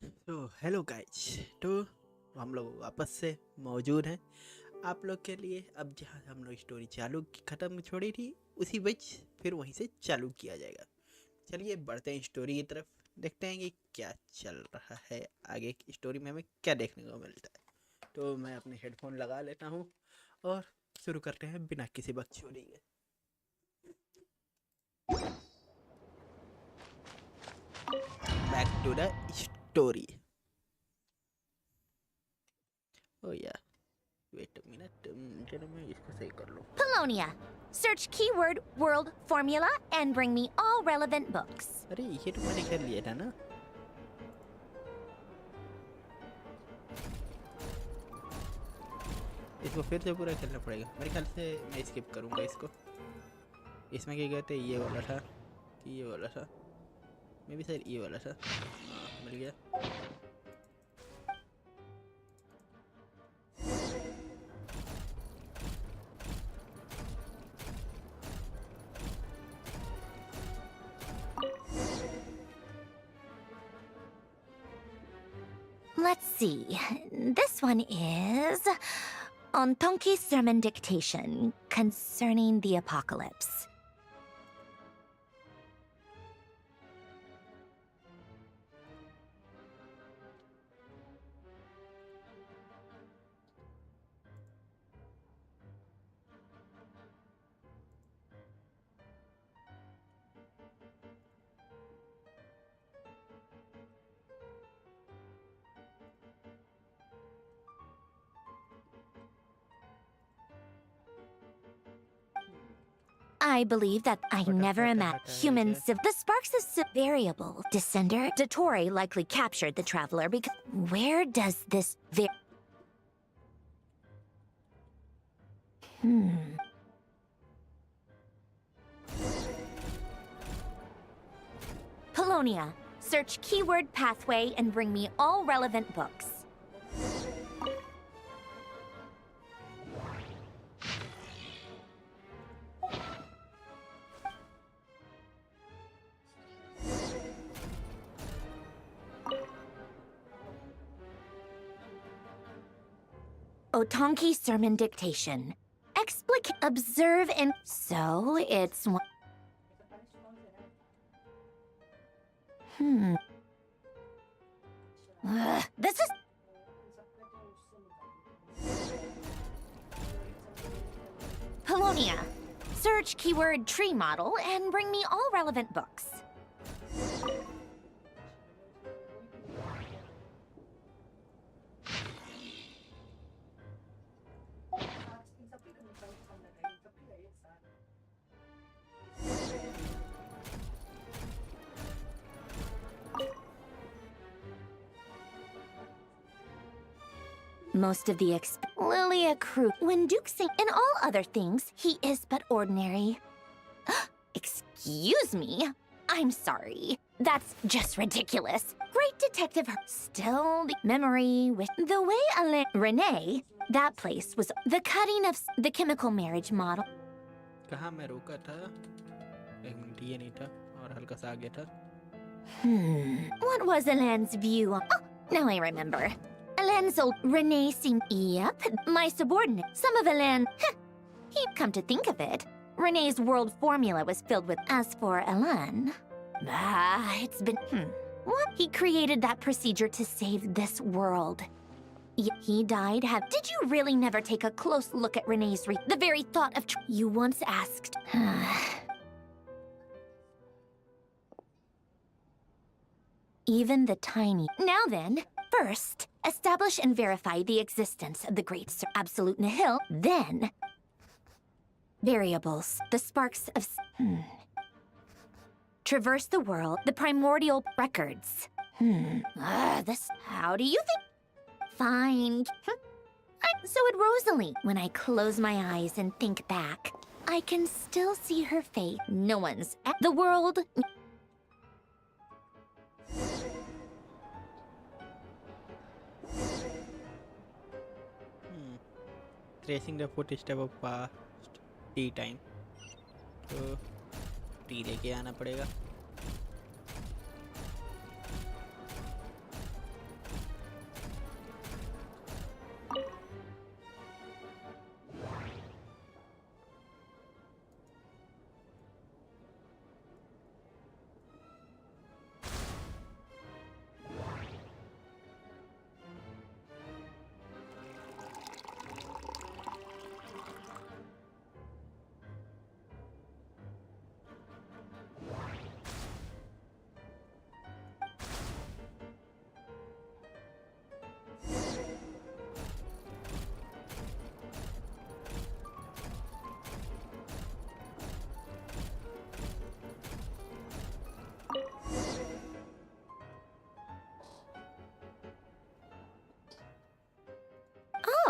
तो hello guys. तो हम लोग वापस से मौजूद हैं आप लोग के लिए। अब जहाँ हम लोग स्टोरी चालू ख़त्म छोड़ी थी उसी बीच फिर वहीं से चालू किया जाएगा। चलिए बढ़ते हैं स्टोरी की तरफ, देखते हैं कि क्या चल रहा है आगे की स्टोरी में हमें क्या देखने को मिलता है। तो मैं अपने हेडफोन लगा लेता हूँ और शुरू करते हैं बिना किसी बकचोदी के। Back to the story. Oh yeah wait a minute, जरा मैं इसको सही कर लूँ। Polonia. Search keyword world formula and bring me all relevant books. अरे ये तो मैंने कर लिया था ना। इसको फिर से पूरा खेलना पड़ेगा मेरे ख्याल से। मैं स्किप करूँगा इसको। इसमें क्या कहते हैं, ये वाला था कि ये वाला था, मे भी सर ये वाला था। हाँ मिल गया। Let's see. This one is on Tonki's sermon dictation concerning the apocalypse. I believe that I never imagined humans. The sparks of variable descender. Dottore likely captured the traveler because where does this Polonia. Search keyword pathway and bring me all relevant books. Otonki sermon dictation. Observe and so it's this is Polonia. Search keyword tree model and bring me all relevant books. Most of the Lilia crew. When Duke sing in all other things, he is but ordinary. Excuse me? I'm sorry. That's just ridiculous. Great detective. Still the memory with the way Renee, that place was the cutting of the chemical marriage model. कहाँ मैं रोका था? एक minute, ये नहीं था और हल्का सा आगे था। What was Alain's view on? Oh, now I remember. Alain's old Renee seemed. Yep, my subordinate. Some of Alain. He'd come to think of it. Renee's world formula was filled with. As for Alain. It's been. What? He created that procedure to save this world. He died. Did you really never take a close look at Renee's the very thought of. You once asked. Even the tiny. Now then, first, establish and verify the existence of the great absolute nihil. Then, variables, the sparks of. Traverse the world, the primordial records. This. How do you think? Fine. So would Rosalie. When I close my eyes and think back, I can still see her face. No one's. The world. Tracing the footstep of past tea time. तो T लेके आना पड़ेगा।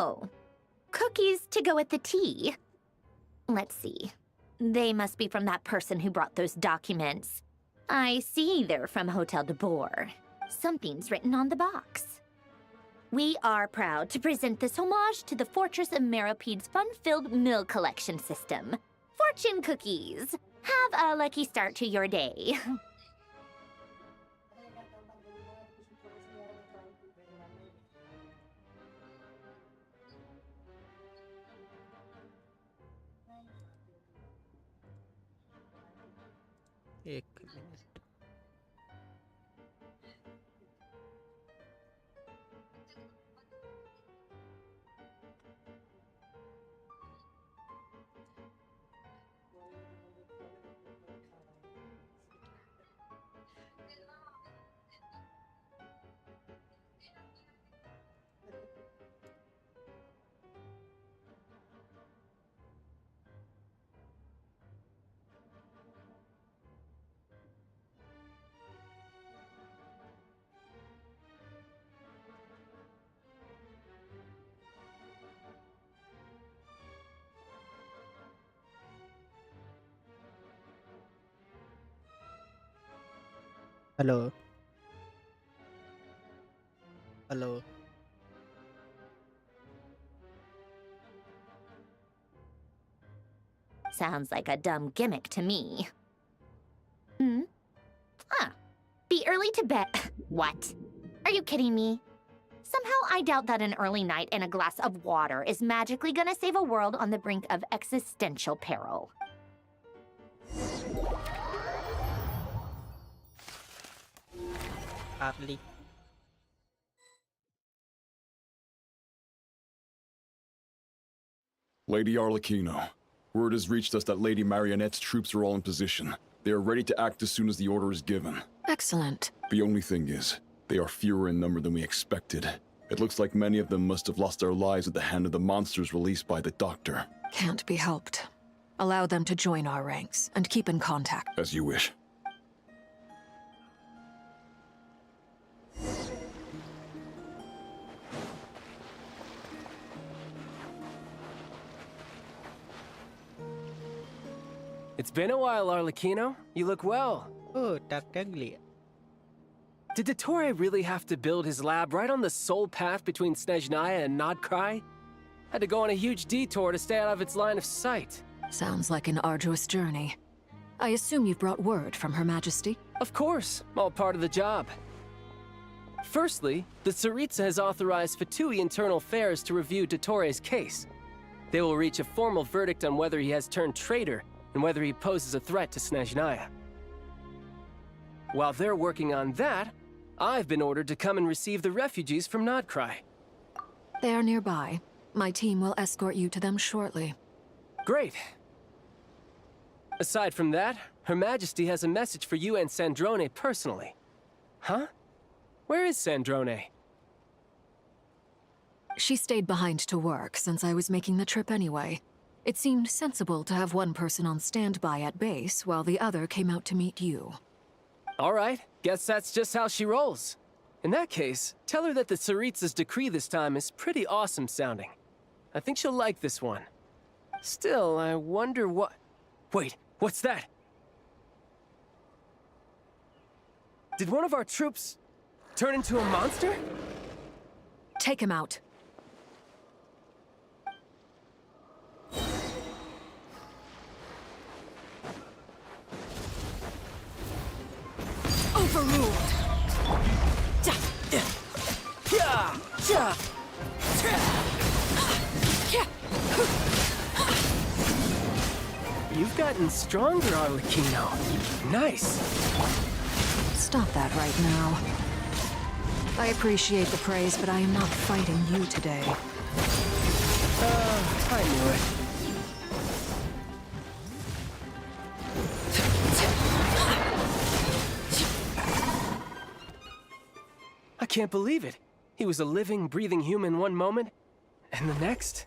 Oh, cookies to go with the tea. Let's see. They must be from that person who brought those documents. I see they're from Hotel de Boer. Something's written on the box. We are proud to present this homage to the Fortress of Maripede's fun-filled mill collection system. Fortune cookies. Have a lucky start to your day. एक minute. Hello hello. Sounds like a dumb gimmick to me. Hmm? Huh. Be early to bed. What? Are you kidding me? Somehow I doubt that an early night and a glass of water is magically gonna save a world on the brink of existential peril. Harley। Lady Arlecchino, word has reached us that Lady Marionette's troops are all in position. They are ready to act as soon as the order is given. Excellent. The only thing is, they are fewer in number than we expected. It looks like many of them must have lost their lives at the hand of the monsters released by the Doctor. Can't be helped. Allow them to join our ranks, and keep in contact. As you wish. It's been a while, Arlecchino. You look well. Oh doctor glia. Did Dottore really have to build his lab right on the sole path between Snezhnaya and Nodkrai? Had to go on a huge detour to stay out of its line of sight. Sounds like an arduous journey. I assume you've brought word from Her Majesty? Of course, all part of the job. Firstly, the Tsaritsa has authorized Fatui Internal Affairs to review Dottore's case. They will reach a formal verdict on whether he has turned traitor and whether he poses a threat to Snezhnaya. While they're working on that, I've been ordered to come and receive the refugees from Nodkrai. They are nearby. My team will escort you to them shortly. Great. Aside from that, Her Majesty has a message for you and Sandrone personally. Huh? Where is Sandrone? She stayed behind to work since I was making the trip anyway. It seemed sensible to have one person on standby at base while the other came out to meet you. All right, guess that's just how she rolls. In that case, tell her that the Tsaritsa's decree this time is pretty awesome sounding. I think she'll like this one. Still, I wonder what... Wait, what's that? Did one of our troops turn into a monster? Take him out. Overruled! You've gotten stronger, Arlecchino. Nice. Stop that right now. I appreciate the praise, but I am not fighting you today. I knew it. I can't believe it. He was a living, breathing human one moment, and the next...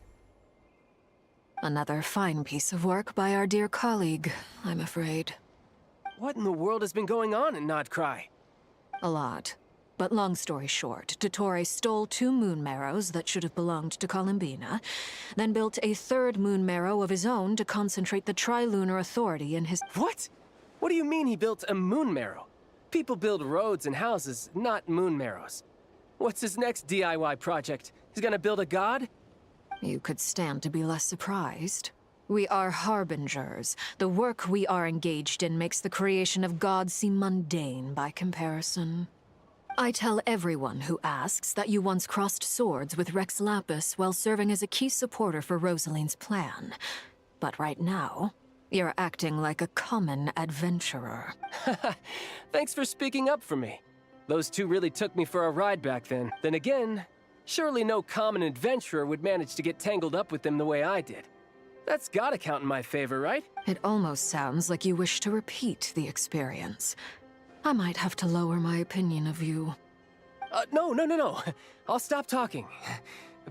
Another fine piece of work by our dear colleague, I'm afraid. What in the world has been going on in Nodkrai? A lot. But long story short, Dottore stole 2 moon marrows that should have belonged to Columbina, then built a 3rd moon marrow of his own to concentrate the Trilunar Authority in his... What? What do you mean he built a moon marrow? People build roads and houses, not moon marrows. What's his next DIY project? He's gonna build a god? You could stand to be less surprised. We are harbingers. The work we are engaged in makes the creation of gods seem mundane by comparison. I tell everyone who asks that you once crossed swords with Rex Lapis while serving as a key supporter for Rosaline's plan. But right now, you're acting like a common adventurer. Thanks for speaking up for me. Those 2 really took me for a ride back then. Then again, surely no common adventurer would manage to get tangled up with them the way I did. That's gotta count in my favor, right? It almost sounds like you wish to repeat the experience. I might have to lower my opinion of you. No. I'll stop talking.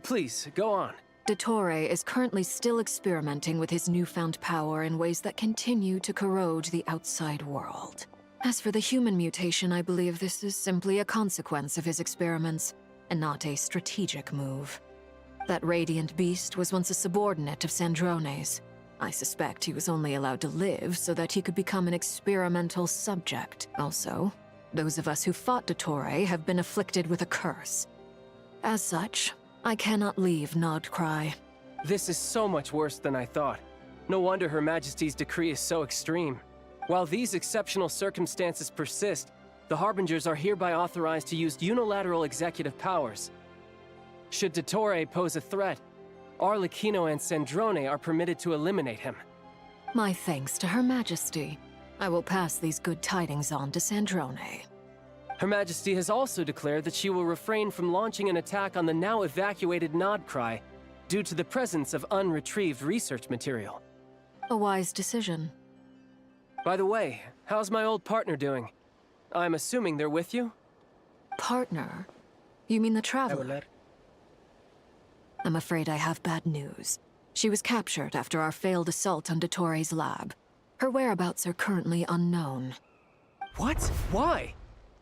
Please, go on. Dottore is currently still experimenting with his newfound power in ways that continue to corrode the outside world. As for the human mutation, I believe this is simply a consequence of his experiments, and not a strategic move. That radiant beast was once a subordinate of Sandrone's. I suspect he was only allowed to live so that he could become an experimental subject. Also, those of us who fought Dottore have been afflicted with a curse. As such, I cannot leave Nodcry. This is so much worse than I thought. No wonder Her Majesty's decree is so extreme. While these exceptional circumstances persist, the Harbingers are hereby authorized to use unilateral executive powers. Should Dottore pose a threat, Arlecchino and Sandrone are permitted to eliminate him. My thanks to Her Majesty. I will pass these good tidings on to Sandrone. Her Majesty has also declared that she will refrain from launching an attack on the now evacuated Nodcry due to the presence of unretrieved research material. A wise decision. By the way, how's my old partner doing? I'm assuming they're with you? Partner? You mean the Traveler? Traveler. I'm afraid I have bad news. She was captured after our failed assault on Dottore's lab. Her whereabouts are currently unknown. What? Why?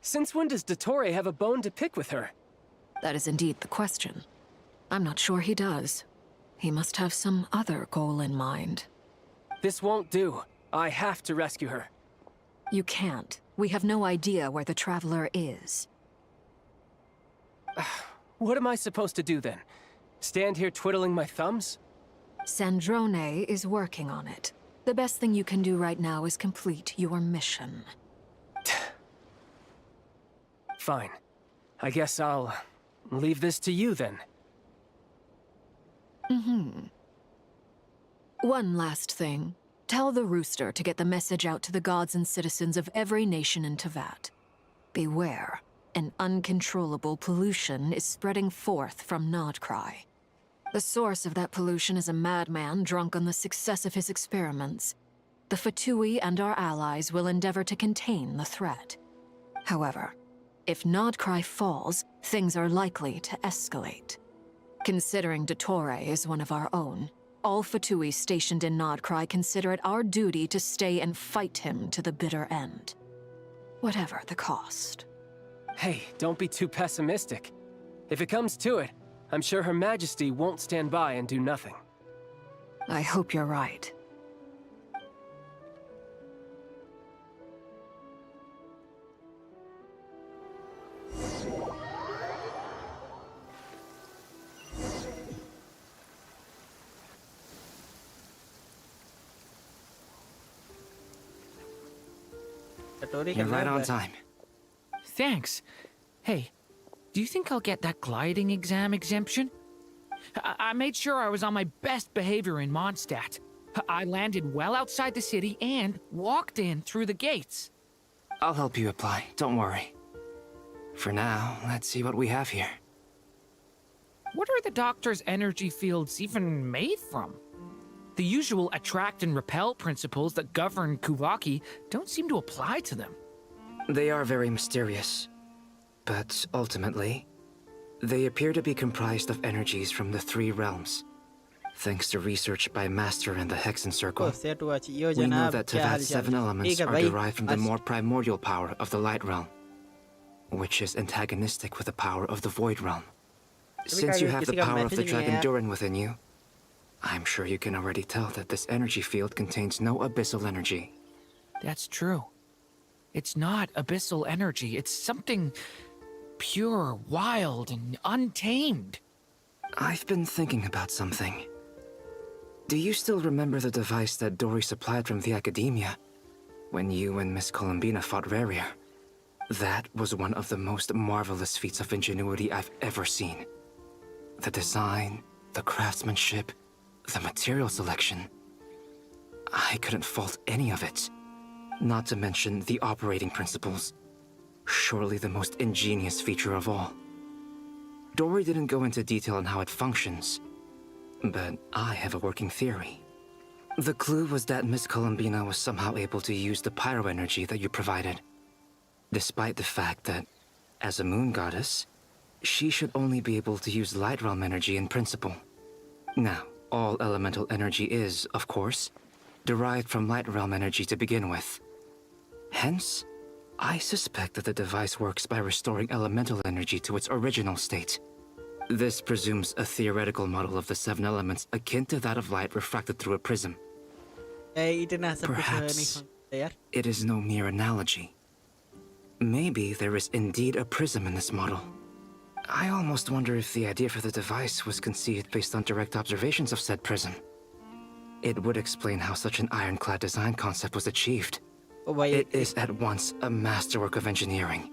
Since when does Dottore have a bone to pick with her? That is indeed the question. I'm not sure he does. He must have some other goal in mind. This won't do. I have to rescue her. You can't. We have no idea where the Traveler is. What am I supposed to do then? Stand here twiddling my thumbs? Sandrone is working on it. The best thing you can do right now is complete your mission. Fine. I guess I'll leave this to you then. One last thing. Tell the Rooster to get the message out to the gods and citizens of every nation in Tevat. Beware. An uncontrollable pollution is spreading forth from Nodcry. The source of that pollution is a madman drunk on the success of his experiments. The Fatui and our allies will endeavor to contain the threat. However, if Nodcry falls, things are likely to escalate. Considering Dottore is one of our own, all Fatui stationed in Nodcry consider it our duty to stay and fight him to the bitter end. Whatever the cost. Hey, don't be too pessimistic. If it comes to it, I'm sure Her Majesty won't stand by and do nothing. I hope you're right. You're right on time. Thanks. Hey, do you think I'll get that gliding exam exemption? I made sure I was on my best behavior in Mondstadt. I landed well outside the city and walked in through the gates. I'll help you apply, don't worry. For now, let's see what we have here. What are the doctor's energy fields even made from? The usual attract and repel principles that govern Kuvaki don't seem to apply to them. They are very mysterious. But ultimately, they appear to be comprised of energies from the 3 realms. Thanks to research by Master in the Hexen Circle, we know that Tevat's 7 elements are derived from the more primordial power of the Light Realm. which is antagonistic with the power of the Void Realm. कभी Since you कभी have the किसी का power of message the नहीं आया Dragon यार। Durin within you, I'm sure you can already tell that this energy field contains no abyssal energy. That's true. It's not abyssal energy. It's something pure, wild, and untamed. I've been thinking about something. Do you still remember the device that Dory supplied from the Academia when you and Miss Columbina fought Rarier? That was one of the most marvelous feats of ingenuity I've ever seen. The design, the craftsmanship, the material selection. I couldn't fault any of it. Not to mention the operating principles. Surely the most ingenious feature of all. Dory didn't go into detail on how it functions, but I have a working theory. The clue was that Miss Columbina was somehow able to use the pyro energy that you provided, despite the fact that, as a moon goddess, she should only be able to use light realm energy in principle. Now, all elemental energy is, of course, derived from light realm energy to begin with. Hence, I suspect that the device works by restoring elemental energy to its original state. This presumes a theoretical model of the seven elements akin to that of light refracted through a prism. इतना सब कुछ नहीं Perhaps होता यार। it is no mere analogy. Maybe there is indeed a prism in this model. I almost wonder if the idea for the device was conceived based on direct observations of said prism. It would explain how such an ironclad design concept was achieved. ओ भाई It is at once a masterwork of engineering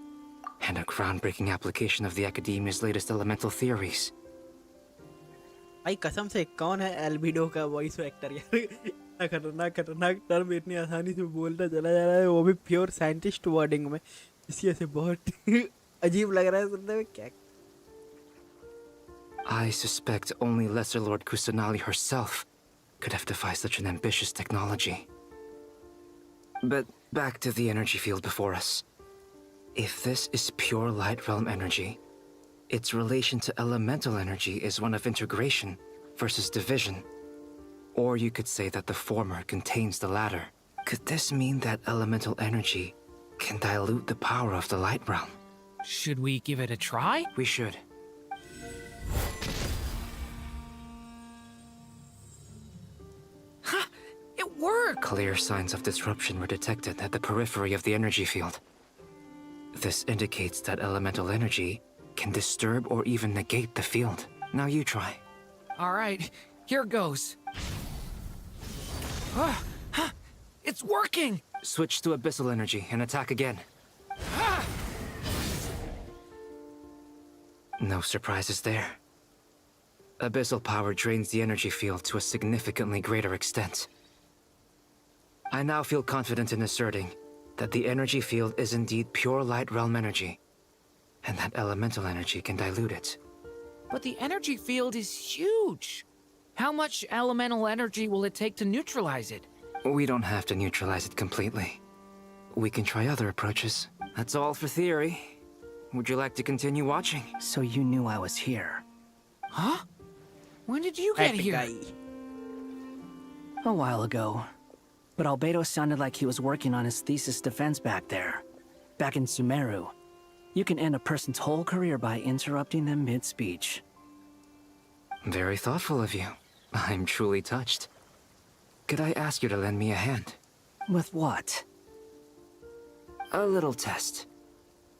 and a groundbreaking application of the Academia's latest elemental theories. भाई कसम से कौन है albedo का voice actor यार। इतना खतरनाक खतरनाक टर्म इतनी आसानी से बोलता चला जा रहा है, वो भी प्योर साइंटिस्ट वर्डिंग में। इसी से बहुत अजीब लग रहा है सुनने में। क्या I suspect only Lesser Lord Kusanali herself could have devised such an ambitious technology. But back to the energy field before us. If this is pure light realm energy, its relation to elemental energy is one of integration versus division. Or you could say that the former contains the latter. Could this mean that elemental energy can dilute the power of the light realm? Should we give it a try? We should. Ha! It worked! Clear signs of disruption were detected at the periphery of the energy field. This indicates that elemental energy can disturb or even negate the field. Now you try. All right, here goes. It's working! Switch to abyssal energy and attack again. No surprises there. Abyssal power drains the energy field to a significantly greater extent. I now feel confident in asserting that the energy field is indeed pure light realm energy, and that elemental energy can dilute it. But the energy field is huge. How much elemental energy will it take to neutralize it? We don't have to neutralize it completely. We can try other approaches. That's all for theory. Would you like to continue watching? So you knew I was here. Huh? When did you get here? A while ago. But Albedo sounded like he was working on his thesis defense back there. Back in Sumeru. You can end a person's whole career by interrupting them mid-speech. Very thoughtful of you. I'm truly touched. Could I ask you to lend me a hand? With what? A little test.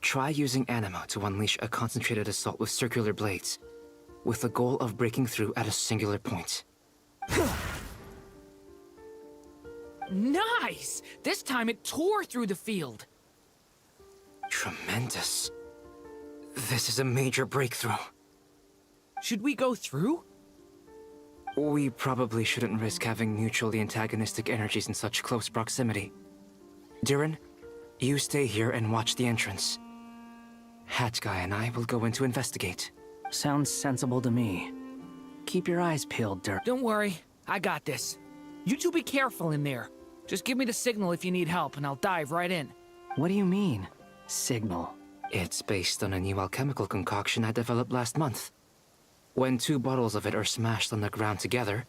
Try using Animo to unleash a concentrated assault with circular blades, with the goal of breaking through at a singular point. Nice! This time it tore through the field. Tremendous. This is a major breakthrough. Should we go through? We probably shouldn't risk having mutually antagonistic energies in such close proximity. Durin, you stay here and watch the entrance. Hat Guy and I will go in to investigate. Sounds sensible to me. Keep your eyes peeled, Dirk. Don't worry, I got this. You two be careful in there. Just give me the signal if you need help, and I'll dive right in. What do you mean? Signal. It's based on a new alchemical concoction I developed last month. When 2 bottles of it are smashed on the ground together,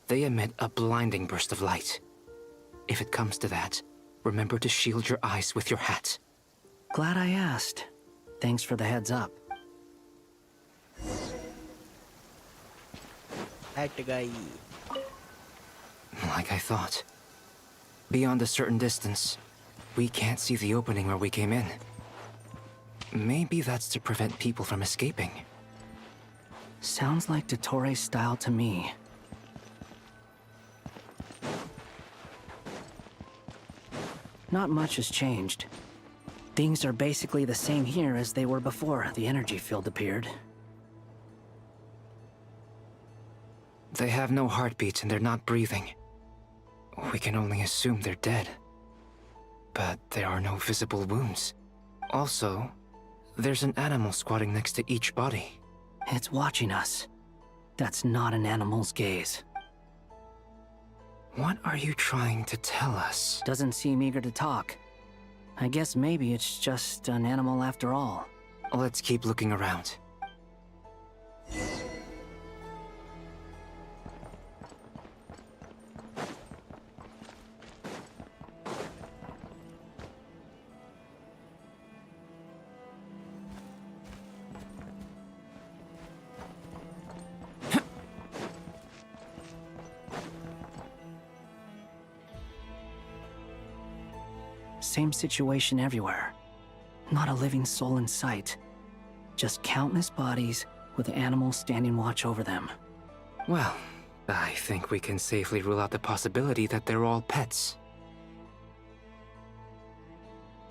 they emit a blinding burst of light. If it comes to that, remember to shield your eyes with your hat. Glad I asked. Thanks for the heads up. That guy. Like I thought. Beyond a certain distance, we can't see the opening where we came in. Maybe that's to prevent people from escaping. Sounds like Dottore style to me. Not much has changed. Things are basically the same here as they were before the energy field appeared. They have no heartbeats and they're not breathing. We can only assume they're dead. But there are no visible wounds. Also, there's an animal squatting next to each body. It's watching us. That's not an animal's gaze. What are you trying to tell us? Doesn't seem eager to talk. I guess maybe it's just an animal after all. Let's keep looking around. Same situation everywhere. Not a living soul in sight. Just countless bodies with animals standing watch over them. Well, I think we can safely rule out the possibility that they're all pets.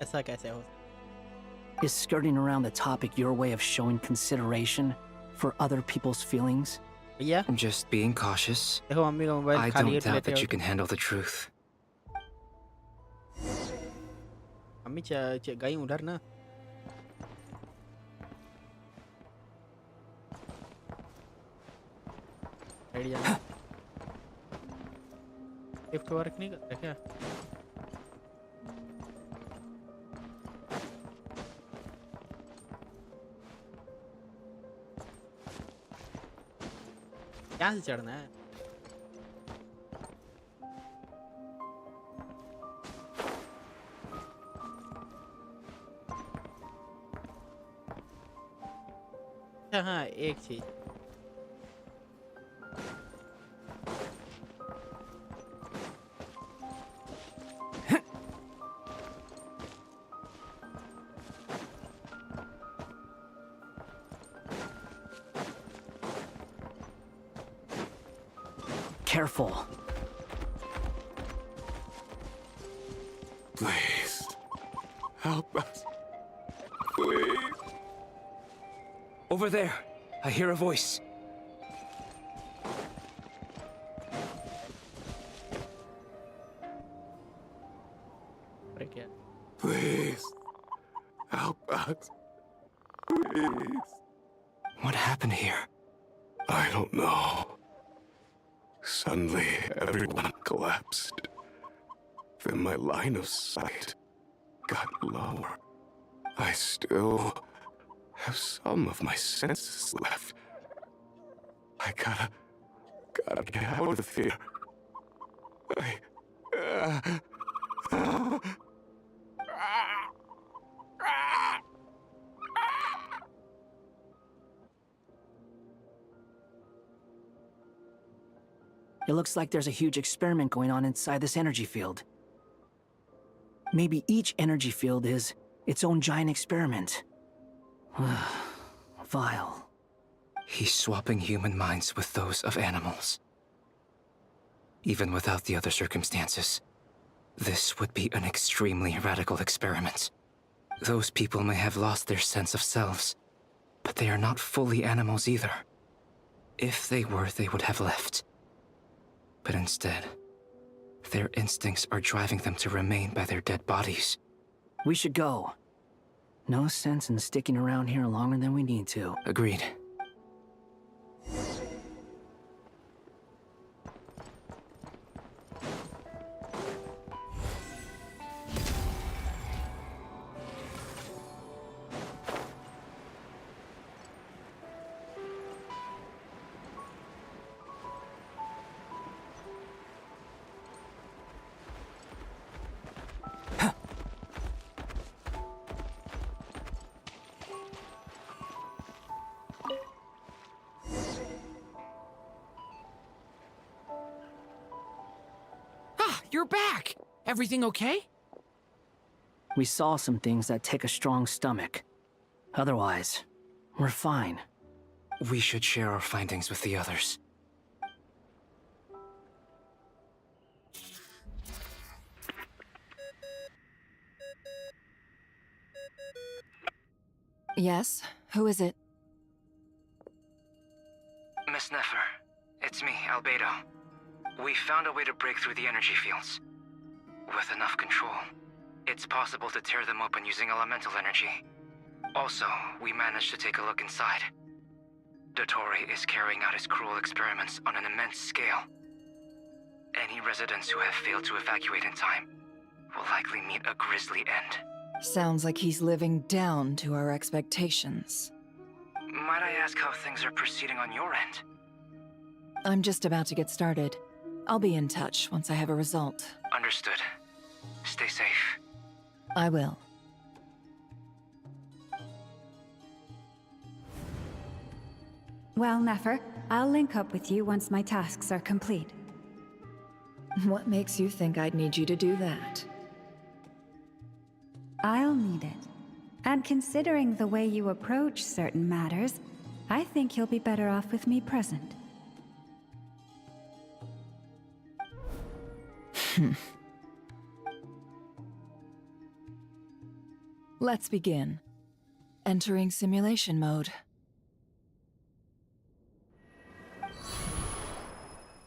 ऐसा कैसे हो? Is skirting around the topic your way of showing consideration for other people's feelings? भैया Just being cautious. देखो mummy का mobile I खाली don't है doubt लेते that हो you can handle the truth. Mummy गई उधर ना बैठ जाना लिफ्ट वर्क नहीं करता क्या यहाँ से चढ़ना है हाँ एक चीज Careful. Please. Help us. Please. Over there, I hear a voice. अरे क्या Please. Help us. Please. What happened here? I don't know. Suddenly, everyone collapsed. Then my line of sight got lower. I still have some of my senses left. I gotta get out of here. It looks like there's a huge experiment going on inside this energy field. Maybe each energy field is its own giant experiment. Vile. He's swapping human minds with those of animals. Even without the other circumstances, this would be an extremely radical experiment. Those people may have lost their sense of selves, but they are not fully animals either. If they were, they would have left. But instead, their instincts are driving them to remain by their dead bodies. We should go. No sense in sticking around here longer than we need to. Agreed. you're back! Everything okay? We saw some things that take a strong stomach. Otherwise, we're fine. We should share our findings with the others. Yes? Who is it? Miss Nefer, it's me, Albedo. We found a way to break through the energy fields. With enough control, it's possible to tear them open using elemental energy. Also, we managed to take a look inside. Dottore is carrying out his cruel experiments on an immense scale. Any residents who have failed to evacuate in time will likely meet a grisly end. Sounds like he's living down to our expectations. Might I ask how things are proceeding on your end? I'm just about to get started. I'll be in touch once I have a result. Understood. Stay safe. I will. Well, Nefer, I'll link up with you once my tasks are complete. What makes you think I'd need you to do that? I'll need it. And considering the way you approach certain matters, I think you'll be better off with me present. Let's begin. Entering simulation mode.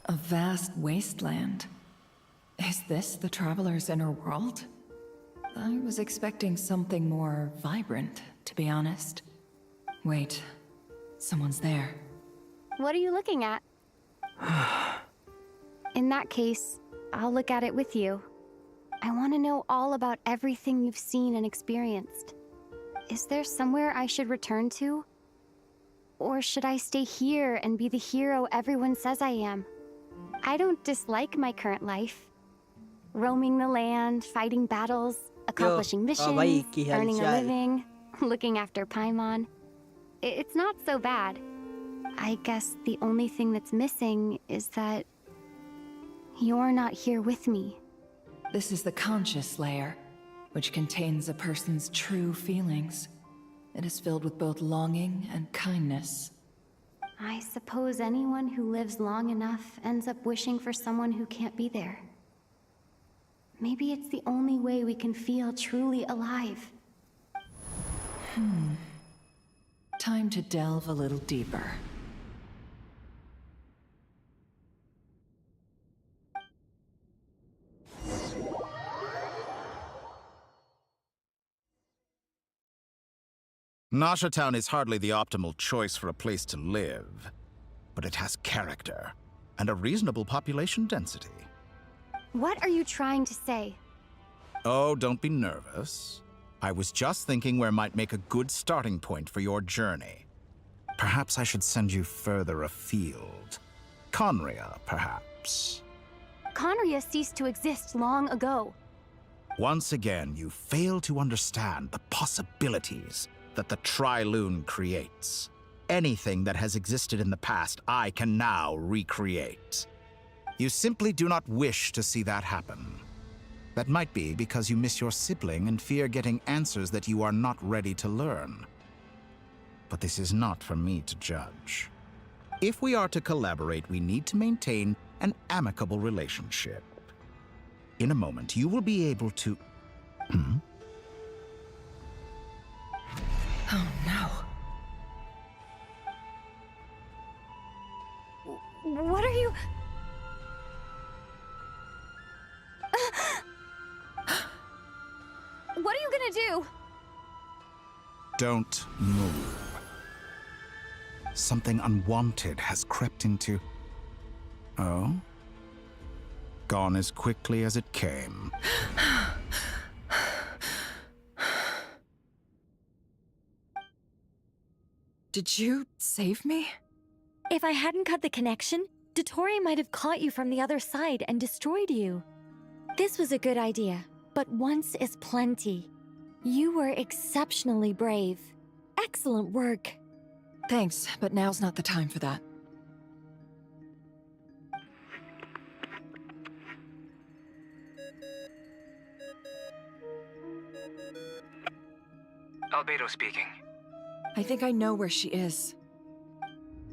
A vast wasteland. Is this the Traveler's inner world? I was expecting something more vibrant, to be honest. Wait, someone's there. What are you looking at? In that case, I'll look at it with you. I want to know all about everything you've seen and experienced. Is there somewhere I should return to? Or should I stay here and be the hero everyone says I am? I don't dislike my current life. Roaming the land, fighting battles, accomplishing missions, earning a living, looking after Paimon. It's not so bad. I guess the only thing that's missing is that you're not here with me. This is the conscious layer, which contains a person's true feelings. It is filled with both longing and kindness. I suppose anyone who lives long enough ends up wishing for someone who can't be there. Maybe it's the only way we can feel truly alive. Time to delve a little deeper. Nasha Town is hardly the optimal choice for a place to live, but it has character and a reasonable population density. What are you trying to say? Oh, don't be nervous. I was just thinking where might make a good starting point for your journey. Perhaps I should send you further afield. Conria, perhaps. Conria ceased to exist long ago. Once again, you fail to understand the possibilities that the Tri-Lune creates. Anything that has existed in the past, I can now recreate. You simply do not wish to see that happen. That might be because you miss your sibling and fear getting answers that you are not ready to learn. But this is not for me to judge. If we are to collaborate, we need to maintain an amicable relationship. In a moment, you will be able to... Oh no. What are you... What are you gonna do? Don't move. Something unwanted has crept into... Oh? Gone as quickly as it came. Did you save me? If I hadn't cut the connection, Dottore might have caught you from the other side and destroyed you. This was a good idea, but once is plenty. You were exceptionally brave. Excellent work. Thanks, but now's not the time for that. Albedo speaking. I think I know where she is.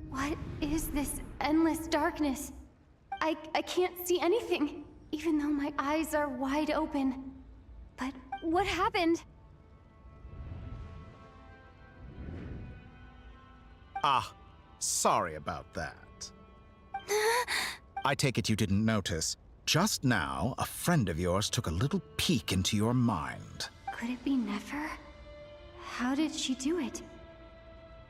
What is this endless darkness? I can't see anything, even though my eyes are wide open. But what happened? Ah, sorry about that. I take it you didn't notice. Just now, a friend of yours took a little peek into your mind. Could it be Nefer? How did she do it?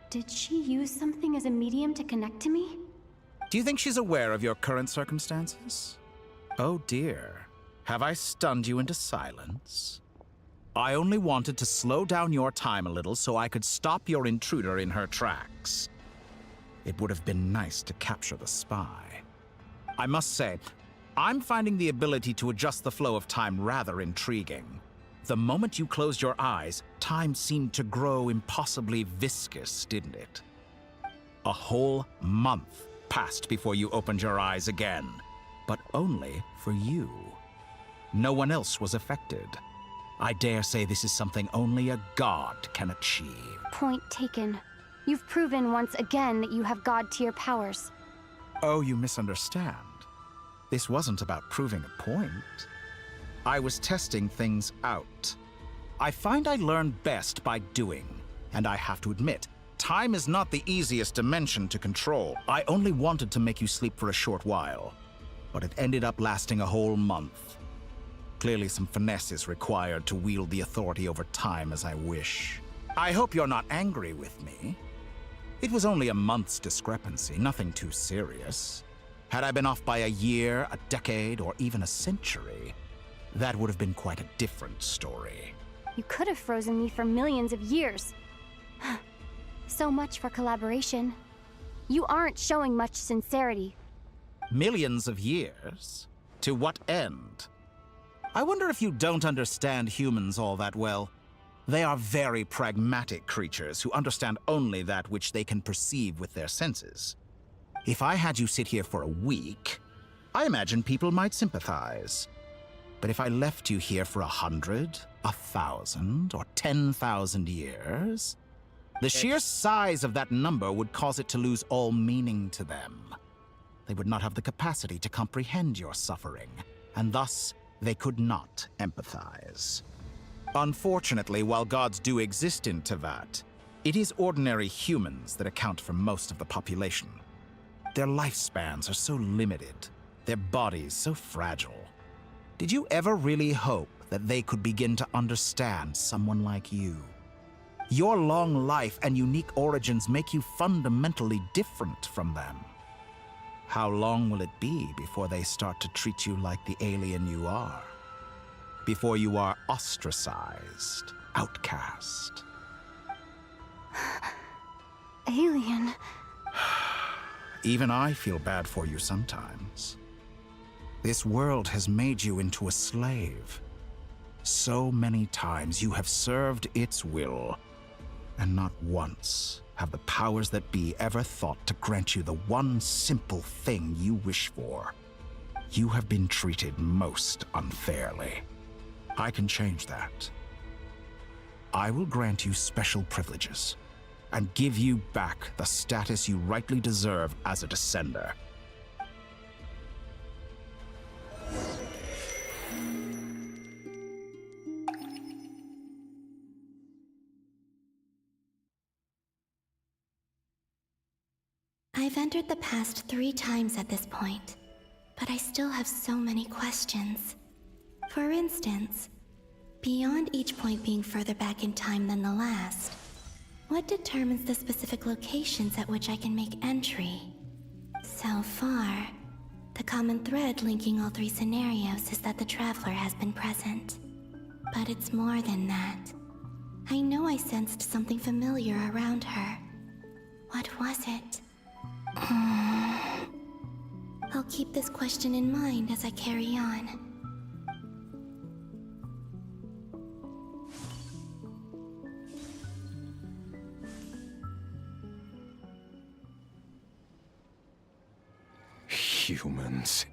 Did she use something as a medium to connect to me? Do you think she's aware of your current circumstances? Oh dear. Have I stunned you into silence? I only wanted to slow down your time a little so I could stop your intruder in her tracks. It would have been nice to capture the spy. I must say, I'm finding the ability to adjust the flow of time rather intriguing. The moment you closed your eyes, time seemed to grow impossibly viscous, didn't it? A whole month passed before you opened your eyes again, but only for you. No one else was affected. I dare say this is something only a god can achieve. Point taken. You've proven once again that you have god-tier powers. Oh, you misunderstand. This wasn't about proving a point. I was testing things out. I find I learn best by doing, and I have to admit, time is not the easiest dimension to control. I only wanted to make you sleep for a short while, but it ended up lasting a whole month. Clearly some finesse is required to wield the authority over time as I wish. I hope you're not angry with me. It was only a month's discrepancy, nothing too serious. Had I been off by a year, a decade, or even a century, that would have been quite a different story. You could have frozen me for millions of years. So much for collaboration. You aren't showing much sincerity. Millions of years? To what end? I wonder if you don't understand humans all that well. They are very pragmatic creatures who understand only that which they can perceive with their senses. If I had you sit here for a week, I imagine people might sympathize. But if I left you here for 100, 1,000, or 10,000 years, the sheer size of that number would cause it to lose all meaning to them. They would not have the capacity to comprehend your suffering, and thus they could not empathize. Unfortunately, while gods do exist in Teyvat, it is ordinary humans that account for most of the population. Their lifespans are so limited, their bodies so fragile. Did you ever really hope that they could begin to understand someone like you? Your long life and unique origins make you fundamentally different from them. How long will it be before they start to treat you like the alien you are? Before you are ostracized, outcast? Alien. Even I feel bad for you sometimes. This world has made you into a slave. So many times you have served its will, and not once have the powers that be ever thought to grant you the one simple thing you wish for. You have been treated most unfairly. I can change that. I will grant you special privileges, and give you back the status you rightly deserve as a descender. I've entered the past 3 times at this point, but I still have so many questions. For instance, beyond each point being further back in time than the last, what determines the specific locations at which I can make entry? So far, the common thread linking all 3 scenarios is that the Traveler has been present. But it's more than that. I know I sensed something familiar around her. What was it? I'll keep this question in mind as I carry on. Humans,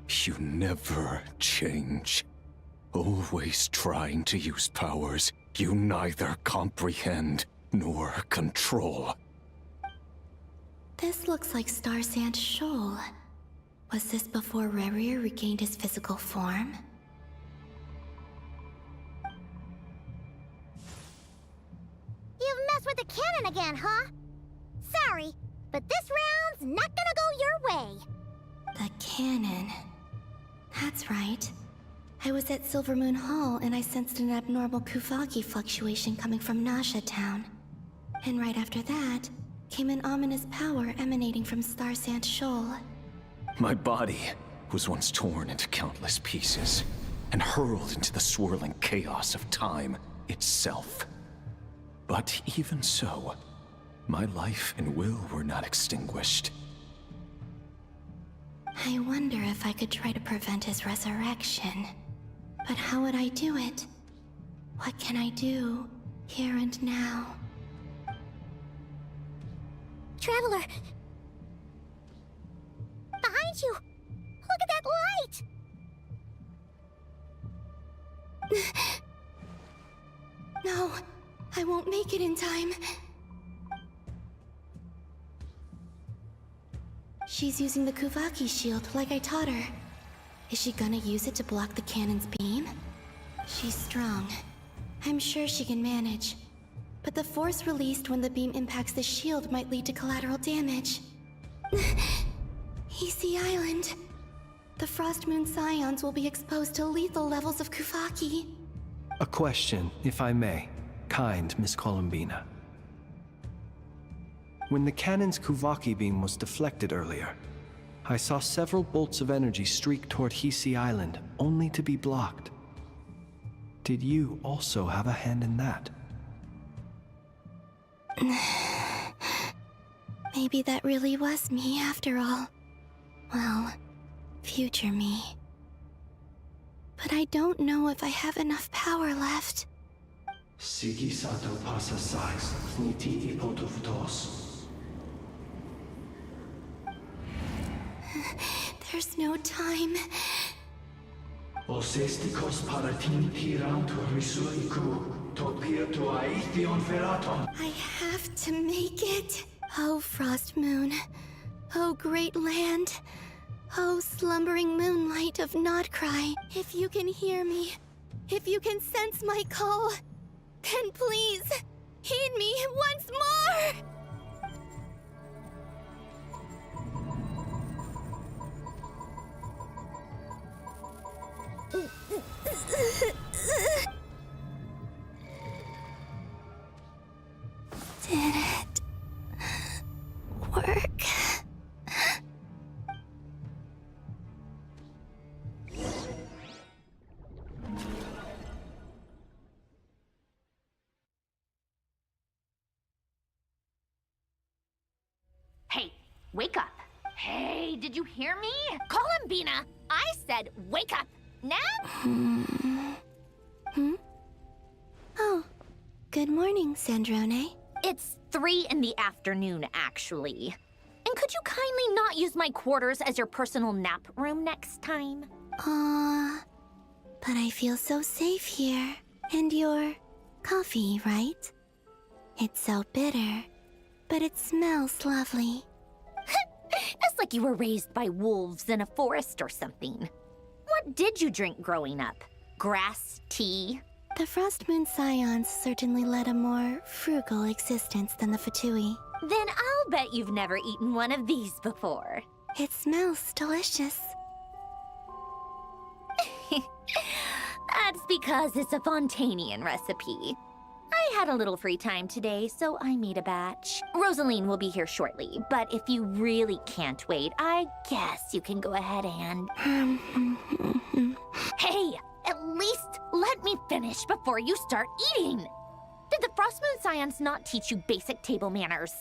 you never change. Always trying to use powers You neither comprehend nor control. This looks like Star Sand Shoal. Was this before Rerir regained his physical form? You've messed with the cannon again, huh? Sorry, but this round's not gonna go your way. The cannon. That's right. I was at Silver Moon Hall and I sensed an abnormal Kuvagi fluctuation coming from Nasha Town. And right after that, came an ominous power emanating from Star Sand Shoal. My body was once torn into countless pieces and hurled into the swirling chaos of time itself. But even so, my life and will were not extinguished. I wonder if I could try to prevent his resurrection. But how would I do it? What can I do, here and now? Traveler! Behind you! Look at that light! No, I won't make it in time. She's using the Kuvaki shield like I taught her. Is she gonna use it to block the cannon's beam? She's strong. I'm sure she can manage. But the force released when the beam impacts the shield might lead to collateral damage. EC Island. The Frost Moon Scions will be exposed to lethal levels of Kuvaki. A question, if I may. Kind Miss Columbina. When the cannon's Kuvaki beam was deflected earlier, I saw several bolts of energy streak toward Hisi Island, only to be blocked. Did you also have a hand in that? Maybe that really was me after all. Well, future me. But I don't know if I have enough power left. Sigi sato pasa sais, niti ipotuftos. There's no time. Osestikos paratin tiran to risuiku, topia to aithion feraton. I have to make it. Oh, Frost Moon. Oh, great land. Oh, slumbering moonlight of Nodcry. If you can hear me, if you can sense my call, then please, heed me once more! Did it work? Hey, wake up. Hey, did you hear me? Columbina, I said wake up. Now? Oh, good morning, Sandrone. It's 3 in the afternoon, actually. And could you kindly not use my quarters as your personal nap room next time? But I feel so safe here. And your coffee, right? It's so bitter, but it smells lovely. That's like you were raised by wolves in a forest or something. What did you drink growing up? Grass tea? The Frost Moon Scions certainly led a more frugal existence than the Fatui. Then I'll bet you've never eaten one of these before. It smells delicious. That's because it's a Fontanian recipe. I had a little free time today, so I made a batch. Rosaline will be here shortly, but if you really can't wait, I guess you can go ahead and... Hey, at least let me finish before you start eating! Did the Frost Moon Scions not teach you basic table manners?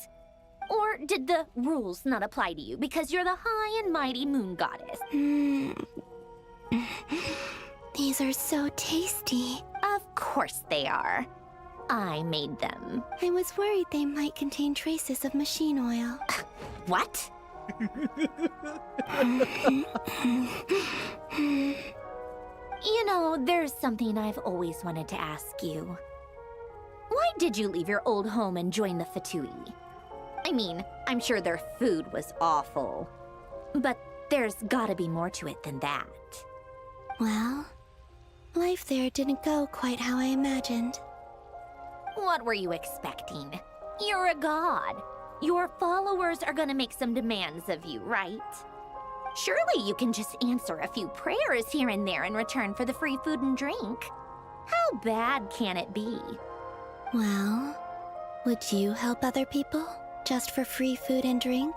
Or did the rules not apply to you because you're the high and mighty moon goddess? These are so tasty. Of course they are. I made them. I was worried they might contain traces of machine oil. What? You know, there's something I've always wanted to ask you. did you leave your old home and join the Fatui? I mean, I'm sure their food was awful. But there's gotta be more to it than that. Well, life there didn't go quite how I imagined. What were you expecting? You're a god. Your followers are gonna make some demands of you, right? Surely you can just answer a few prayers here and there in return for the free food and drink. How bad can it be? Well, would you help other people just for free food and drink?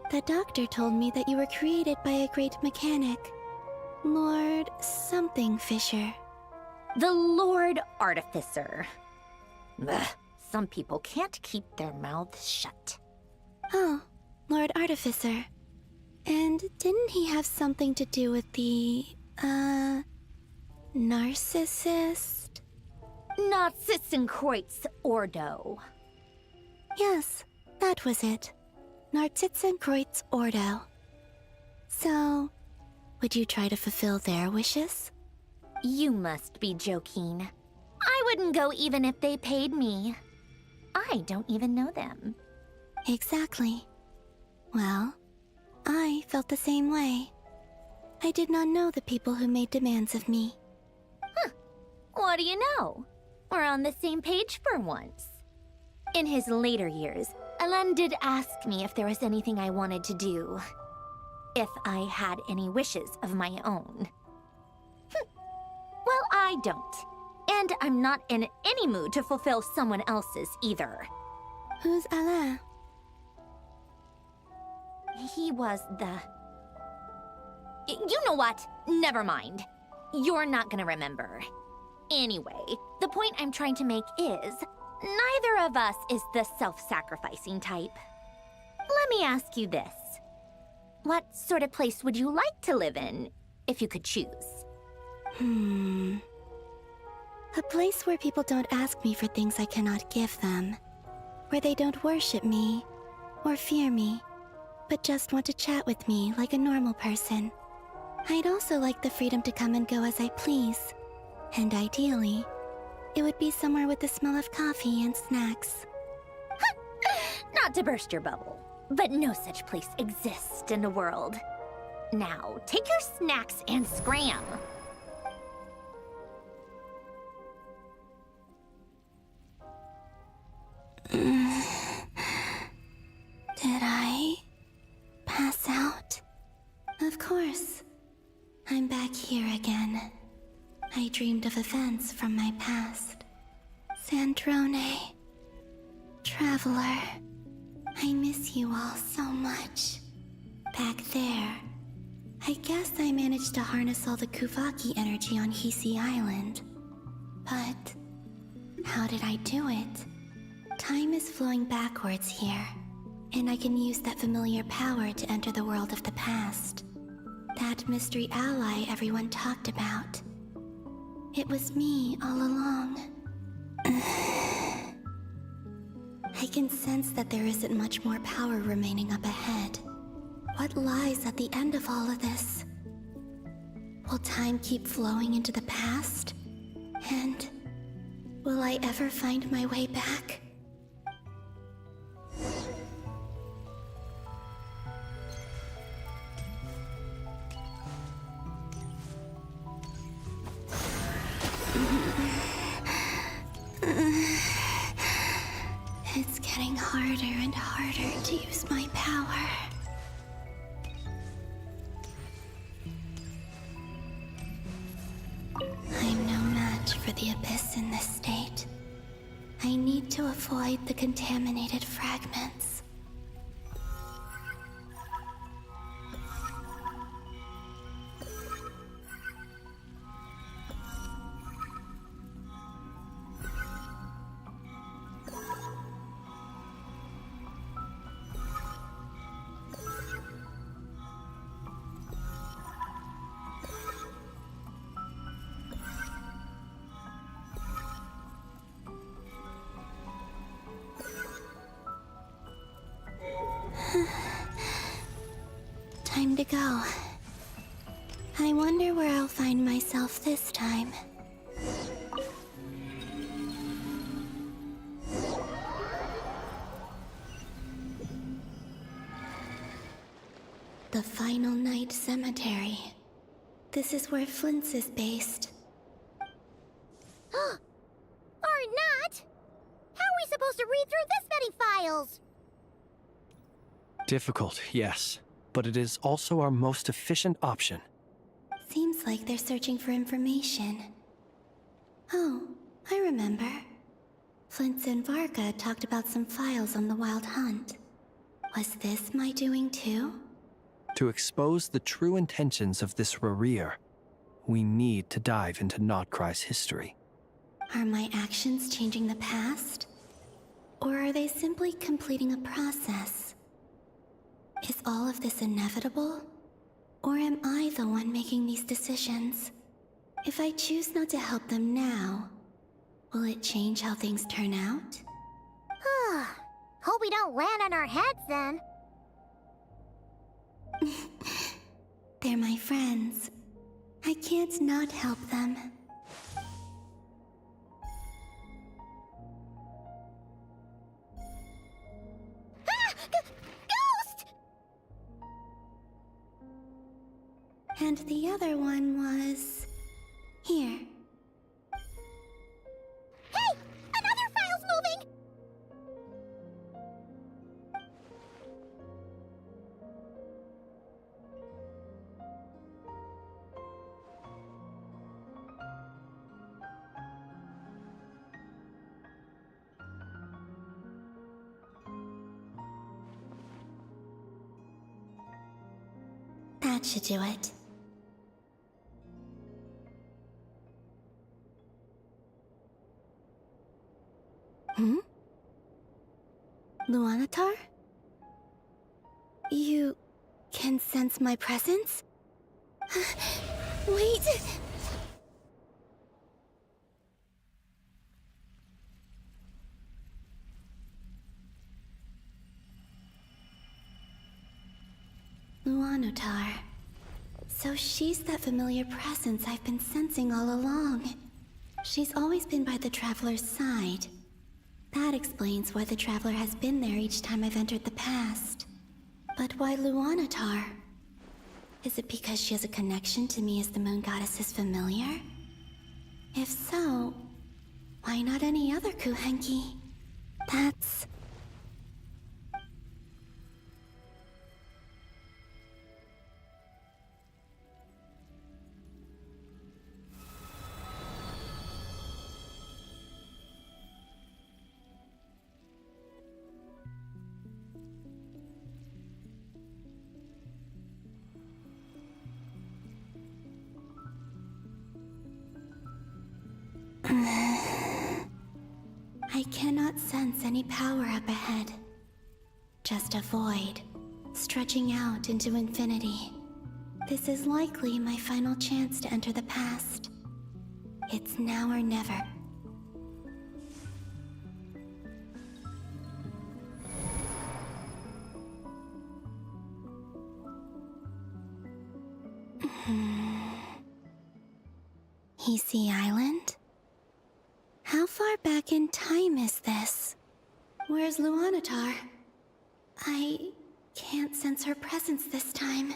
The doctor told me that you were created by a great mechanic, Lord something Fisher. The Lord Artificer. Ugh, some people can't keep their mouths shut. Oh, Lord Artificer. And didn't he have something to do with the, narcissist? Narcissenkreuz Ordo. Yes, that was it. Narcissenkreuz Ordo. So, would you try to fulfill their wishes? You must be joking. I wouldn't go even if they paid me. I don't even know them. Exactly. Well, I felt the same way. I did not know the people who made demands of me. Huh. What do you know? We're on the same page for once. In his later years, Alen did ask me if there was anything I wanted to do. If I had any wishes of my own. Well, I don't. And I'm not in any mood to fulfill someone else's either. Who's Alen? He was the... You know what? Never mind. You're not gonna remember. Anyway, the point I'm trying to make is, neither of us is the self-sacrificing type. Let me ask you this. What sort of place would you like to live in, if you could choose? A place where people don't ask me for things I cannot give them. Where they don't worship me, or fear me, but just want to chat with me like a normal person. I'd also like the freedom to come and go as I please. And ideally, it would be somewhere with the smell of coffee and snacks. Not to burst your bubble, but no such place exists in the world. Now, take your snacks and scram. Did I pass out? Of course. I'm back here again. I dreamed of events from my past. Sandrone. Traveler. I miss you all so much. Back there. I guess I managed to harness all the Kuvaki energy on Hisi Island. But how did I do it? Time is flowing backwards here, and I can use that familiar power to enter the world of the past. That mystery ally everyone talked about. It was me all along. I can sense that there isn't much more power remaining up ahead. What lies at the end of all of this? Will time keep flowing into the past? And will I ever find my way back? It's getting harder and harder to use my power. I'm no match for the Abyss in this state. I need to avoid the contaminated fragments. Time to go. I wonder where I'll find myself this time. The Final Night Cemetery. This is where Flint's is based. Or not! How are we supposed to read through this many files? Difficult, yes, but it is also our most efficient option. Seems like they're searching for information. Oh, I remember. Flint and Varga talked about some files on the Wild Hunt. Was this my doing too? To expose the true intentions of this Rarir, we need to dive into Notcry's history. Are my actions changing the past? Or are they simply completing a process? Is all of this inevitable? Or am I the one making these decisions? If I choose not to help them now, will it change how things turn out? Hope we don't land on our heads then. They're my friends. I can't not help them. Ghost! And the other one was... here. Hey! Another file's moving! That should do it. Luanatar? You can sense my presence? Wait! Luanatar. So she's that familiar presence I've been sensing all along. She's always been by the Traveler's side. That explains why the Traveler has been there each time I've entered the past. But why Luanatar? Is it because she has a connection to me as the Moon Goddess's familiar? If so, why not any other Kuhenki? That's... I cannot sense any power up ahead. Just a void, stretching out into infinity. This is likely my final chance to enter the past. It's now or never. Hisi Island? How far back in time is this? Where's Luanatar? I can't sense her presence this time.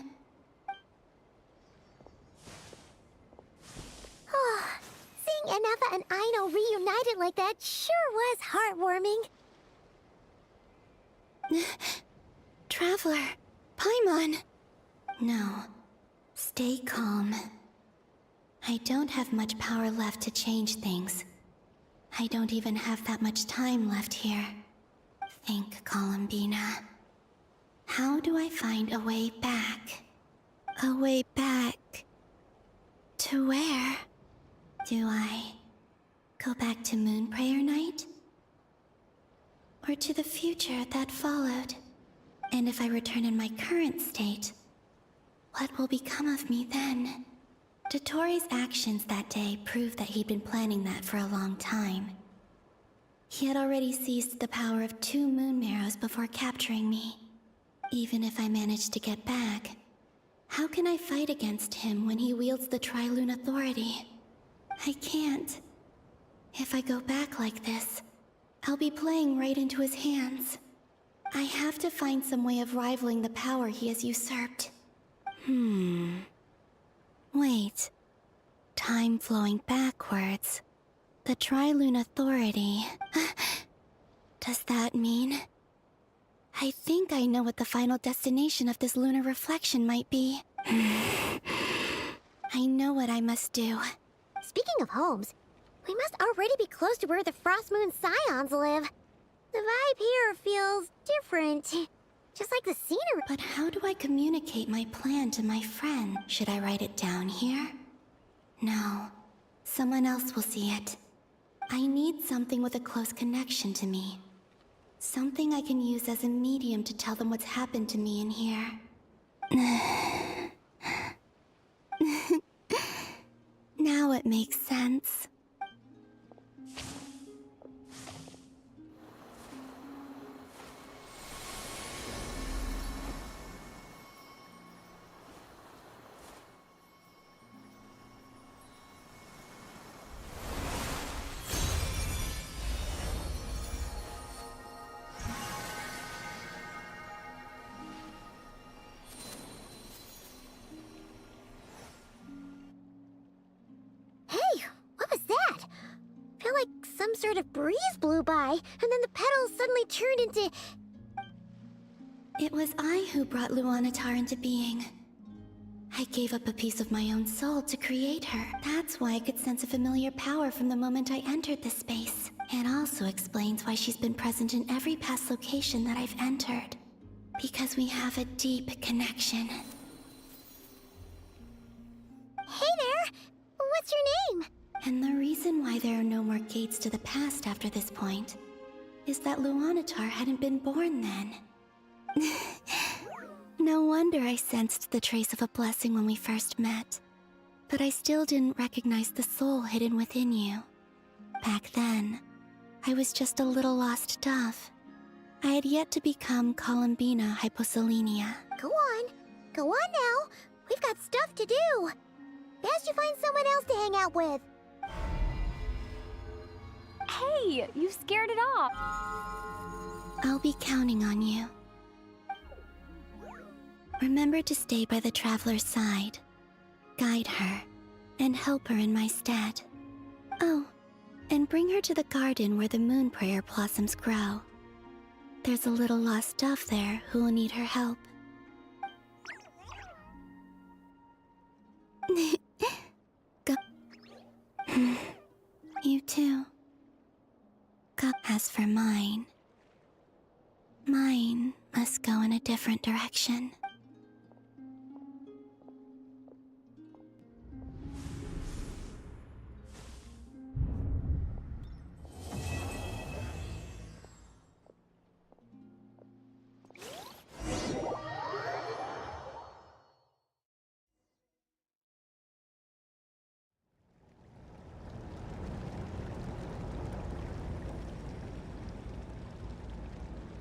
Seeing Anafa and Aino reunited like that sure was heartwarming. Traveler, Paimon. No, stay calm. I don't have much power left to change things. I don't even have that much time left here. Think, Columbina. How do I find a way back? A way back... to where? Do I go back to Moon Prayer Night? Or to the future that followed? And if I return in my current state, what will become of me then? Dotori's actions that day proved that he'd been planning that for a long time. He had already seized the power of 2 moon marrows before capturing me. Even if I managed to get back, how can I fight against him when he wields the Tri-Lune authority? I can't. If I go back like this, I'll be playing right into his hands. I have to find some way of rivaling the power he has usurped. Wait. Time flowing backwards. The Tri-Lune Authority. Does that mean... I think I know what the final destination of this lunar reflection might be. I know what I must do. Speaking of homes, we must already be close to where the Frost Moon Scions live. The vibe here feels different. Just like the scenery. But how do I communicate my plan to my friend? Should I write it down here? No. Someone else will see it. I need something with a close connection to me. Something I can use as a medium to tell them what's happened to me in here. Now it makes sense. Some sort of breeze blew by, and then the petals suddenly turned into... It was I who brought Luanatar into being. I gave up a piece of my own soul to create her. That's why I could sense a familiar power from the moment I entered this space. It also explains why she's been present in every past location that I've entered. Because we have a deep connection. Hey there! What's your name? And the reason why there are no more gates to the past after this point is that Luanatar hadn't been born then. No wonder I sensed the trace of a blessing when we first met. But I still didn't recognize the soul hidden within you. Back then, I was just a little lost dove. I had yet to become Columbina Hyposelenia. Go on now. We've got stuff to do. Best you find someone else to hang out with. Hey, you scared it off. I'll be counting on you. Remember to stay by the traveler's side, guide her, and help her in my stead. Oh, and bring her to the garden where the moon prayer blossoms grow. There's a little lost dove there who will need her help. Go. You too. As for mine must go in a different direction.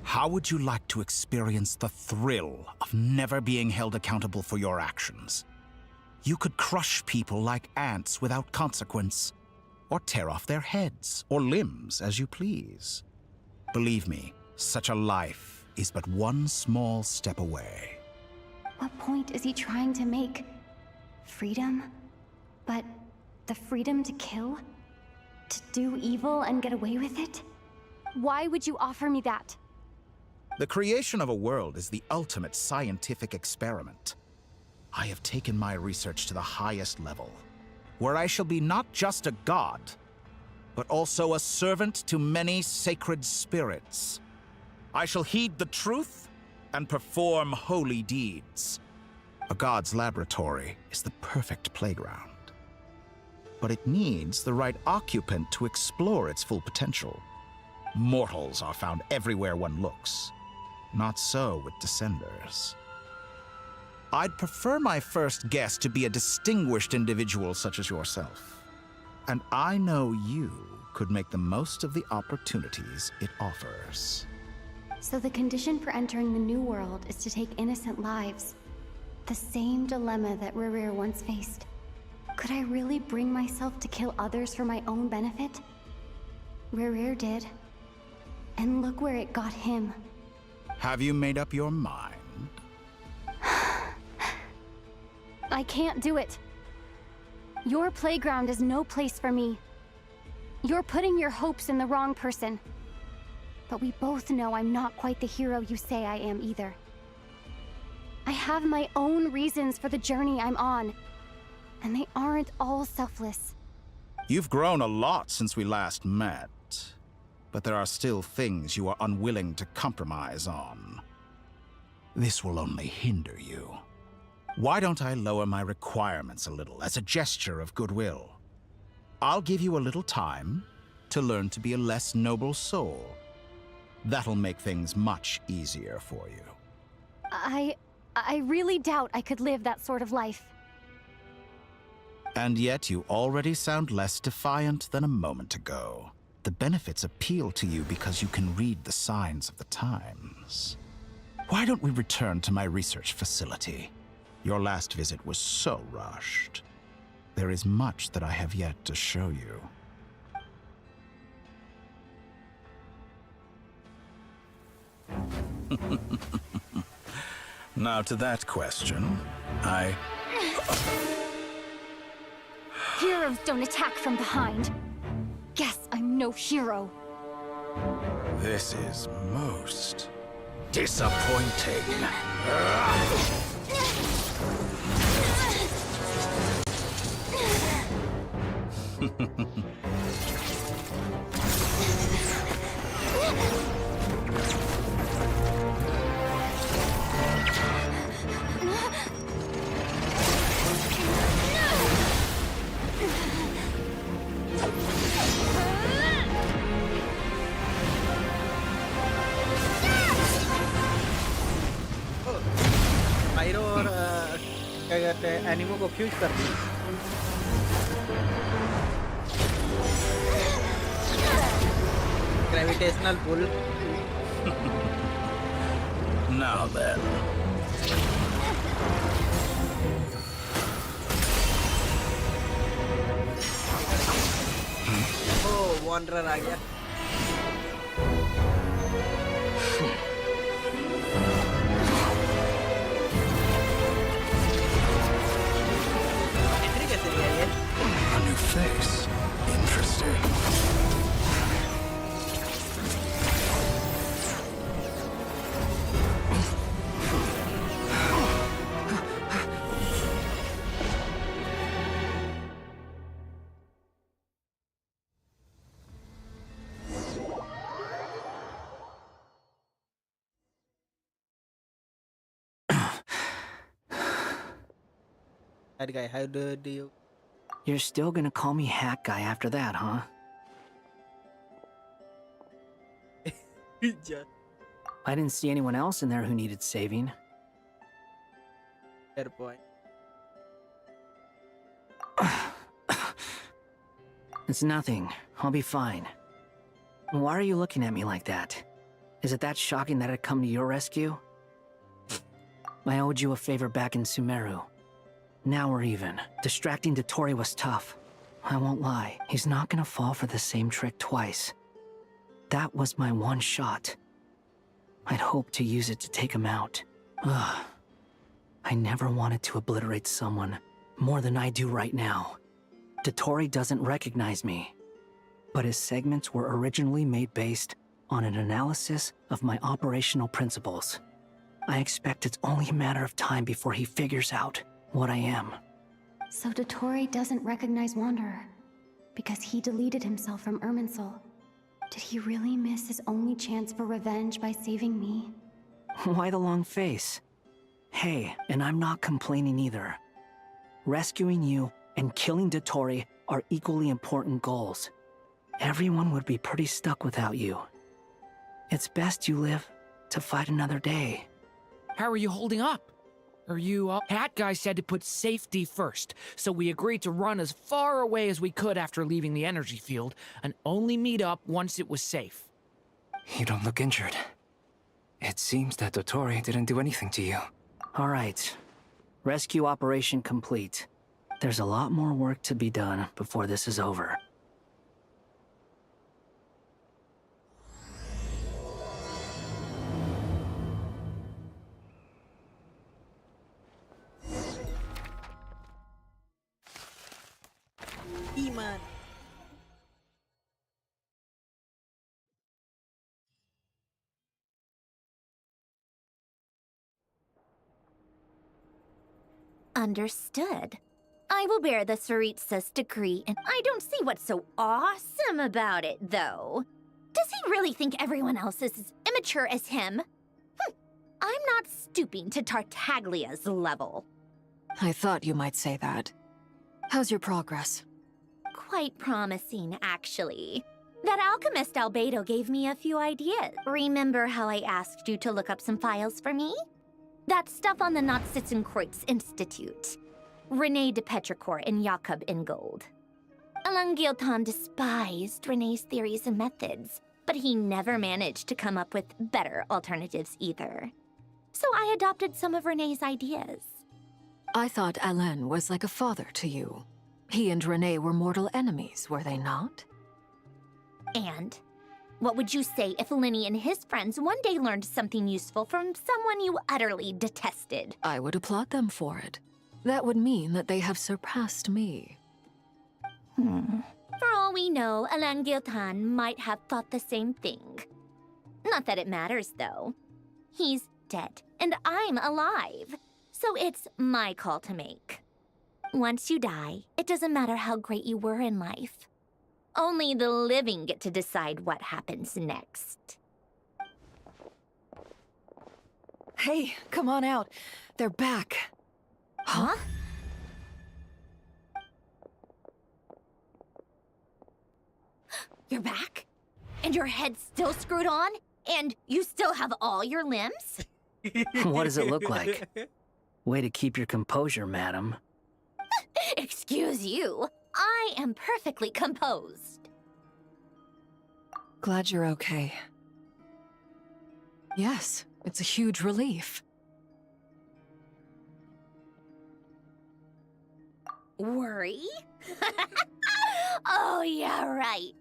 How would you like to experience the thrill of never being held accountable for your actions? You could crush people like ants without consequence, or tear off their heads or limbs as you please. Believe me, such a life is but one small step away. What point is he trying to make? Freedom? But the freedom to kill? To do evil and get away with it? Why would you offer me that? The creation of a world is the ultimate scientific experiment. I have taken my research to the highest level, where I shall be not just a god, but also a servant to many sacred spirits. I shall heed the truth and perform holy deeds. A god's laboratory is the perfect playground. But it needs the right occupant to explore its full potential. Mortals are found everywhere one looks. Not so with Descenders. I'd prefer my first guest to be a distinguished individual such as yourself. And I know you could make the most of the opportunities it offers. So the condition for entering the new world is to take innocent lives. The same dilemma that Rerir once faced. Could I really bring myself to kill others for my own benefit? Rere did. And look where it got him. Have you made up your mind? I can't do it. Your playground is no place for me. You're putting your hopes in the wrong person. But we both know I'm not quite the hero you say I am either. I have my own reasons for the journey I'm on. And they aren't all selfless. You've grown a lot since we last met. But there are still things you are unwilling to compromise on. This will only hinder you. Why don't I lower my requirements a little as a gesture of goodwill? I'll give you a little time to learn to be a less noble soul. That'll make things much easier for you. I really doubt I could live that sort of life. And yet you already sound less defiant than a moment ago. The benefits appeal to you because you can read the signs of the times. Why don't we return to my research facility? Your last visit was so rushed. There is much that I have yet to show you. Now to that question, Heroes don't attack from behind. Guess I'm no hero. This is most disappointing. Pyro और क्या कहते हैं Anemo को fuse कर दी. Gravitational pull. Now then. Oh, wanderer आ गया. Entry कैसे लिया ये? A new face. Interesting. That guy, how do you? You're still gonna call me Hat Guy after that, huh? I didn't see anyone else in there who needed saving. Fair point. It's nothing. I'll be fine. Why are you looking at me like that? Is it that shocking that I'd come to your rescue? I owed you a favor back in Sumeru. Now we're even. Distracting Dotori was tough. I won't lie, he's not gonna fall for the same trick twice. That was my one shot. I'd hoped to use it to take him out. Ugh. I never wanted to obliterate someone more than I do right now. Dotori doesn't recognize me, but his segments were originally made based on an analysis of my operational principles. I expect it's only a matter of time before he figures out what I am. So Dotori doesn't recognize Wanderer because he deleted himself from Irminsul. Did he really miss his only chance for revenge by saving me? Why the long face? Hey, and I'm not complaining either. Rescuing you and killing Dotori are equally important goals. Everyone would be pretty stuck without you. It's best you live to fight another day. How are you holding up? Are you up? Hat Guy said to put safety first, so we agreed to run as far away as we could after leaving the energy field, and only meet up once it was safe. You don't look injured. It seems that Dotori didn't do anything to you. All right. Rescue operation complete. There's a lot more work to be done before this is over. Iman. Understood. I will bear the Tsaritsa's decree, and I don't see what's so awesome about it, though. Does he really think everyone else is as immature as him? I'm not stooping to Tartaglia's level. I thought you might say that. How's your progress? Quite promising, actually. That alchemist Albedo gave me a few ideas. Remember how I asked you to look up some files for me? That stuff on the Nachtschützenkreuz Institute. René de Petrichor and Jakob Ingold. Alain Guillotin despised René's theories and methods, but he never managed to come up with better alternatives either. So I adopted some of René's ideas. I thought Alain was like a father to you. He and René were mortal enemies, were they not? And what would you say if Linny and his friends one day learned something useful from someone you utterly detested? I would applaud them for it. That would mean that they have surpassed me. For all we know, Alain Guillotin might have thought the same thing. Not that it matters, though. He's dead, and I'm alive. So it's my call to make. Once you die, it doesn't matter how great you were in life. Only the living get to decide what happens next. Hey, come on out. They're back. Huh? You're back? And your head's still screwed on? And you still have all your limbs? What does it look like? Way to keep your composure, madam. Excuse you. I am perfectly composed. Glad you're okay. Yes, it's a huge relief. Worry? Oh, yeah, right.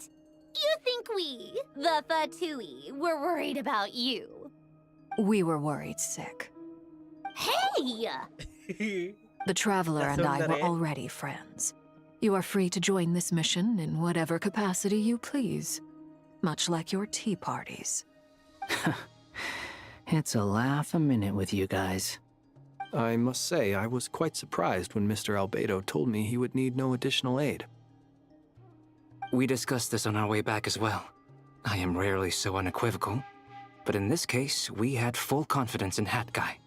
You think we, the Fatui, were worried about you? We were worried sick. Hey! The Traveler and I were already friends. You are free to join this mission in whatever capacity you please. Much like your tea parties. It's a laugh a minute with you guys. I must say, I was quite surprised when Mr. Albedo told me he would need no additional aid. We discussed this on our way back as well. I am rarely so unequivocal, but in this case, we had full confidence in Hat Guy.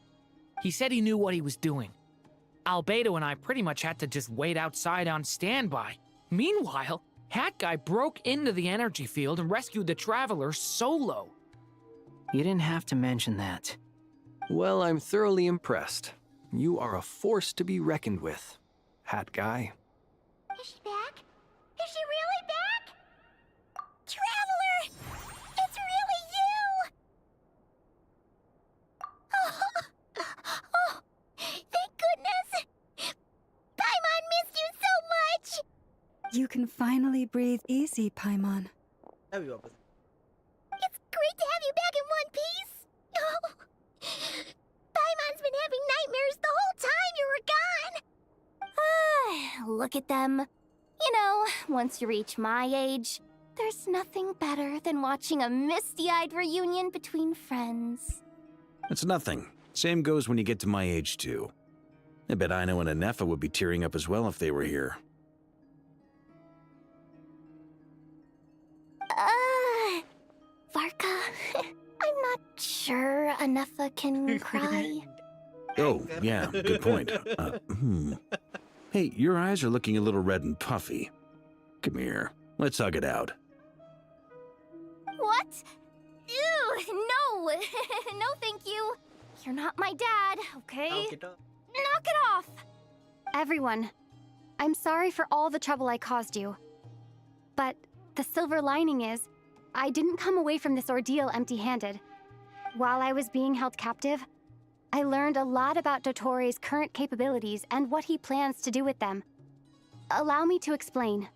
He said he knew what he was doing. Albedo and I pretty much had to just wait outside on standby. Meanwhile, Hat Guy broke into the energy field and rescued the Traveler solo. You didn't have to mention that. Well, I'm thoroughly impressed. You are a force to be reckoned with, Hat Guy. Is she back? Is she really back? Traveler! It's really you! Oh, thank goodness! Paimon missed you so much! You can finally breathe easy, Paimon. It's great to have you back in one piece! Oh, Paimon's been having nightmares the whole time you were gone! Look at them. You know, once you reach my age, there's nothing better than watching a misty-eyed reunion between friends. It's nothing. Same goes when you get to my age, too. I bet Ino and Anefa would be tearing up as well if they were here. Varka, I'm not sure Anefa can cry. Oh, yeah, good point. Hey, your eyes are looking a little red and puffy. Come here, let's hug it out. What? Ew, no! No, thank you. You're not my dad, okay? Knock it off! Everyone, I'm sorry for all the trouble I caused you. But the silver lining is, I didn't come away from this ordeal empty-handed. While I was being held captive, I learned a lot about Dottoro's current capabilities and what he plans to do with them. Allow me to explain.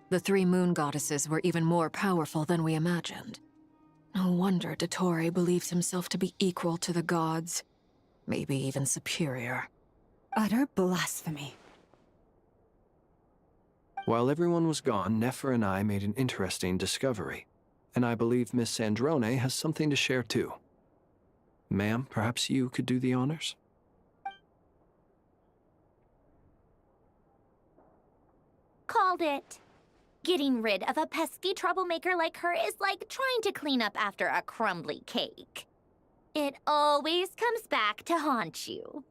The three moon goddesses were even more powerful than we imagined. No wonder Dottore believes himself to be equal to the gods. Maybe even superior. Utter blasphemy. While everyone was gone, Nefer and I made an interesting discovery. And I believe Miss Sandrone has something to share too. Ma'am, perhaps you could do the honors? Called it. Getting rid of a pesky troublemaker like her is like trying to clean up after a crumbly cake. It always comes back to haunt you.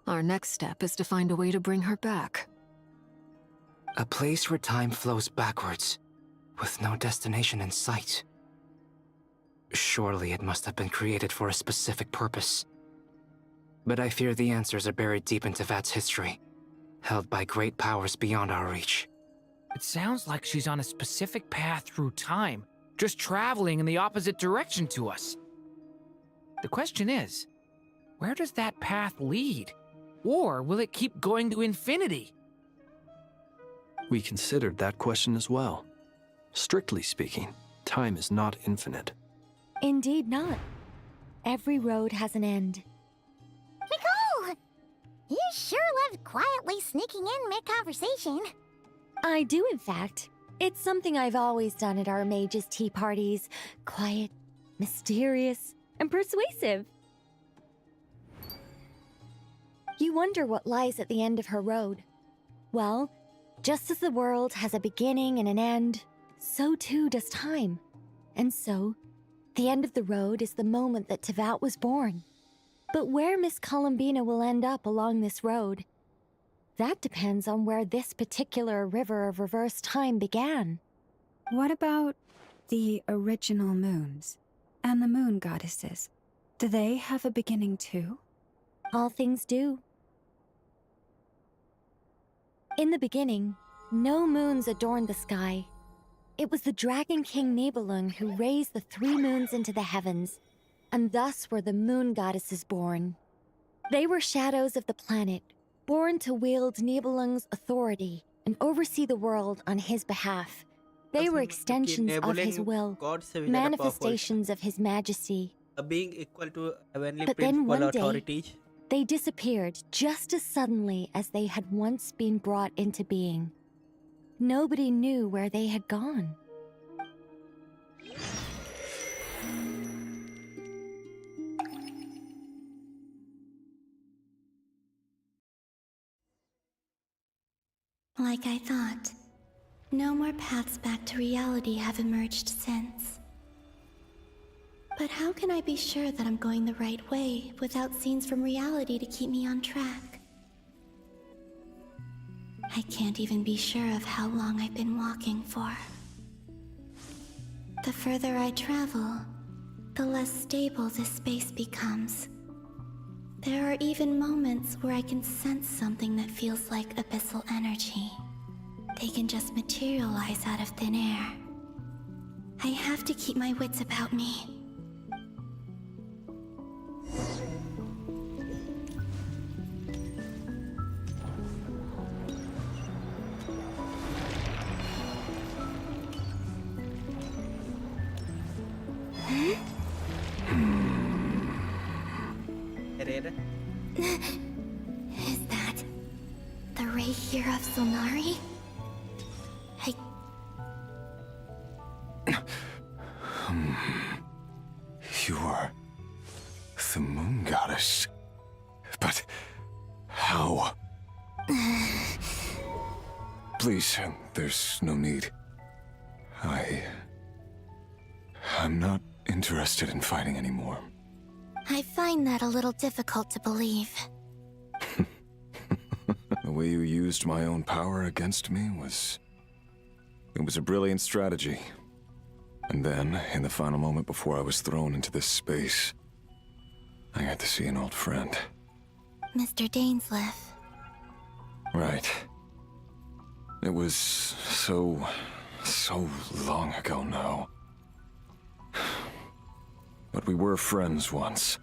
Our next step is to find a way to bring her back. A place where time flows backwards, with no destination in sight. Surely it must have been created for a specific purpose. But I fear the answers are buried deep in Tevat's history, held by great powers beyond our reach. It sounds like she's on a specific path through time, just traveling in the opposite direction to us. The question is, where does that path lead? Or will it keep going to infinity? We considered that question as well. Strictly speaking, time is not infinite. Indeed not. Every road has an end. Nicole! You sure loved quietly sneaking in mid-conversation. I do, in fact. It's something I've always done at our mages' tea parties. Quiet, mysterious, and persuasive. You wonder what lies at the end of her road. Well, just as the world has a beginning and an end, so too does time. And so, the end of the road is the moment that Tevat was born. But where Miss Columbina will end up along this road, that depends on where this particular river of reverse time began. What about the original moons and the moon goddesses? Do they have a beginning too? All things do. In the beginning, no moons adorned the sky. It was the Dragon King Nibelung who raised the three moons into the heavens, and thus were the moon goddesses born. They were shadows of the planet, born to wield Nibelung's authority and oversee the world on his behalf. They were extensions of his will, manifestations of his majesty. Being equal to heavenly But then principal one day, authorities. they disappeared just as suddenly as they had once been brought into being. Nobody knew where they had gone. Like I thought, no more paths back to reality have emerged since. But how can I be sure that I'm going the right way without scenes from reality to keep me on track? I can't even be sure of how long I've been walking for. The further I travel, the less stable this space becomes. There are even moments where I can sense something that feels like abyssal energy. They can just materialize out of thin air. I have to keep my wits about me. Is that the ray here of Solnari? You are the moon goddess. But how? Please, there's no need. I'm not interested in fighting anymore. I find that a little difficult to believe. The way you used my own power against me was... It was a brilliant strategy. And then, in the final moment before I was thrown into this space, I got to see an old friend. Mr. Dainsleif. Right. It was so long ago now. But we were friends once.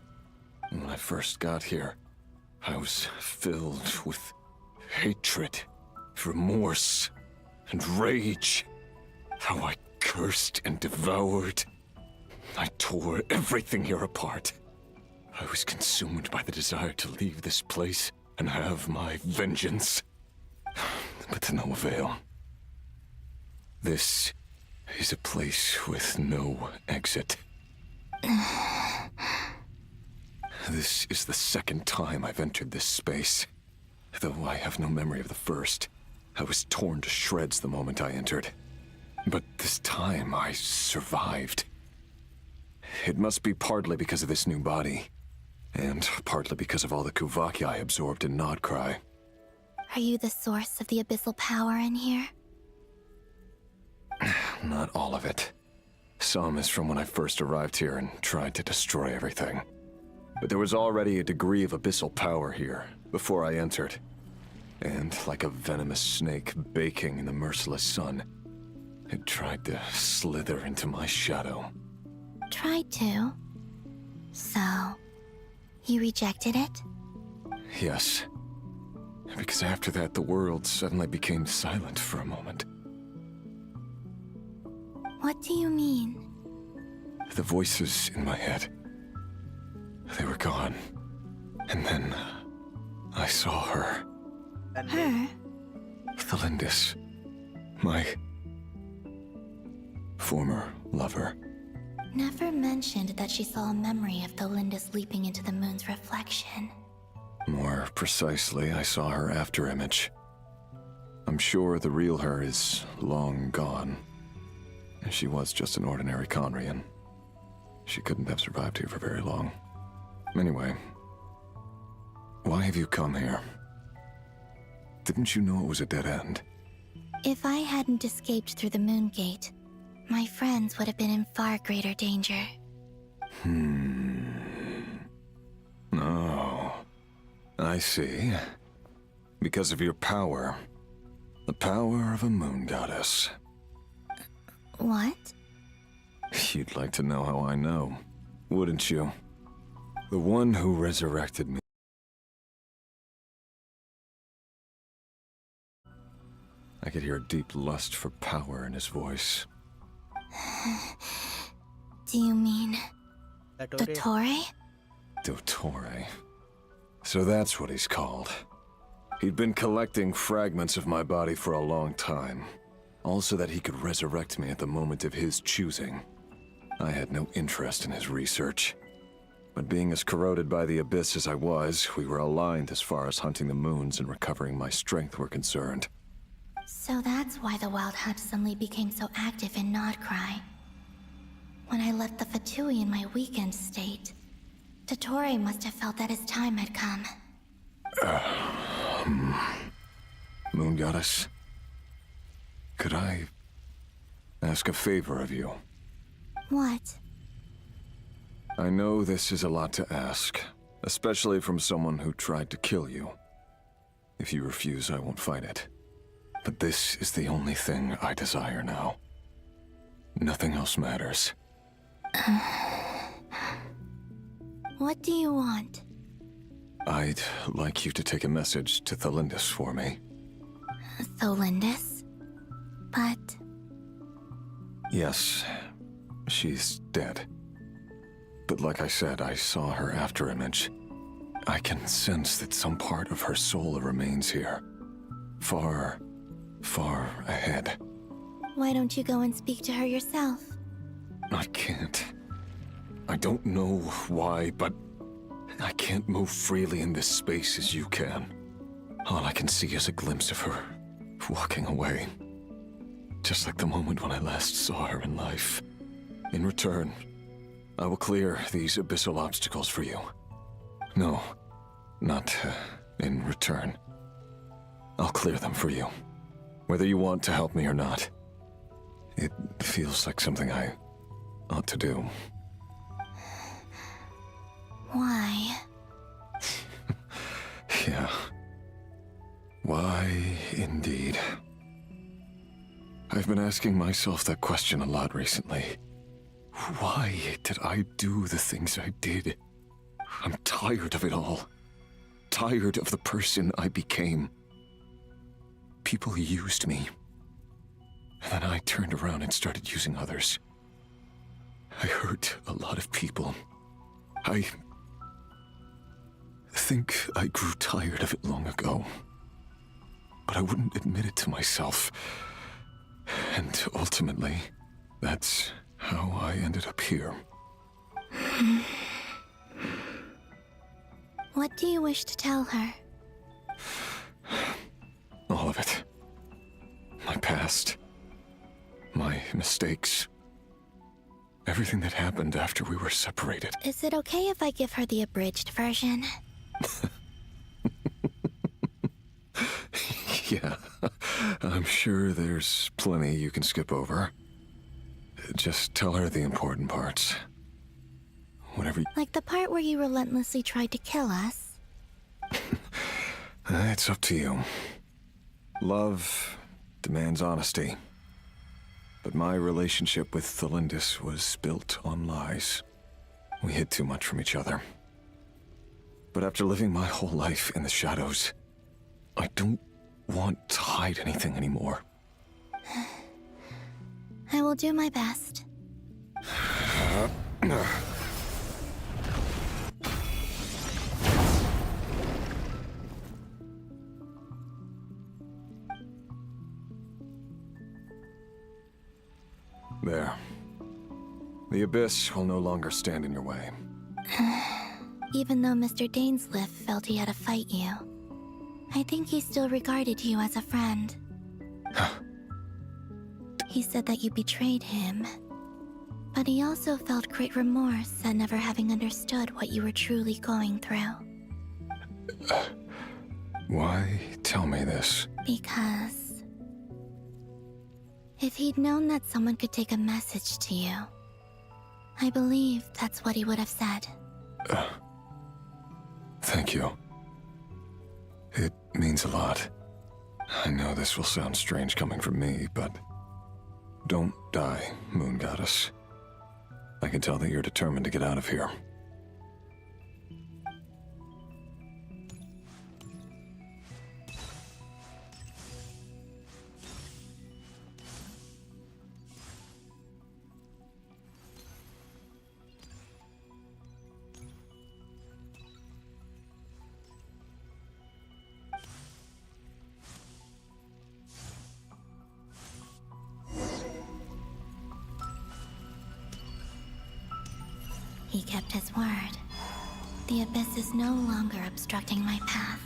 When I first got here, I was filled with hatred, remorse, and rage. How I cursed and devoured. I tore everything here apart. I was consumed by the desire to leave this place and have my vengeance. But to no avail. This is a place with no exit. This is the second time I've entered this space. Though I have no memory of the first. I was torn to shreds the moment I entered. But this time I survived. It must be partly because of this new body. And partly because of all the Kuvaki I absorbed in Nodcry. Are you the source of the abyssal power in here? Not all of it. Some is from when I first arrived here and tried to destroy everything. But there was already a degree of abyssal power here, before I entered. And like a venomous snake baking in the merciless sun, it tried to slither into my shadow. Tried to? So, you rejected it? Yes. Because after that, the world suddenly became silent for a moment. What do you mean? The voices in my head, they were gone. And then I saw her. Her? Thalindis. My former lover. Never mentioned that she saw a memory of Thalindis leaping into the moon's reflection. More precisely, I saw her afterimage. I'm sure the real her is long gone. She was just an ordinary Conrian. She couldn't have survived here for very long. Anyway, why have you come here? Didn't you know it was a dead end? If I hadn't escaped through the moon gate, my friends would have been in far greater danger. Oh, I see. Because of your power. The power of a moon goddess. What? You'd like to know how I know, wouldn't you? The one who resurrected me. I could hear a deep lust for power in his voice. Do you mean... Dottore? Dottore. So that's what he's called. He'd been collecting fragments of my body for a long time. Also that he could resurrect me at the moment of his choosing. I had no interest in his research. But being as corroded by the abyss as I was, we were aligned as far as hunting the moons and recovering my strength were concerned. So that's why the Wild Hunt suddenly became so active in Nodcry. When I left the Fatui in my weakened state, Dottore must have felt that his time had come. Moon Goddess? Could I ask a favor of you? What? I know this is a lot to ask, especially from someone who tried to kill you. If you refuse, I won't fight it. But this is the only thing I desire now. Nothing else matters. What do you want? I'd like you to take a message to Thalindis for me. Thalindis? But... Yes, she's dead. But like I said, I saw her afterimage. I can sense that some part of her soul remains here. Far, far ahead. Why don't you go and speak to her yourself? I can't. I don't know why, but I can't move freely in this space as you can. All I can see is a glimpse of her, walking away. Just like the moment when I last saw her in life. In return, I will clear these abyssal obstacles for you. No, not in return. I'll clear them for you, whether you want to help me or not. It feels like something I ought to do. Why? Yeah. Why, indeed. I've been asking myself that question a lot recently. Why did I do the things I did? I'm tired of it all. Tired of the person I became. People used me. And then I turned around and started using others. I hurt a lot of people. I think I grew tired of it long ago. But I wouldn't admit it to myself. And ultimately, that's how I ended up here. What do you wish to tell her? All of it. My past. My mistakes. Everything that happened after we were separated. Is it okay if I give her the abridged version? Yeah, I'm sure there's plenty you can skip over. Just tell her the important parts. Whatever. Like the part where you relentlessly tried to kill us? It's up to you. Love demands honesty. But my relationship with Thelindis was built on lies. We hid too much from each other. But after living my whole life in the shadows, I don't want to hide anything anymore. I will do my best. There. The Abyss will no longer stand in your way. Even though Mr. Dainsleif felt he had to fight you, I think he still regarded you as a friend. He said that you betrayed him, but he also felt great remorse at never having understood what you were truly going through. Why tell me this? Because if he'd known that someone could take a message to you, I believe that's what he would have said. Thank you. It means a lot. I know this will sound strange coming from me, but don't die, Moon Goddess. I can tell that you're determined to get out of here. He kept his word. The Abyss is no longer obstructing my path.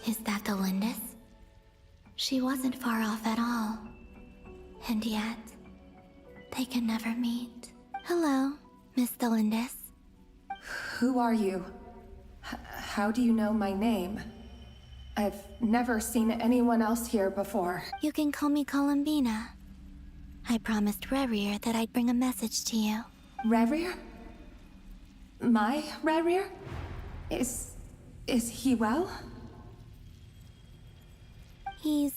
Is that the Lindis? She wasn't far off at all. And yet, they can never meet. Hello, Miss Thelindis. Who are you? How do you know my name? I've never seen anyone else here before. You can call me Columbina. I promised Rerir that I'd bring a message to you. Rerir? My Rerir? Is he well? He's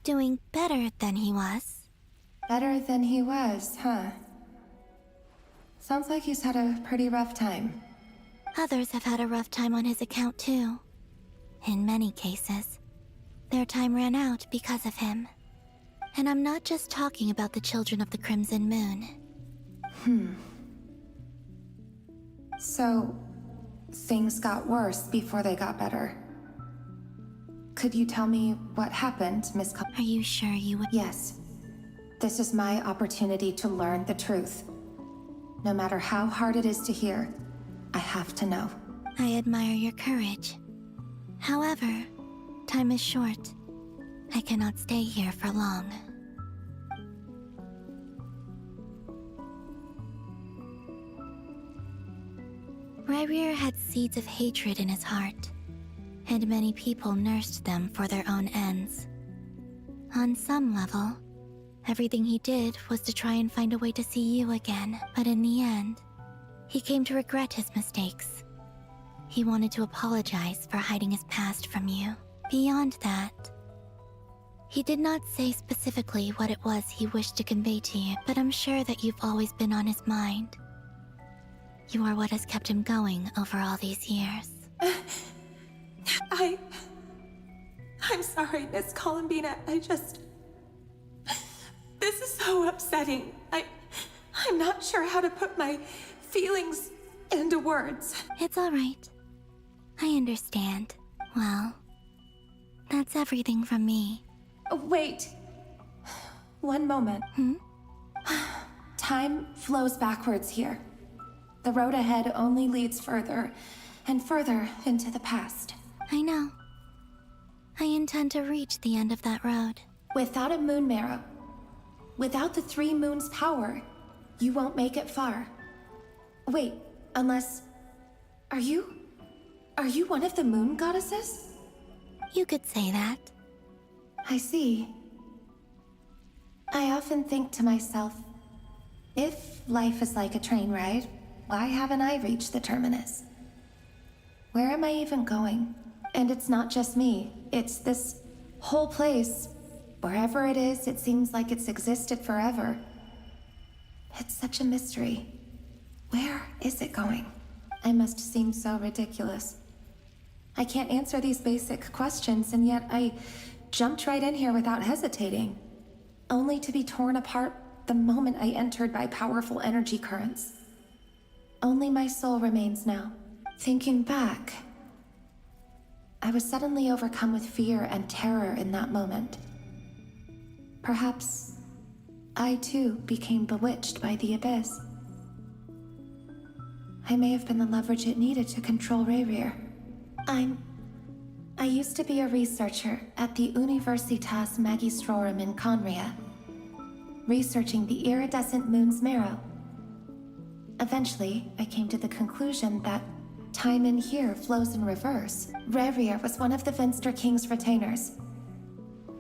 doing better than he was. Better than he was, huh? Sounds like he's had a pretty rough time. Others have had a rough time on his account too. In many cases, their time ran out because of him. And I'm not just talking about the children of the Crimson Moon. So, things got worse before they got better. Could you tell me what happened, Miss Are you sure you would? Yes. This is my opportunity to learn the truth. No matter how hard it is to hear, I have to know. I admire your courage. However, time is short. I cannot stay here for long. Rerir had seeds of hatred in his heart, and many people nursed them for their own ends. On some level, everything he did was to try and find a way to see you again, but in the end, he came to regret his mistakes. He wanted to apologize for hiding his past from you. Beyond that, He did not say specifically what it was he wished to convey to you, but I'm sure that you've always been on his mind. You are what has kept him going over all these years. I'm sorry, Miss Columbina. This is so upsetting. I'm not sure how to put my feelings into words. It's all right. I understand. Well, that's everything from me. Wait. One moment. Time flows backwards here. The road ahead only leads further and further into the past. I know. I intend to reach the end of that road. Without a moon marrow, without the 3 moons' power, you won't make it far. Wait, unless... Are you one of the moon goddesses? You could say that. I see. I often think to myself, if life is like a train ride, why haven't I reached the terminus? Where am I even going? And it's not just me, it's this whole place. Wherever it is, it seems like it's existed forever. It's such a mystery. Where is it going? I must seem so ridiculous. I can't answer these basic questions, and yet I jumped right in here without hesitating, only to be torn apart the moment I entered by powerful energy currents. Only my soul remains now. Thinking back, I was suddenly overcome with fear and terror in that moment. Perhaps I too became bewitched by the abyss. I may have been the leverage it needed to control Rayrir. I used to be a researcher at the Universitas Magistrorum in Conria, researching the iridescent moon's marrow. Eventually, I came to the conclusion that time in here flows in reverse. Rayrir was one of the Finster King's retainers.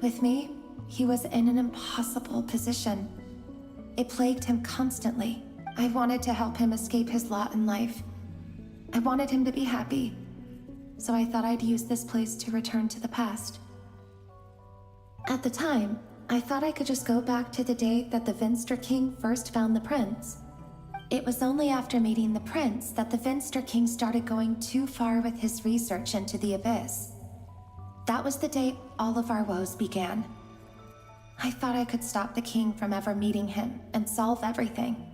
With me, he was in an impossible position. It plagued him constantly. I wanted to help him escape his lot in life. I wanted him to be happy, so I thought I'd use this place to return to the past. At the time, I thought I could just go back to the day that the Finster King first found the prince. It was only after meeting the prince that the Finster King started going too far with his research into the abyss. That was the day all of our woes began. I thought I could stop the king from ever meeting him and solve everything.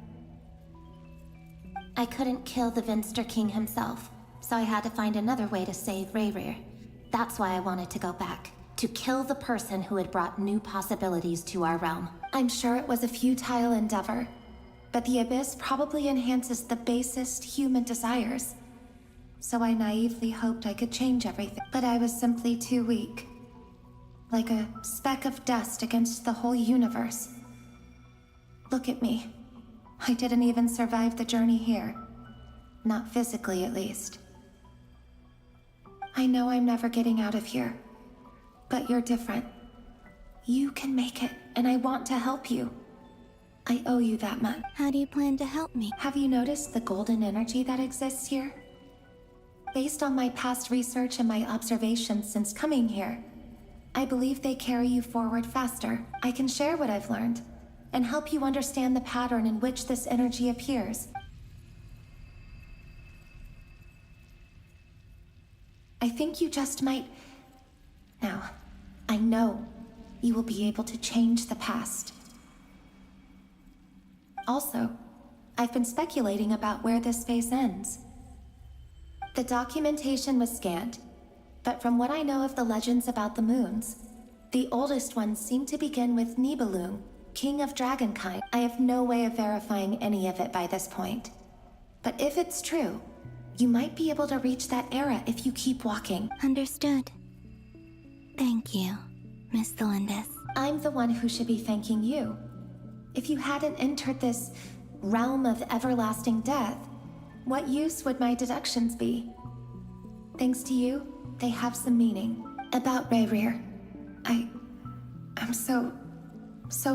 I couldn't kill the Finster King himself, so I had to find another way to save Rayrir. That's why I wanted to go back, to kill the person who had brought new possibilities to our realm. I'm sure it was a futile endeavor, but the abyss probably enhances the basest human desires. So I naively hoped I could change everything, but I was simply too weak. Like a speck of dust against the whole universe. Look at me. I didn't even survive the journey here. Not physically, at least. I know I'm never getting out of here, but you're different. You can make it, and I want to help you. I owe you that much. How do you plan to help me? Have you noticed the golden energy that exists here? Based on my past research and my observations since coming here, I believe they carry you forward faster. I can share what I've learned and help you understand the pattern in which this energy appears. I think you just might... Now, I know you will be able to change the past. Also, I've been speculating about where this space ends. The documentation was scanned, but from what I know of the legends about the moons, the oldest ones seem to begin with Nibelung, king of dragonkind. I have no way of verifying any of it by this point. But if it's true, you might be able to reach that era if you keep walking. Understood. Thank you, Miss Thelindis. I'm the one who should be thanking you. If you hadn't entered this realm of everlasting death, what use would my deductions be? Thanks to you, they have some meaning. About Rayrir, I'm so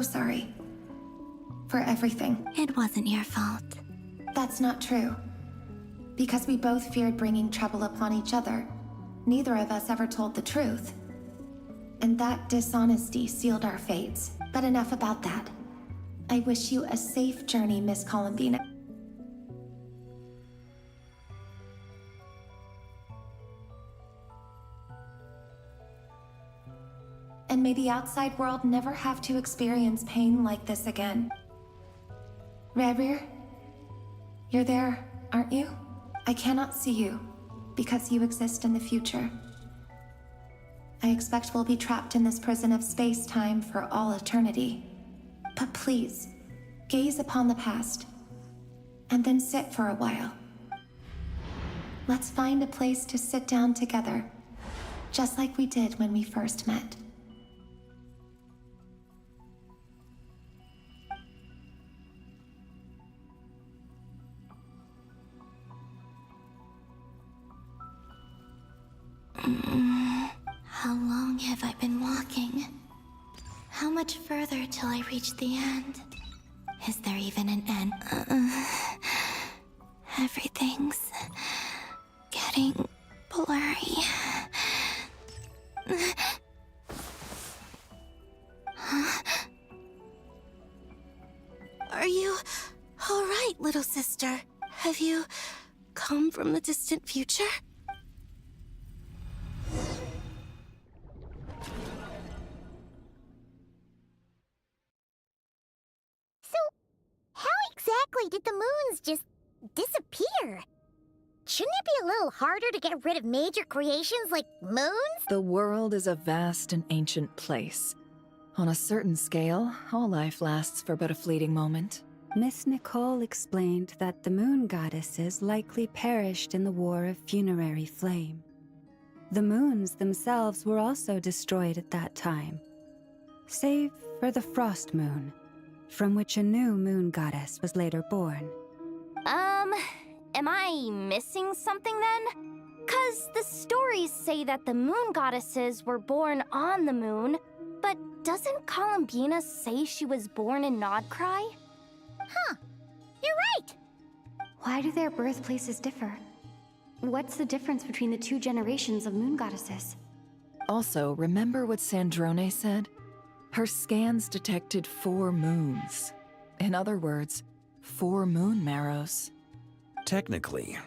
sorry. For everything. It wasn't your fault. That's not true. Because we both feared bringing trouble upon each other, neither of us ever told the truth. and that dishonesty sealed our fates. But enough about that. I wish you a safe journey, Miss Columbina. And may the outside world never have to experience pain like this again. Revir, you're there, aren't you? I cannot see you, because you exist in the future. I expect we'll be trapped in this prison of space-time for all eternity. But please, gaze upon the past, and then sit for a while. Let's find a place to sit down together, just like we did when we first met. How long have I been walking? How much further till I reach the end? Is there even an end? Everything's getting blurry. Huh? Are you all right, little sister? Have you come from the distant future? How exactly did the moons just disappear? Shouldn't it be a little harder to get rid of major creations like moons? The world is a vast and ancient place. On a certain scale, all life lasts for but a fleeting moment. Miss Nicole explained that the moon goddesses likely perished in the War of Funerary Flame. The moons themselves were also destroyed at that time, save for the Frost Moon, from which a new moon goddess was later born. Am I missing something then? 'Cause the stories say that the moon goddesses were born on the moon, but doesn't Columbina say she was born in Nodcry? Huh, you're right! Why do their birthplaces differ? What's the difference between the two generations of moon goddesses? Also, remember what Sandrone said? Her scans detected 4 moons. In other words, 4 moon marrows. Technically,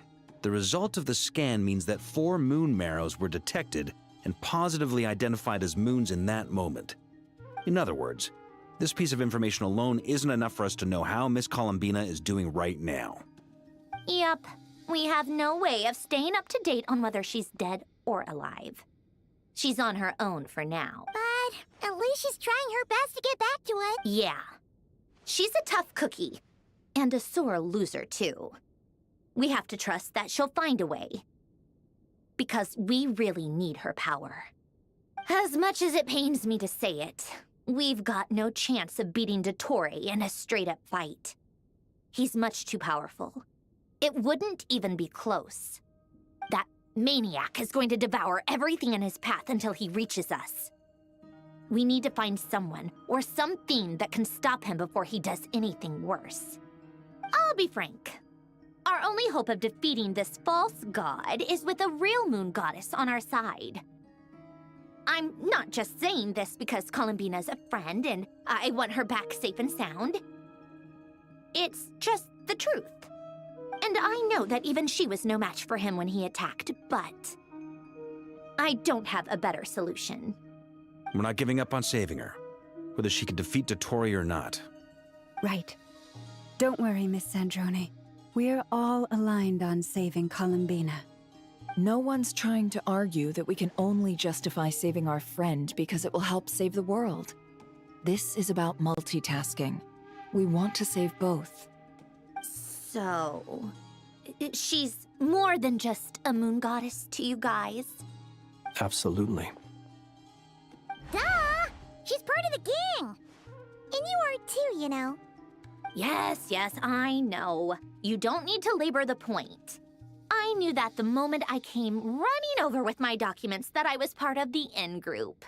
the result of the scan means that 4 moon marrows were detected and positively identified as moons in that moment. In other words, this piece of information alone isn't enough for us to know how Miss Columbina is doing right now. Yep, we have no way of staying up to date on whether she's dead or alive. She's on her own for now. But at least she's trying her best to get back to it. Yeah. She's a tough cookie. And a sore loser, too. We have to trust that she'll find a way. Because we really need her power. As much as it pains me to say it, we've got no chance of beating Dottore in a straight-up fight. He's much too powerful. It wouldn't even be close. That maniac is going to devour everything in his path until he reaches us. We need to find someone or something that can stop him before he does anything worse. I'll be frank. Our only hope of defeating this false god is with a real moon goddess on our side. I'm not just saying this because Columbina's a friend and I want her back safe and sound. It's just the truth. And I know that even she was no match for him when he attacked, but I don't have a better solution. We're not giving up on saving her, whether she can defeat Dottore or not. Right. Don't worry, Miss Sandrone. We're all aligned on saving Columbina. No one's trying to argue that we can only justify saving our friend because it will help save the world. This is about multitasking. We want to save both. So, she's more than just a moon goddess to you guys? Absolutely. Duh! She's part of the gang! And you are too, you know. Yes, I know. You don't need to labor the point. I knew that the moment I came running over with my documents that I was part of the in-group.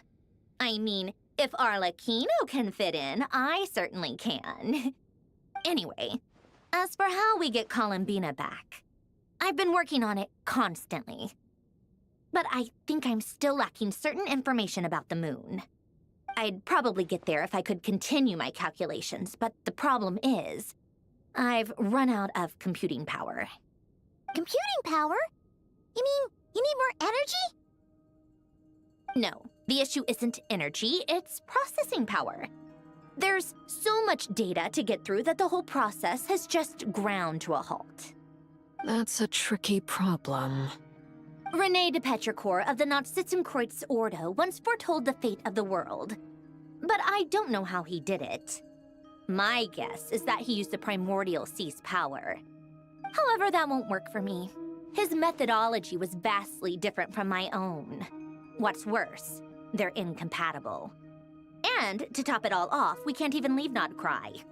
I mean, if Arlecchino can fit in, I certainly can. Anyway, as for how we get Columbina back, I've been working on it constantly. But I think I'm still lacking certain information about the moon. I'd probably get there if I could continue my calculations, but the problem is, I've run out of computing power. Computing power? You mean you need more energy? No, the issue isn't energy, it's processing power. There's so much data to get through that the whole process has just ground to a halt. That's a tricky problem. René de Petrichor of the Nazissenkreuz Ordo once foretold the fate of the world. But I don't know how he did it. My guess is that he used the primordial sea's power. However, that won't work for me. His methodology was vastly different from my own. What's worse, they're incompatible. And, to top it all off, we can't even leave Nodcry.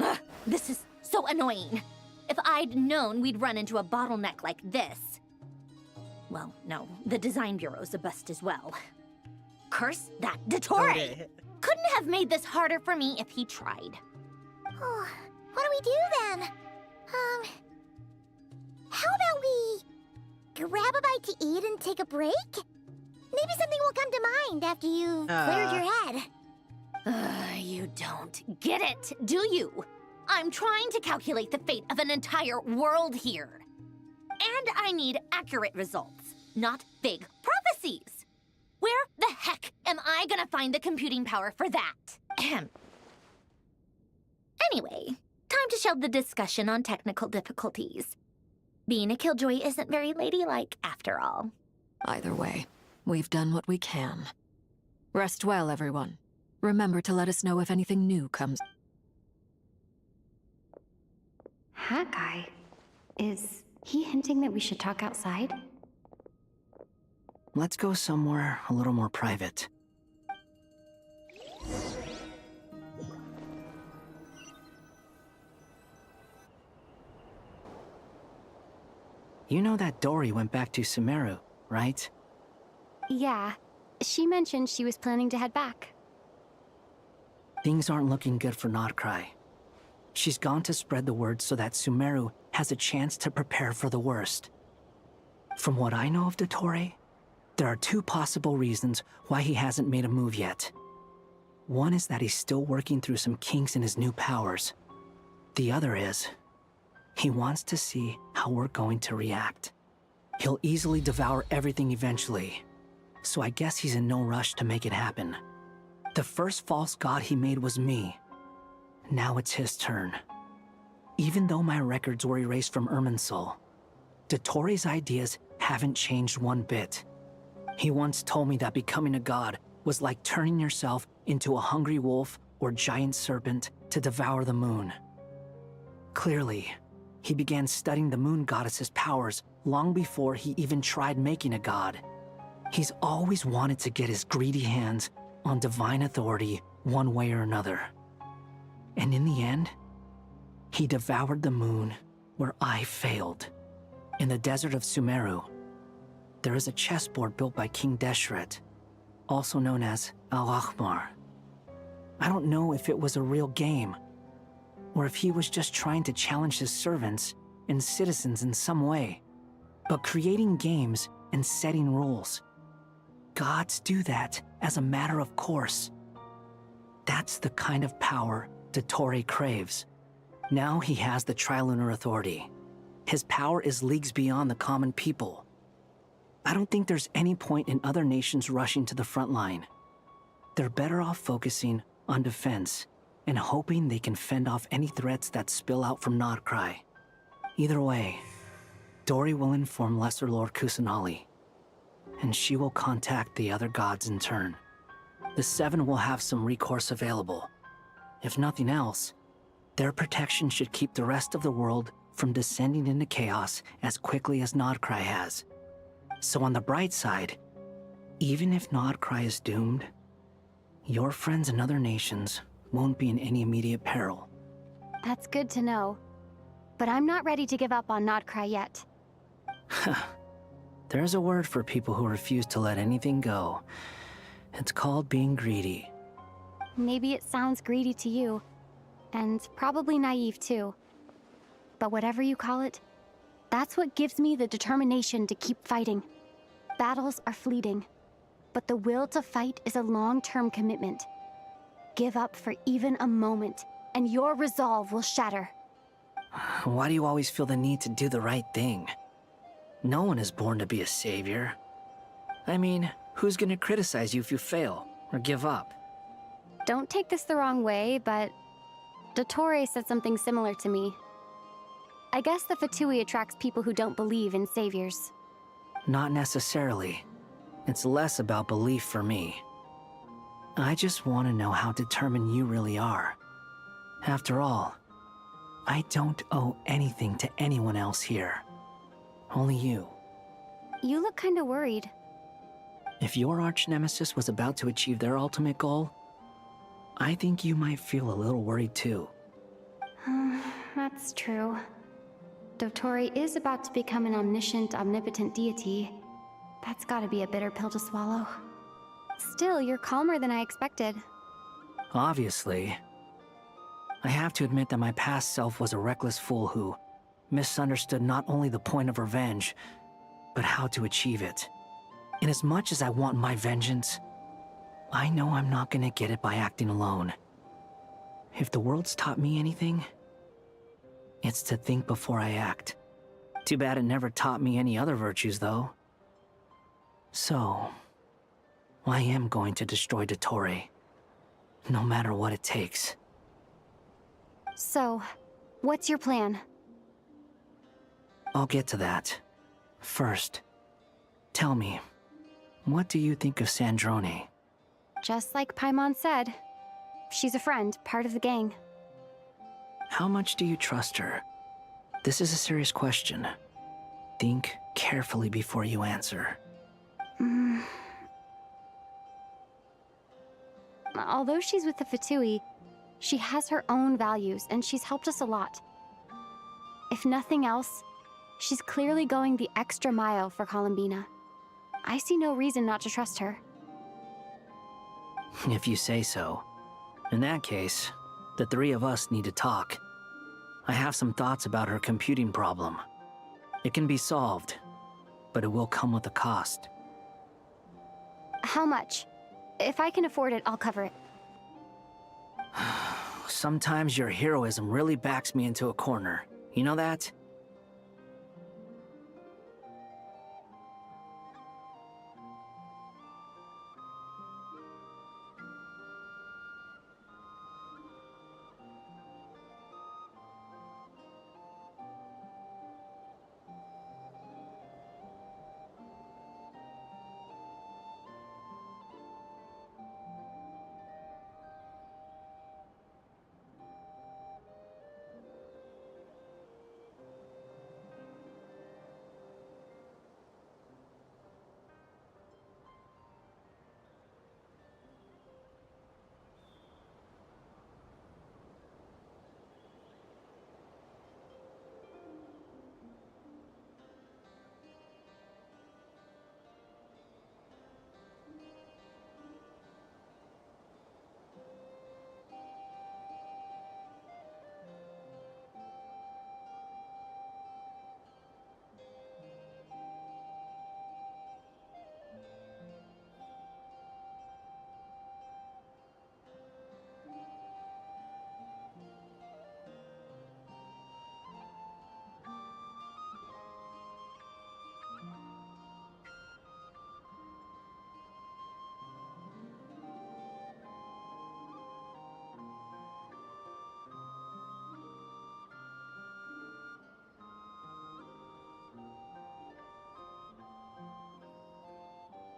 Ugh, this is so annoying. If I'd known we'd run into a bottleneck like this... Well, no, the design bureau's a bust as well. Curse that Dottore! Okay. Couldn't have made this harder for me if he tried. Oh, what do we do then? How about we grab a bite to eat and take a break? Maybe something will come to mind after you've cleared your head. You don't get it, do you? I'm trying to calculate the fate of an entire world here. And I need accurate results, not vague prophecies. Where the heck am I gonna find the computing power for that? Ahem. Anyway, time to shelve the discussion on technical difficulties. Being a killjoy isn't very ladylike, after all. Either way, we've done what we can. Rest well, everyone. Remember to let us know if anything new comes. Hat guy? Is he hinting that we should talk outside? Let's go somewhere a little more private. You know that Dory went back to Sumeru, right? Yeah. She mentioned she was planning to head back. Things aren't looking good for Nodcry. She's gone to spread the word so that Sumeru has a chance to prepare for the worst. From what I know of Dottore, there are two possible reasons why he hasn't made a move yet. One is that he's still working through some kinks in his new powers. The other is, he wants to see how we're going to react. He'll easily devour everything eventually, so I guess he's in no rush to make it happen. The first false god he made was me. Now it's his turn. Even though my records were erased from Irminsul, Dottore's ideas haven't changed one bit. He once told me that becoming a god was like turning yourself into a hungry wolf or giant serpent to devour the moon. Clearly, he began studying the moon goddess's powers long before he even tried making a god. He's always wanted to get his greedy hands on divine authority one way or another. And in the end, he devoured the moon where I failed. In the desert of Sumeru, there is a chessboard built by King Deshret, also known as Al-Ahmar. I don't know if it was a real game, or if he was just trying to challenge his servants and citizens in some way. But creating games and setting rules, gods do that as a matter of course. That's the kind of power Dottore craves. Now he has the Trilunar Authority. His power is leagues beyond the common people. I don't think there's any point in other nations rushing to the front line. They're better off focusing on defense and hoping they can fend off any threats that spill out from Nodcry. Either way, Dory will inform Lesser Lord Kusanali, and she will contact the other gods in turn. The Seven will have some recourse available. If nothing else, their protection should keep the rest of the world from descending into chaos as quickly as Nodcry has. So on the bright side, even if Nodcry is doomed, your friends in other nations won't be in any immediate peril. That's good to know. But I'm not ready to give up on Nodcry yet. There's a word for people who refuse to let anything go. It's called being greedy. Maybe it sounds greedy to you, and probably naive too. But whatever you call it, that's what gives me the determination to keep fighting. Battles are fleeting, but the will to fight is a long-term commitment. Give up for even a moment, and your resolve will shatter. Why do you always feel the need to do the right thing? No one is born to be a savior. I mean, who's gonna criticize you if you fail or give up? Don't take this the wrong way, but Dottore said something similar to me. I guess the Fatui attracts people who don't believe in saviors. Not necessarily. It's less about belief for me. I just want to know how determined you really are. After all, I don't owe anything to anyone else here. Only you. You look kinda worried. If your arch-nemesis was about to achieve their ultimate goal, I think you might feel a little worried too. That's true. Dottore is about to become an omniscient, omnipotent deity. That's gotta be a bitter pill to swallow. Still, you're calmer than I expected. Obviously. I have to admit that my past self was a reckless fool who misunderstood not only the point of revenge, but how to achieve it. And as much as I want my vengeance, I know I'm not gonna get it by acting alone. If the world's taught me anything, it's to think before I act. Too bad it never taught me any other virtues, though. So, I am going to destroy Dottore, no matter what it takes. So, what's your plan? I'll get to that. First, tell me, what do you think of Sandrone? Just like Paimon said, she's a friend, part of the gang. How much do you trust her? This is a serious question. Think carefully before you answer. Although she's with the Fatui, she has her own values, and she's helped us a lot. If nothing else, she's clearly going the extra mile for Columbina. I see no reason not to trust her. If you say so. In that case, the three of us need to talk. I have some thoughts about her computing problem. It can be solved, but it will come with a cost. How much? If I can afford it, I'll cover it. Sometimes your heroism really backs me into a corner. You know that?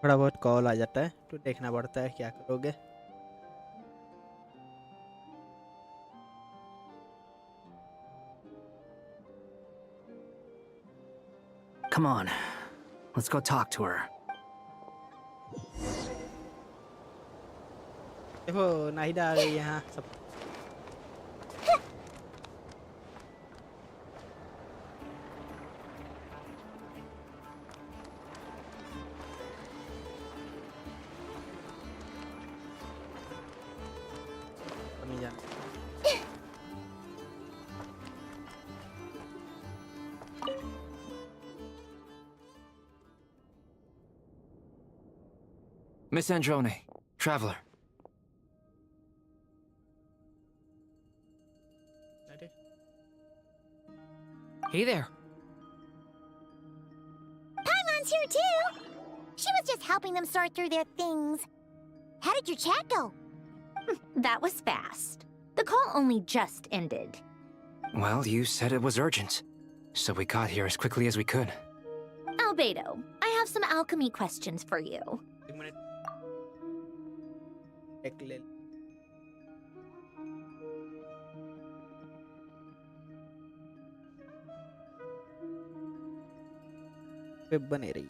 थोड़ा बहुत call आ जाता है तो देखना पड़ता है, क्या करोगे। Come on, let's go talk to her. देखो नाहिदा आ गई यहाँ सब। अम्मी जान। Miss Androne, Traveler. अरे Hey there. Paimon's here too! She was just helping them sort through their things. How did your chat go? That was fast. The call only just ended. Well, you said it was urgent, so we got here as quickly as we could. Albedo, I have some alchemy questions for you. एक minute एक ले पे बने रही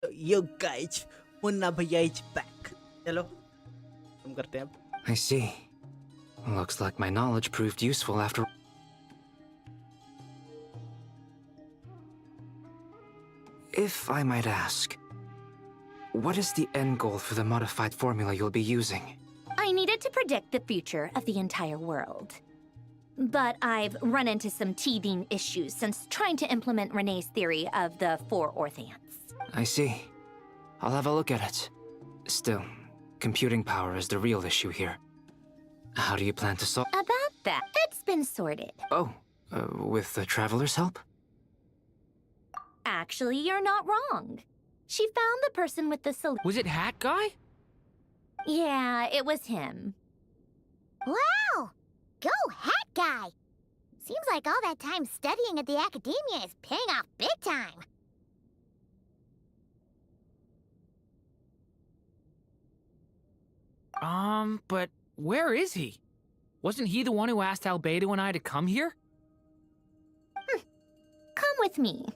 Yo guys, Munna भैया is back. चलो हम करते हैं अब. I see. Looks like my knowledge proved useful after. If I might ask, what is the end goal for the modified formula you'll be using? I needed to predict the future of the entire world. But I've run into some teething issues since trying to implement Renee's theory of the 4 Orthants. I see. I'll have a look at it. Still, computing power is the real issue here. How do you plan to solve? About that, it's been sorted. Oh, with the Traveler's help? Actually, you're not wrong. She found the person with the solution. Was it Hat Guy? Yeah, it was him. Wow! Go Hat Guy! Seems like all that time studying at the academia is paying off big time. But where is he? Wasn't he the one who asked Albedo and I to come here? Come with me.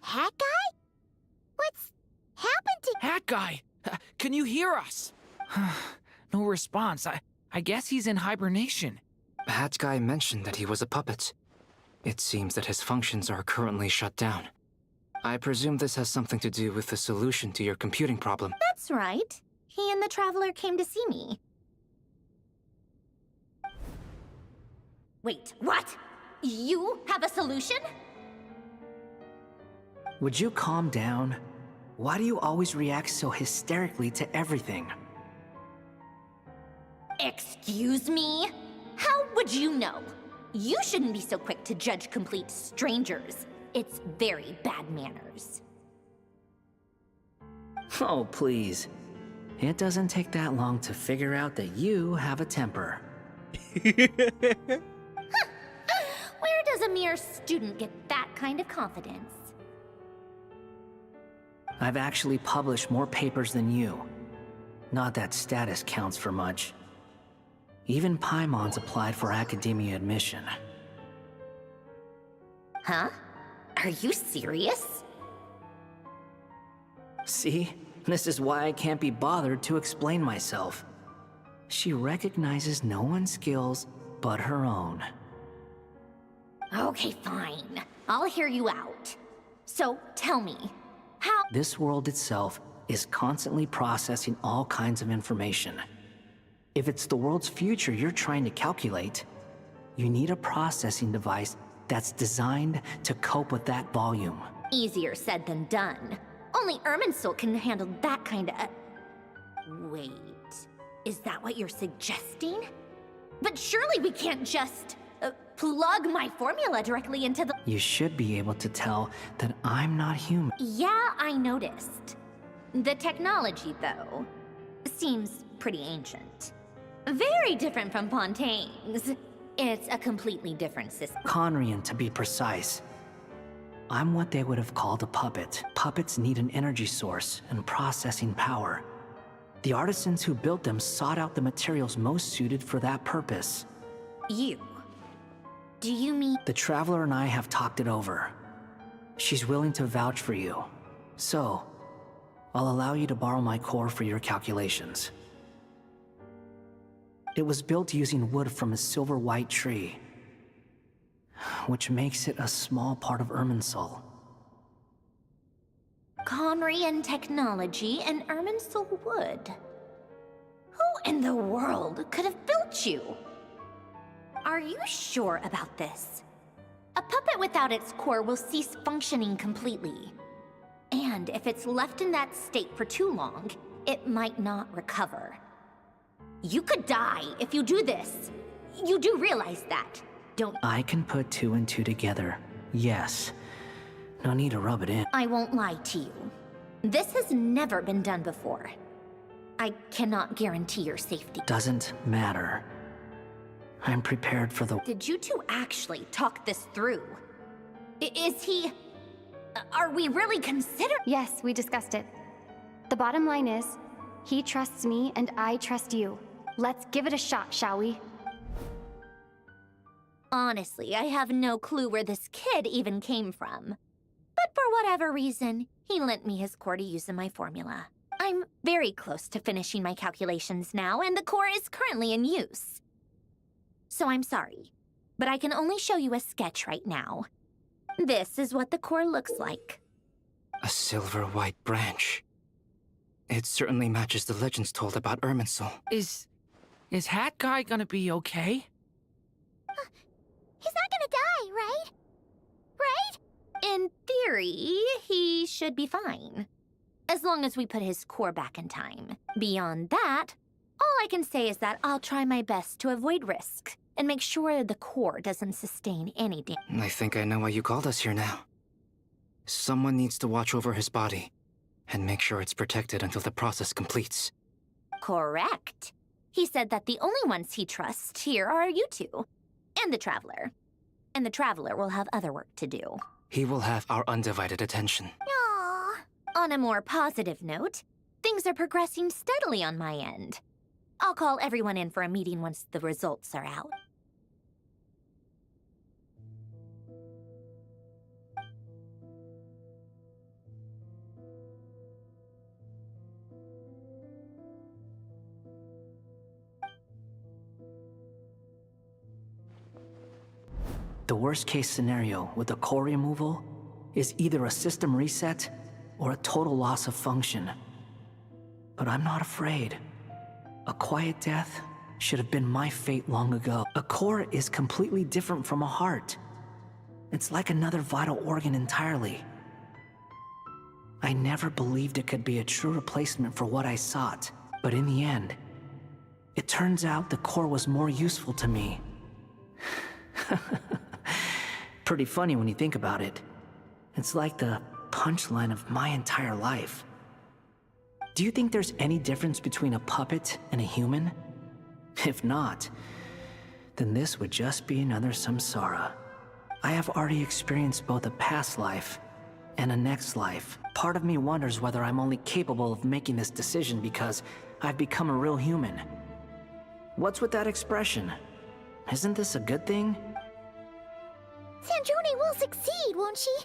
Hat Guy? What's happened to... Hat Guy! Can you hear us? No response. I guess he's in hibernation. Hat Guy mentioned that he was a puppet. It seems that his functions are currently shut down. I presume this has something to do with the solution to your computing problem. That's right. He and the Traveler came to see me. Wait, what? You have a solution? Would you calm down? Why do you always react so hysterically to everything? Excuse me? How would you know? You shouldn't be so quick to judge complete strangers. It's very bad manners. Oh, please. It doesn't take that long to figure out that you have a temper. Where does a mere student get that kind of confidence? I've actually published more papers than you. Not that status counts for much. Even Paimon's applied for academia admission. Huh? Are you serious? See? This is why I can't be bothered to explain myself. She recognizes no one's skills but her own. Okay, fine. I'll hear you out. So, tell me, how— This world itself is constantly processing all kinds of information. If it's the world's future you're trying to calculate, you need a processing device that's designed to cope with that volume. Easier said than done. Only Irminsul can handle that kind of— Wait, is that what you're suggesting? But surely we can't just plug my formula directly into the— You should be able to tell that I'm not human. Yeah, I noticed. The technology, though, seems pretty ancient. Very different from Fontaine's. It's a completely different system. Conrian, to be precise. I'm what they would have called a puppet. Puppets need an energy source and processing power. The artisans who built them sought out the materials most suited for that purpose. You? Do you mean— The Traveler and I have talked it over. She's willing to vouch for you. So, I'll allow you to borrow my core for your calculations. It was built using wood from a silver-white tree, which makes it a small part of Irminsul. Conrian technology and Irminsul wood. Who in the world could have built you? Are you sure about this? A puppet without its core will cease functioning completely. And if it's left in that state for too long, it might not recover. You could die if you do this. You do realize that, don't you? I can put 2 and 2 together, yes. No need to rub it in. I won't lie to you. This has never been done before. I cannot guarantee your safety. Doesn't matter. I'm prepared for the— Did you two actually talk this through? Is he— Are we really considering— Yes, we discussed it. The bottom line is, he trusts me and I trust you. Let's give it a shot, shall we? Honestly, I have no clue where this kid even came from. But for whatever reason, he lent me his core to use in my formula. I'm very close to finishing my calculations now, and the core is currently in use. So I'm sorry, but I can only show you a sketch right now. This is what the core looks like. A silver-white branch. It certainly matches the legends told about Irminsul. Is Hat Guy gonna be okay? He's not gonna die, right? Right? In theory, he should be fine. As long as we put his core back in time. Beyond that, all I can say is that I'll try my best to avoid risk and make sure the core doesn't sustain any damage. I think I know why you called us here now. Someone needs to watch over his body and make sure it's protected until the process completes. Correct. He said that the only ones he trusts here are you two, and the Traveler. And the Traveler will have other work to do. He will have our undivided attention. Aww. On a more positive note, things are progressing steadily on my end. I'll call everyone in for a meeting once the results are out. The worst case scenario with the core removal is either a system reset or a total loss of function. But I'm not afraid. A quiet death should have been my fate long ago. A core is completely different from a heart. It's like another vital organ entirely. I never believed it could be a true replacement for what I sought, but in the end, it turns out the core was more useful to me. Pretty funny when you think about it. It's like the punchline of my entire life. Do you think there's any difference between a puppet and a human? If not, then this would just be another samsara. I have already experienced both a past life and a next life. Part of me wonders whether I'm only capable of making this decision because I've become a real human. What's with that expression? Isn't this a good thing? Sanjuni will succeed, won't she?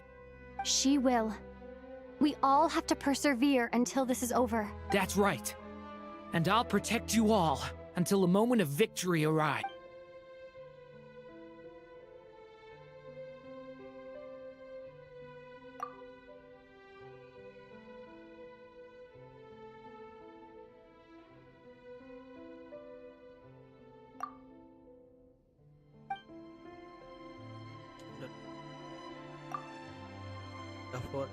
She will. We all have to persevere until this is over. That's right. And I'll protect you all until the moment of victory arrives. Afford.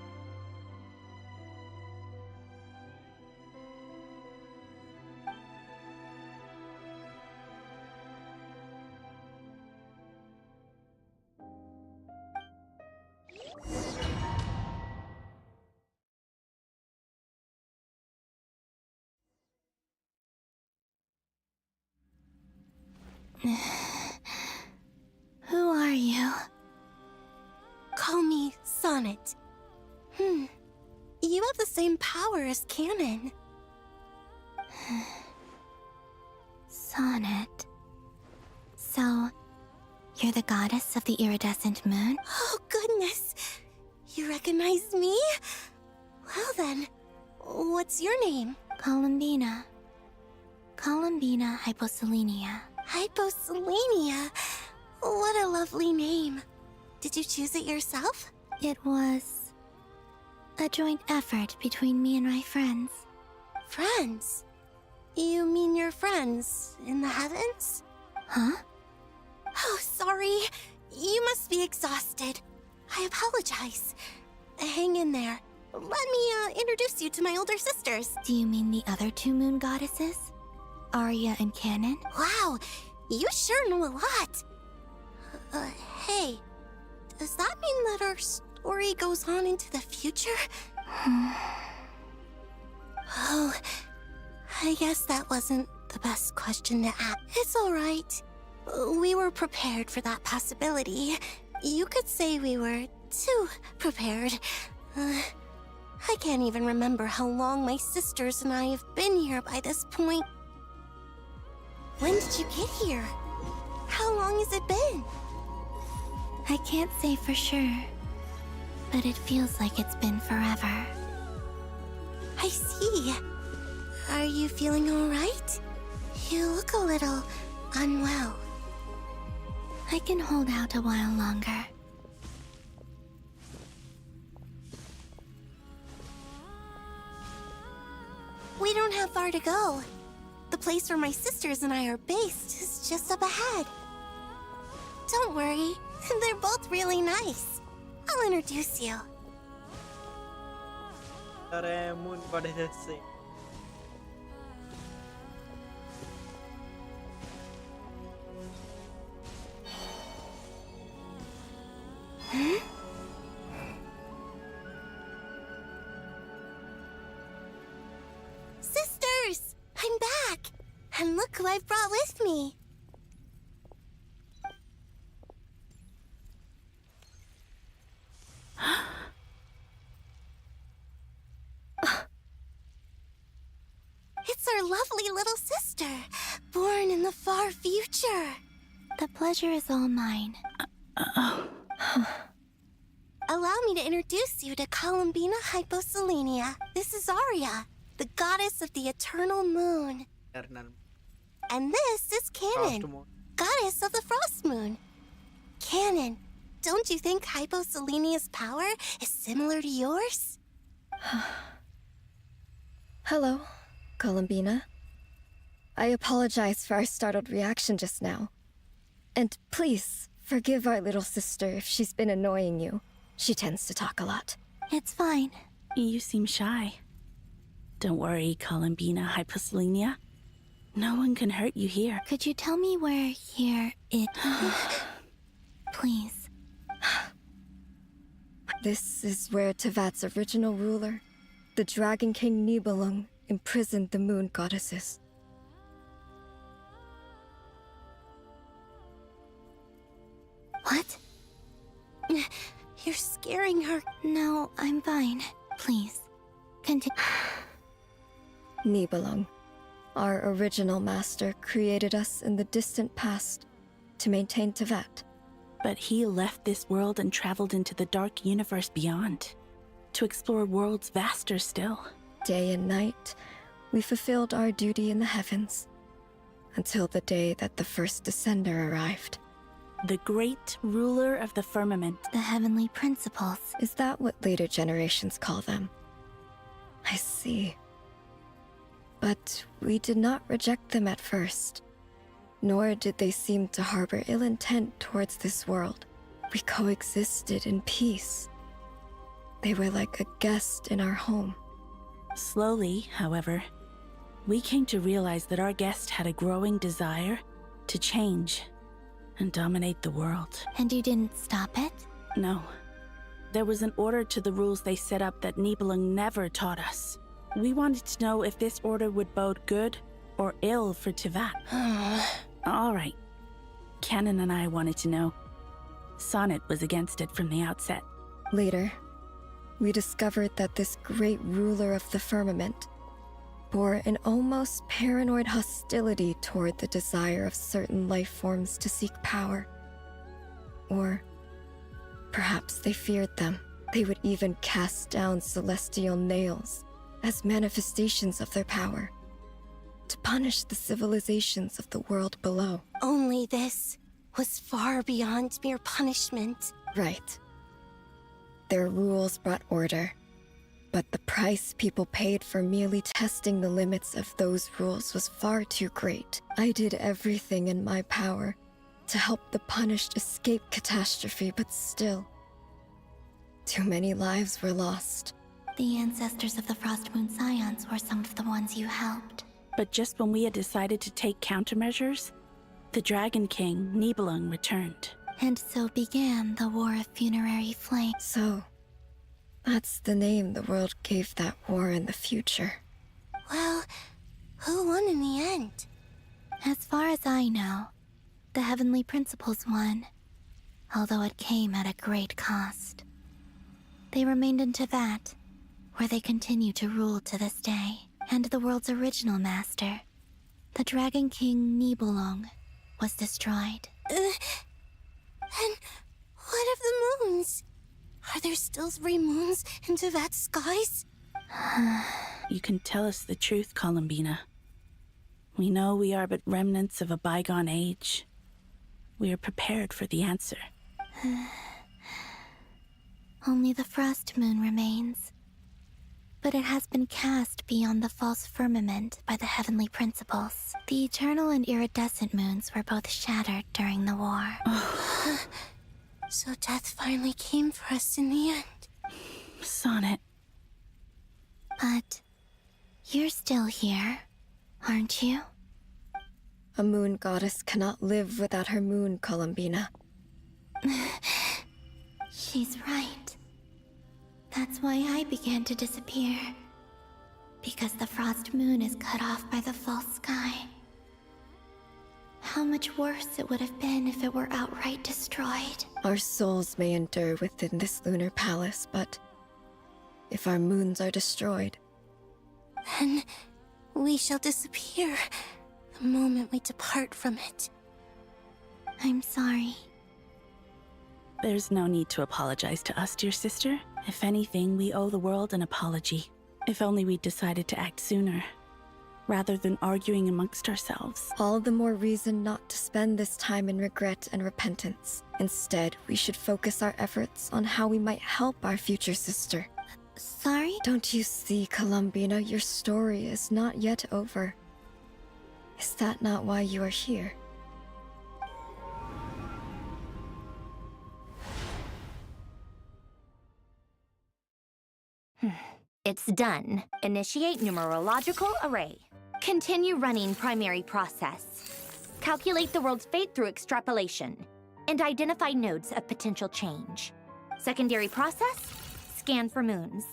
Who are you? Call me Sonnet. You have the same power as Canon. Sonnet. So, you're the goddess of the iridescent moon? Oh, goodness! You recognize me? Well then, what's your name? Columbina. Columbina Hyposelenia. Hyposelenia? What a lovely name. Did you choose it yourself? It was a joint effort between me and my friends. Friends? You mean your friends in the heavens? Huh? Oh, sorry. You must be exhausted. I apologize. Hang in there. Let me introduce you to my older sisters. Do you mean the other two moon goddesses? Arya and Canon? Wow, you sure know a lot. Hey, does that mean that our story goes on into the future? Oh, I guess that wasn't the best question to ask. It's alright. We were prepared for that possibility. You could say we were too prepared. I can't even remember how long my sisters and I have been here by this point. When did you get here? How long has it been? I can't say for sure, but it feels like it's been forever. I see. Are you feeling alright? You look a little unwell. I can hold out a while longer. We don't have far to go. The place where my sisters and I are based is just up ahead. Don't worry, they're both really nice. I'll introduce you. अरे moon goddess से Sisters! I'm back! And look who I've brought with me! It's our lovely little sister, born in the far future. The pleasure is all mine. Allow me to introduce you to Columbina Hyposelenia. This is Arya, the goddess of the eternal moon. And this is Canon, goddess of the frost moon. Canon, don't you think Hyposelenia's power is similar to yours? Hello, Columbina. I apologize for our startled reaction just now. And please, forgive our little sister if she's been annoying you. She tends to talk a lot. It's fine. You seem shy. Don't worry, Columbina Hyposelenia. No one can hurt you here. Could you tell me where here is? Please. This is where Tevat's original ruler, the Dragon King Nibelung, imprisoned the moon goddesses. What? You're scaring her. No, I'm fine. Please, continue. Nibelung, our original master, created us in the distant past to maintain Tevat. But he left this world and traveled into the dark universe beyond, to explore worlds vaster still. Day and night, we fulfilled our duty in the heavens, until the day that the first Descender arrived. The great ruler of the firmament. The heavenly principles. Is that what later generations call them? I see. But we did not reject them at first, nor did they seem to harbor ill intent towards this world. We coexisted in peace. They were like a guest in our home. Slowly, however, we came to realize that our guest had a growing desire to change and dominate the world. And you didn't stop it? No. There was an order to the rules they set up that Nibelung never taught us. We wanted to know if this order would bode good or ill for Tevat. All right. Canon and I wanted to know. Sonnet was against it from the outset. Later, we discovered that this great ruler of the firmament bore an almost paranoid hostility toward the desire of certain life forms to seek power. Or perhaps they feared them. They would even cast down celestial nails as manifestations of their power, to punish the civilizations of the world below. Only this was far beyond mere punishment. Right. Their rules brought order, but the price people paid for merely testing the limits of those rules was far too great. I did everything in my power to help the punished escape catastrophe, but still, too many lives were lost. The ancestors of the Frost Moon Scions were some of the ones you helped. But just when we had decided to take countermeasures, the Dragon King, Nibelung, returned. And so began the War of Funerary Flame. So, that's the name the world gave that war in the future. Well, who won in the end? As far as I know, the Heavenly Principles won, although it came at a great cost. They remained in Tevat, where they continue to rule to this day. And the world's original master, the Dragon King Nibelung, was destroyed. And What of the moons? Are there still 3 moons in Tevat's skies? You can tell us the truth, Columbina. We know we are but remnants of a bygone age. We are prepared for the answer. Only the frost moon remains. But it has been cast beyond the false firmament by the heavenly principles. The eternal and iridescent moons were both shattered during the war. So death finally came for us in the end. Sonnet. But you're still here, aren't you? A moon goddess cannot live without her moon, Columbina. She's right. That's why I began to disappear. Because the frost moon is cut off by the false sky. How much worse it would have been if it were outright destroyed. Our souls may endure within this lunar palace, but if our moons are destroyed, then we shall disappear the moment we depart from it. I'm sorry. There's no need to apologize to us, dear sister. If anything, we owe the world an apology. If only we'd decided to act sooner, rather than arguing amongst ourselves. all the more reason not to spend this time in regret and repentance. Instead, we should focus our efforts on how we might help our future sister. Sorry? Don't you see, Columbina, your story is not yet over. Is that not why you are here? It's done. Initiate numerological array. Continue running primary process. Calculate the world's fate through extrapolation. And identify nodes of potential change. Secondary process? Scan for moons.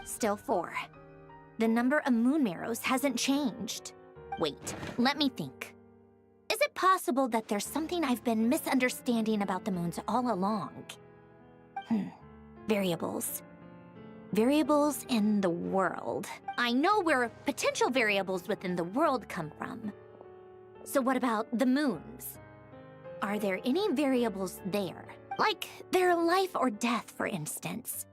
Still 4. The number of moon marrows hasn't changed. Wait, let me think. Is it possible that there's something I've been misunderstanding about the moons all along? Variables. Variables in the world. I know where potential variables within the world come from. So what about the moons? Are there any variables there? Like their life or death, for instance.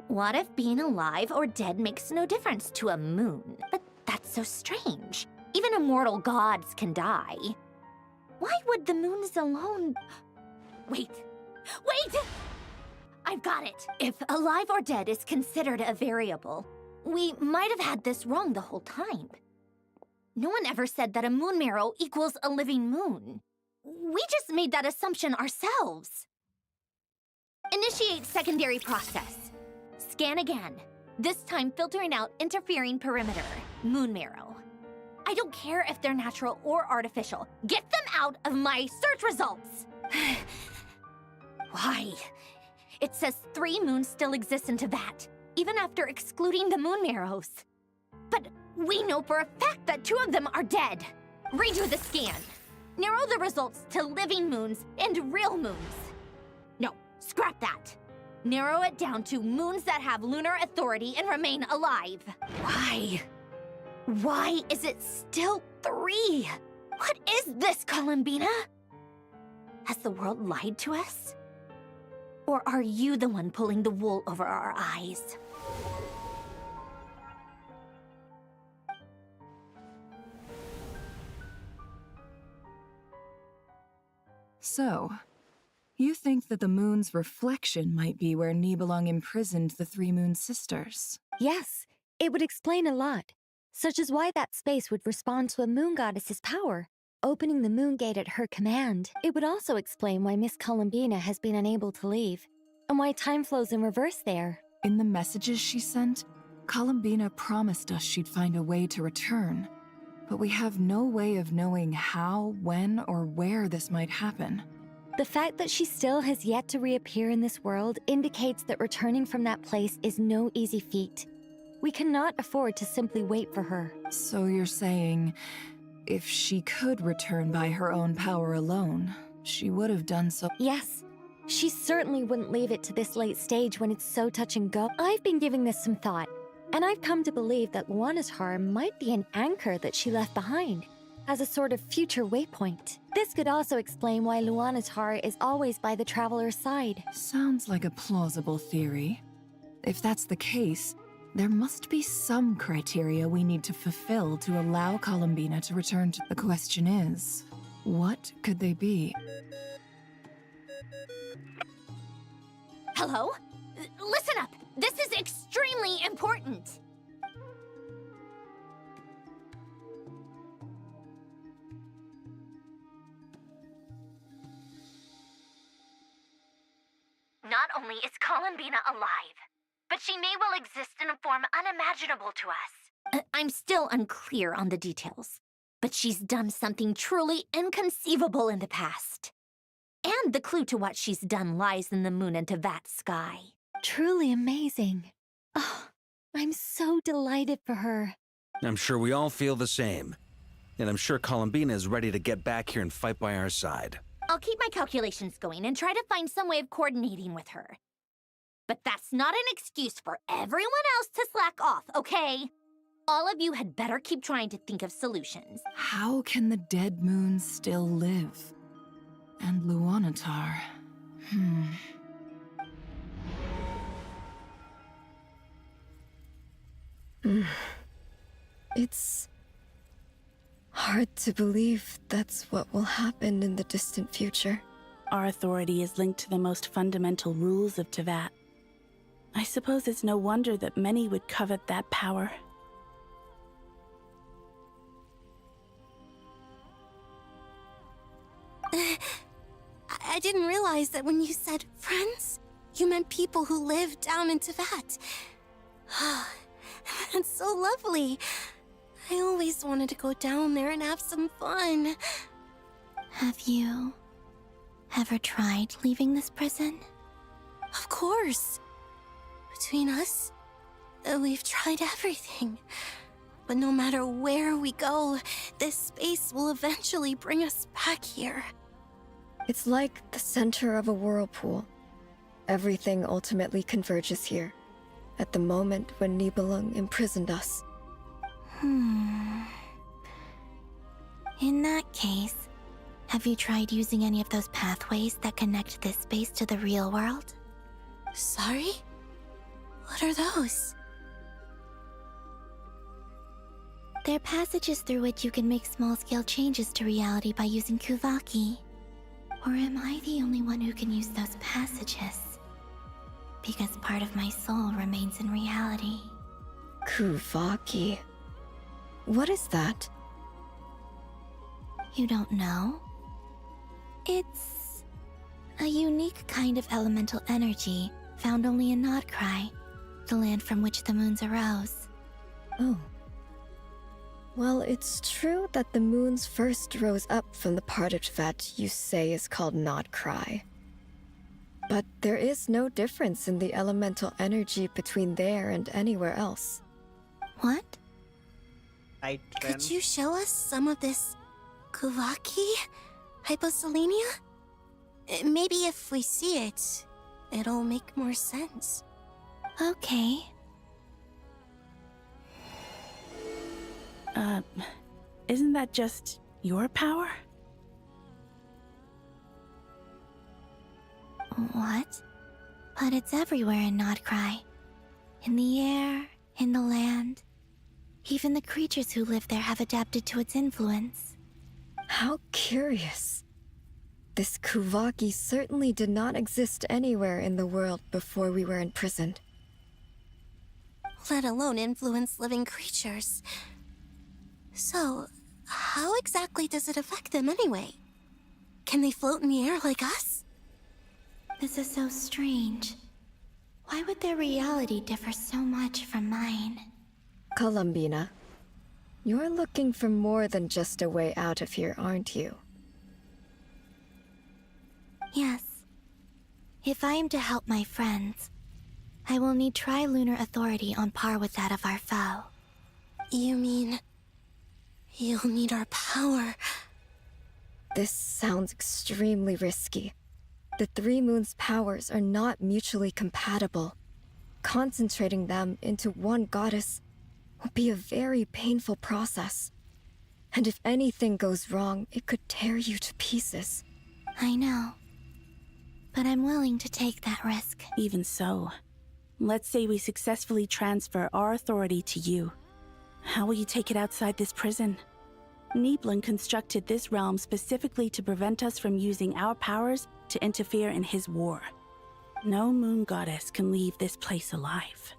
What if being alive or dead makes no difference to a moon? But that's so strange. Even immortal gods can die. Why would the moons alone... Wait! I've got it! If alive or dead is considered a variable, we might have had this wrong the whole time. No one ever said that a moon marrow equals a living moon. We just made that assumption ourselves. Initiate secondary process. Scan again. This time filtering out interfering perimeter. Moon marrow. I don't care if they're natural or artificial. Get them out of my search results! Why? It says 3 moons still exist in Tevat, even after excluding the moon marrows. But we know for a fact that 2 of them are dead. Redo the scan. Narrow the results to living moons and real moons. No, scrap that. Narrow it down to moons that have lunar authority and remain alive. Why? Why is it still 3? What is this, Columbina? Has the world lied to us? Or are you the one pulling the wool over our eyes? So, you think that the moon's reflection might be where Nibelung imprisoned the 3 moon sisters? Yes, it would explain a lot, such as why that space would respond to a moon goddess's power, opening the moon gate at her command. It would also explain why Miss Columbina has been unable to leave, and why time flows in reverse there. In the messages she sent, Columbina promised us she'd find a way to return, but we have no way of knowing how, when, or where this might happen. The fact that she still has yet to reappear in this world indicates that returning from that place is no easy feat. We cannot afford to simply wait for her. So you're saying, if she could return by her own power alone, she would have done so? Yes. She certainly wouldn't leave it to this late stage when it's so touch and go. I've been giving this some thought, and I've come to believe that Luana's harm might be an anchor that she left behind. as a sort of future waypoint. This could also explain why Luanatar is always by the traveler's side. Sounds like a plausible theory. If that's the case, there must be some criteria we need to fulfill to allow Columbina to return to... The question is, what could they be? Hello? Listen up! This is extremely important! Not only is Columbina alive, but she may well exist in a form unimaginable to us. I'm still unclear on the details, but she's done something truly inconceivable in the past. And the clue to what she's done lies in the moon and Tevat sky. Truly amazing. Oh, I'm so delighted for her. I'm sure we all feel the same. And I'm sure Columbina is ready to get back here and fight by our side. I'll keep my calculations going and try to find some way of coordinating with her. But that's not an excuse for everyone else to slack off, okay? All of you had better keep trying to think of solutions. How can the dead moon still live? And Luanatar... It's hard to believe that's what will happen in the distant future. Our authority is linked to the most fundamental rules of Tevat. I suppose it's no wonder that many would covet that power. I didn't realize that when you said friends, you meant people who live down in Tevat. That's so lovely. I always wanted to go down there and have some fun. Have you ever tried leaving this prison? Of course. Between us, we've tried everything. But no matter where we go, this space will eventually bring us back here. It's like the center of a whirlpool. Everything ultimately converges here, at the moment when Nibelung imprisoned us. In that case, have you tried using any of those pathways that connect this space to the real world? Sorry? What are those? They're passages through which you can make small-scale changes to reality by using Kuvaki. Or am I the only one who can use those passages? Because part of my soul remains in reality. Kuvaki. What is that? You don't know? It's a unique kind of elemental energy found only in Nodcry, the land from which the moons arose. Oh. Well, it's true that the moons first rose up from the part of Tevat you say is called Nodcry. But there is no difference in the elemental energy between there and anywhere else. What? Could you show us some of this Kuvaki? Hyposelenia? Maybe if we see it, it'll make more sense. Okay. Isn't that just your power? What? But it's everywhere in Nodcry. In the air, in the land. Even the creatures who live there have adapted to its influence. How curious. This Kuvaki certainly did not exist anywhere in the world before we were imprisoned. Let alone influence living creatures. So, how exactly does it affect them anyway? Can they float in the air like us? This is so strange. Why would their reality differ so much from mine? Columbina, you're looking for more than just a way out of here, aren't you? Yes. If I am to help my friends, I will need tri-lunar authority on par with that of our foe. You mean... you'll need our power? This sounds extremely risky. The Three Moons' powers are not mutually compatible. Concentrating them into one goddess will be a very painful process. And if anything goes wrong, it could tear you to pieces. I know. But I'm willing to take that risk. Even so, let's say we successfully transfer our authority to you. How will you take it outside this prison? Nibelung constructed this realm specifically to prevent us from using our powers to interfere in his war. No moon goddess can leave this place alive.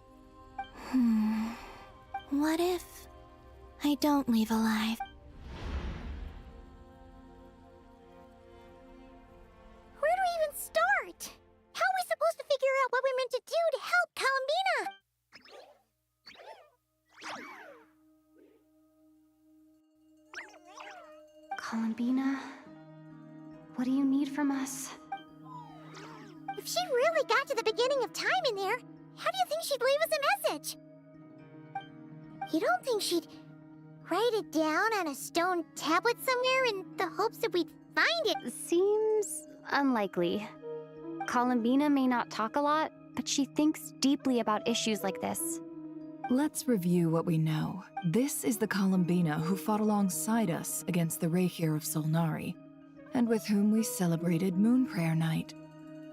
What if I don't leave alive? Where do we even start? How are we supposed to figure out what we're meant to do to help Columbina? Columbina, what do you need from us? If she really got to the beginning of time in there, how do you think she'd leave us a message? You don't think she'd write it down on a stone tablet somewhere in the hopes that we'd find it? Seems unlikely. Columbina may not talk a lot, but she thinks deeply about issues like this. Let's review what we know. This is the Columbina who fought alongside us against the Reykir of Solnari, and with whom we celebrated Moon Prayer Night.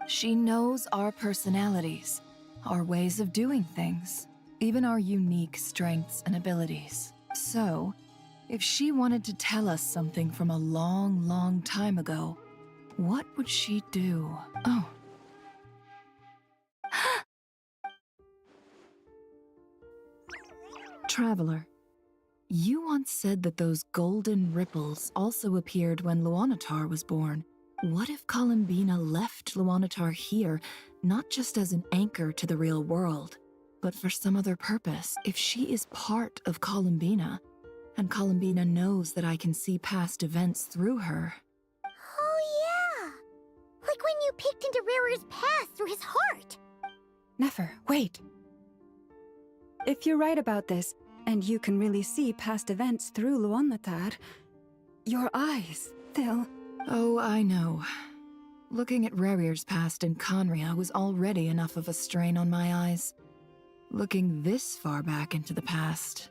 She knows our personalities, our ways of doing things, even our unique strengths and abilities. So, if she wanted to tell us something from a long, long time ago, what would she do? Oh. Traveler, you once said that those golden ripples also appeared when Luanatar was born. What if Columbina left Luanatar here, not just as an anchor to the real world, but for some other purpose? If she is part of Columbina, and Columbina knows that I can see past events through her. Oh yeah! Like when you peeked into Rarer's past through his heart! Nefer, wait. If you're right about this, and you can really see past events through Luanatar, your eyes, they'll... Oh, I know. Looking at Rerir's past in Conria was already enough of a strain on my eyes. Looking this far back into the past,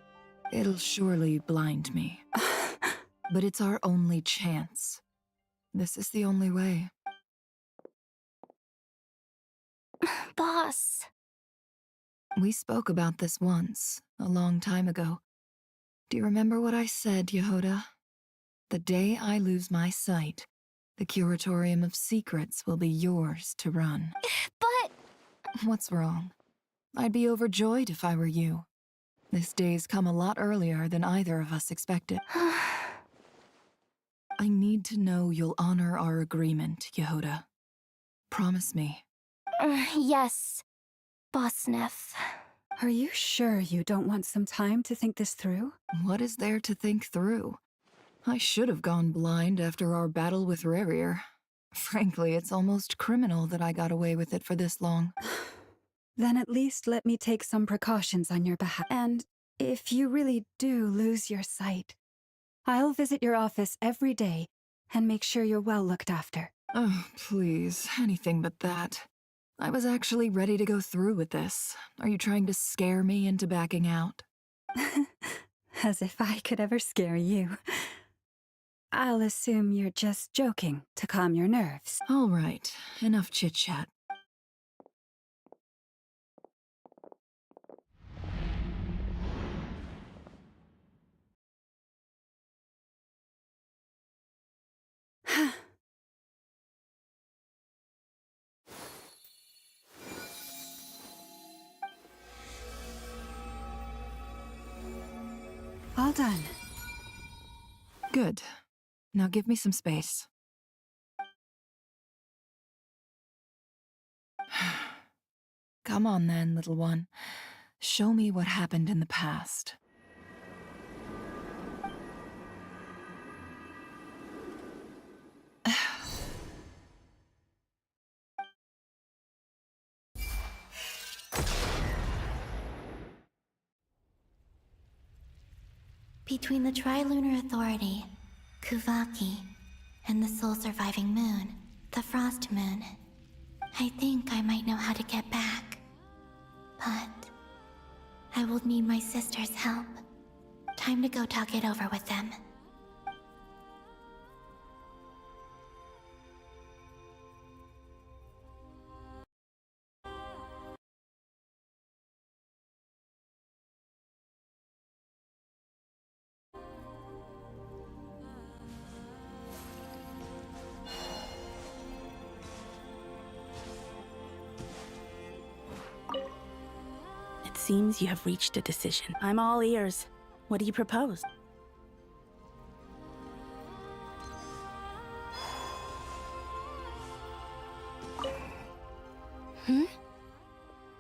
it'll surely blind me. But it's our only chance. This is the only way. Boss. We spoke about this once, a long time ago. Do you remember what I said, Yehoda? The day I lose my sight, the Curatorium of Secrets will be yours to run. But... What's wrong? I'd be overjoyed if I were you. This day's come a lot earlier than either of us expected. I need to know you'll honor our agreement, Yehoda. Promise me. Yes, Boss Neff. Are you sure you don't want some time to think this through? What is there to think through? I should have gone blind after our battle with Rerir. Frankly, it's almost criminal that I got away with it for this long. Then at least let me take some precautions on your behalf. And if you really do lose your sight, I'll visit your office every day and make sure you're well looked after. Oh, please, anything but that. I was actually ready to go through with this. Are you trying to scare me into backing out? As if I could ever scare you. I'll assume you're just joking to calm your nerves. All right, enough chit-chat. All done. Good. Now give me some space. Come on then, little one. Show me what happened in the past. Between the Trilunar Authority, Kuvaki, and the sole-surviving moon, the Frost Moon, I think I might know how to get back. But I will need my sister's help. Time to go talk it over with them. seems you have reached a decision. I'm all ears. What do you propose?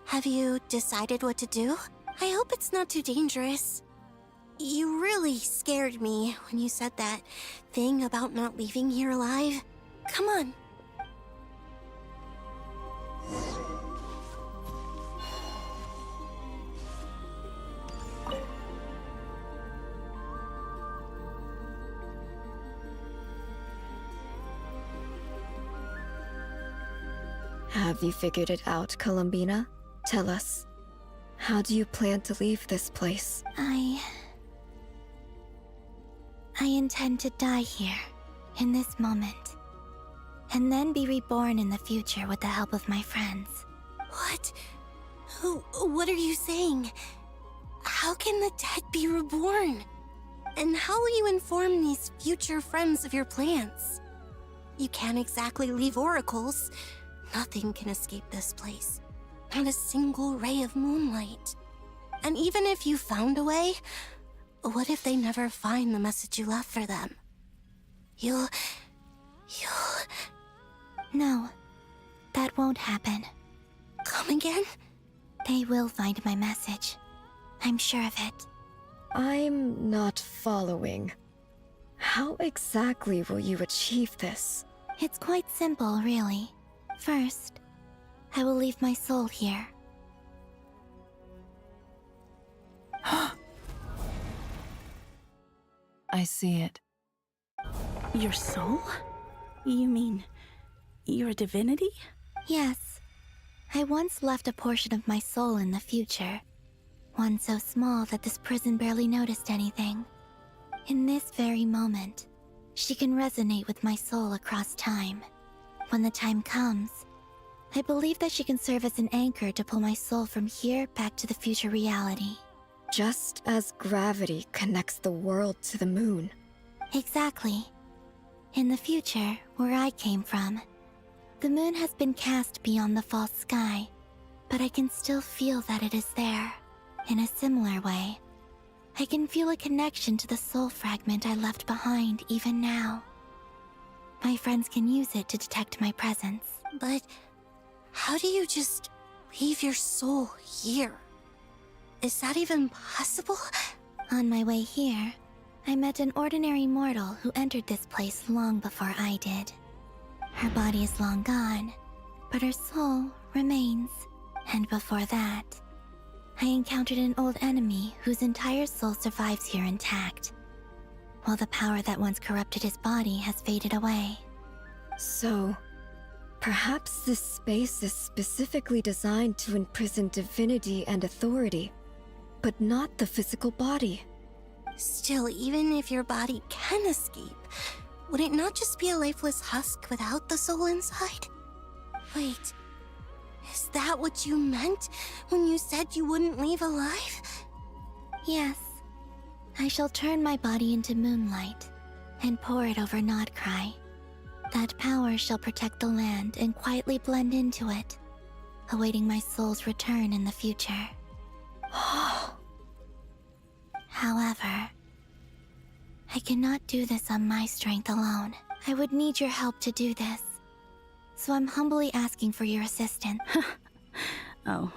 Have you decided what to do? I hope it's not too dangerous. You really scared me when you said that thing about not leaving here alive. Come on. Have you figured it out, Columbina? Tell us. How do you plan to leave this place? I intend to die here, in this moment, and then be reborn in the future with the help of my friends. What? What are you saying? How can the dead be reborn? And how will you inform these future friends of your plans? You can't exactly leave oracles. Nothing can escape this place. Not a single ray of moonlight. And even if you found a way, what if they never find the message you left for them? You'll... No, that won't happen. Come again? They will find my message. I'm sure of it. I'm not following. How exactly will you achieve this? It's quite simple, really. First, I will leave my soul here. I see it. Your soul? You mean your divinity? Yes. I once left a portion of my soul in the future. One so small that this prison barely noticed anything. In this very moment, she can resonate with my soul across time. When the time comes, I believe that she can serve as an anchor to pull my soul from here back to the future reality. Just as gravity connects the world to the moon. Exactly. In the future, where I came from, the moon has been cast beyond the false sky, but I can still feel that it is there. In a similar way, I can feel a connection to the soul fragment I left behind even now. My friends can use it to detect my presence. But how do you just leave your soul here? Is that even possible? On my way here, I met an ordinary mortal who entered this place long before I did. Her body is long gone, but her soul remains. And before that, I encountered an old enemy whose entire soul survives here intact, while the power that once corrupted his body has faded away. So, perhaps this space is specifically designed to imprison divinity and authority, but not the physical body. Still, even if your body can escape, would it not just be a lifeless husk without the soul inside? Wait, is that what you meant when you said you wouldn't leave alive? Yes. I shall turn my body into moonlight and pour it over Nodcry. That power shall protect the land and quietly blend into it, awaiting my soul's return in the future. However, I cannot do this on my strength alone. I would need your help to do this. So I'm humbly asking for your assistance. Oh,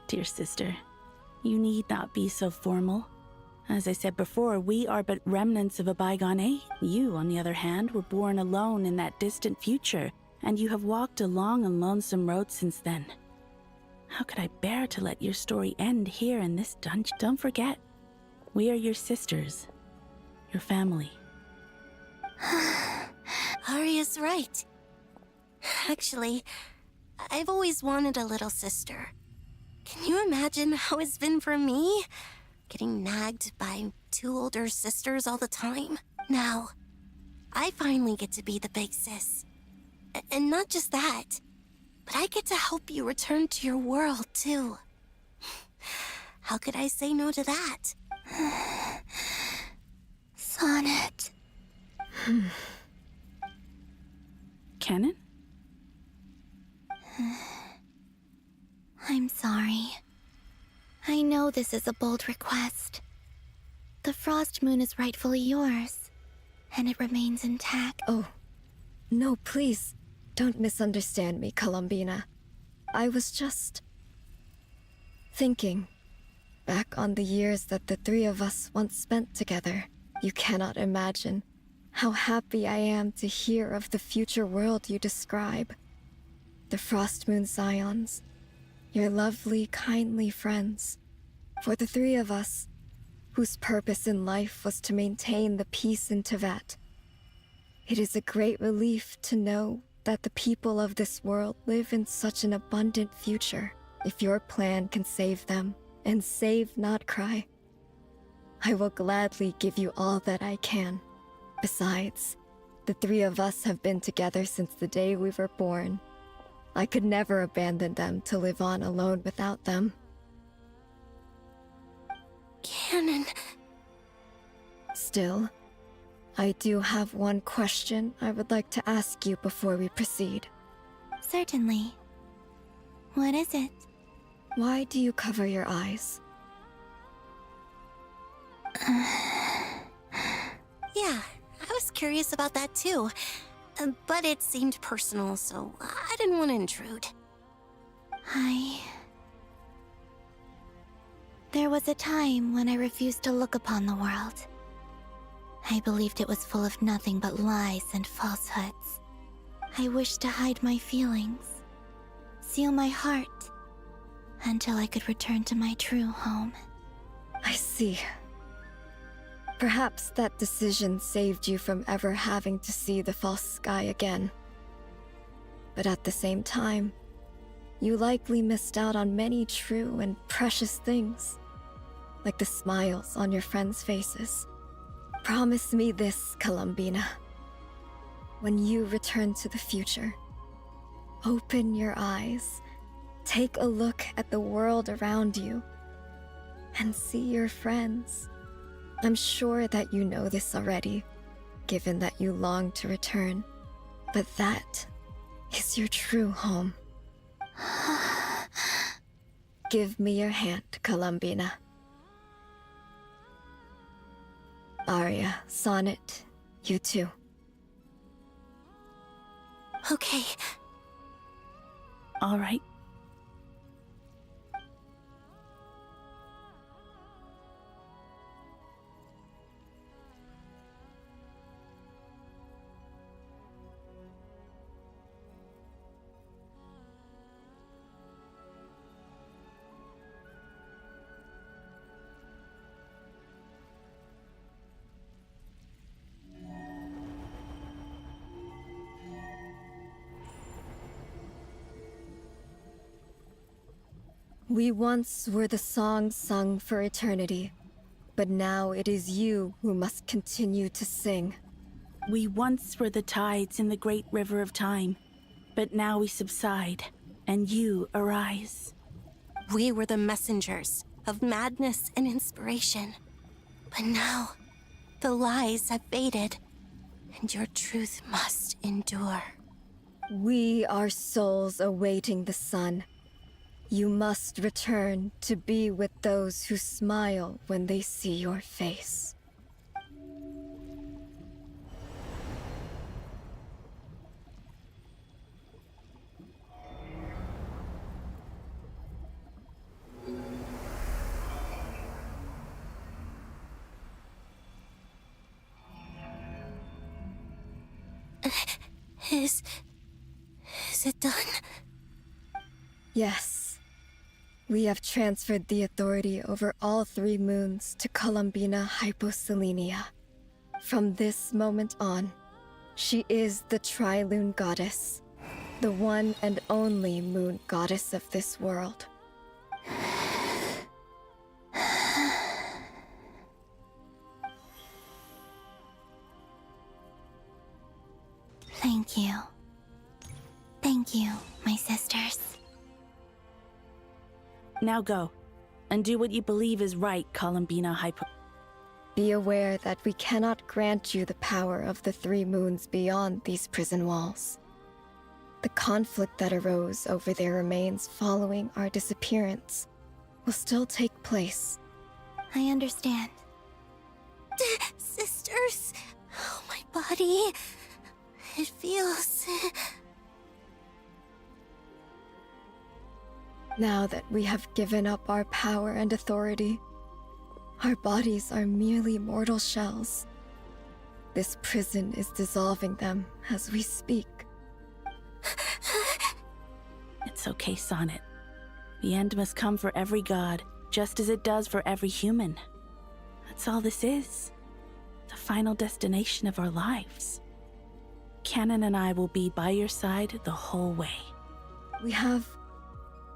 dear sister, you need not be so formal. As I said before, we are but remnants of a bygone age. You, on the other hand, were born alone in that distant future, and you have walked a long and lonesome road since then. How could I bear to let your story end here in this dungeon? Don't forget, we are your sisters, your family. Arya's right. Actually, I've always wanted a little sister. Can you imagine how it's been for me? Getting nagged by two older sisters all the time. Now, I finally get to be the big sis. And not just that, but I get to help you return to your world, too. How could I say no to that? Sonnet. Canon? I'm sorry. I know this is a bold request. The Frost Moon is rightfully yours, and it remains intact. Oh, no, please. Don't misunderstand me, Columbina. I was just thinking back on the years that the three of us once spent together. You cannot imagine how happy I am to hear of the future world you describe. The Frost Moon Scions, your lovely, kindly friends. For the three of us, whose purpose in life was to maintain the peace in Tevat, it is a great relief to know that the people of this world live in such an abundant future. If your plan can save them, and save not cry, I will gladly give you all that I can. Besides, the three of us have been together since the day we were born. I could never abandon them to live on alone without them. Canon. Still, I do have one question I would like to ask you before we proceed. Certainly. What is it? Why do you cover your eyes? Yeah, I was curious about that too. But it seemed personal, so I didn't want to intrude. There was a time when I refused to look upon the world. I believed it was full of nothing but lies and falsehoods. I wished to hide my feelings, seal my heart, until I could return to my true home. I see. Perhaps that decision saved you from ever having to see the false sky again. But at the same time, you likely missed out on many true and precious things, like the smiles on your friends' faces. Promise me this, Columbina. When you return to the future, open your eyes, take a look at the world around you, and see your friends. I'm sure that you know this already, given that you long to return, but that is your true home. Give me your hand, Columbina. Arya, Sonnet, you too. Okay. All right. We once were the songs sung for eternity, but now it is you who must continue to sing. We once were the tides in the great river of time, but now we subside, and you arise. We were the messengers of madness and inspiration. But now, the lies have faded, and your truth must endure. We are souls awaiting the sun. You must return to be with those who smile when they see your face. Is it done? Yes. We have transferred the authority over all 3 moons to Columbina Hyposelenia. From this moment on, she is the Tri-Lune Goddess, the one and only moon goddess of this world. Thank you. Thank you, my sisters. Now go, and do what you believe is right, Columbina Hypo. Be aware that we cannot grant you the power of the 3 moons beyond these prison walls. The conflict that arose over their remains following our disappearance will still take place. I understand. Sisters, oh, my body. It feels... Now that we have given up our power and authority, our bodies are merely mortal shells. This prison is dissolving them as we speak. It's okay, Sonnet. The end must come for every god, just as it does for every human. That's all this is. The final destination of our lives. Canon and I will be by your side the whole way. We have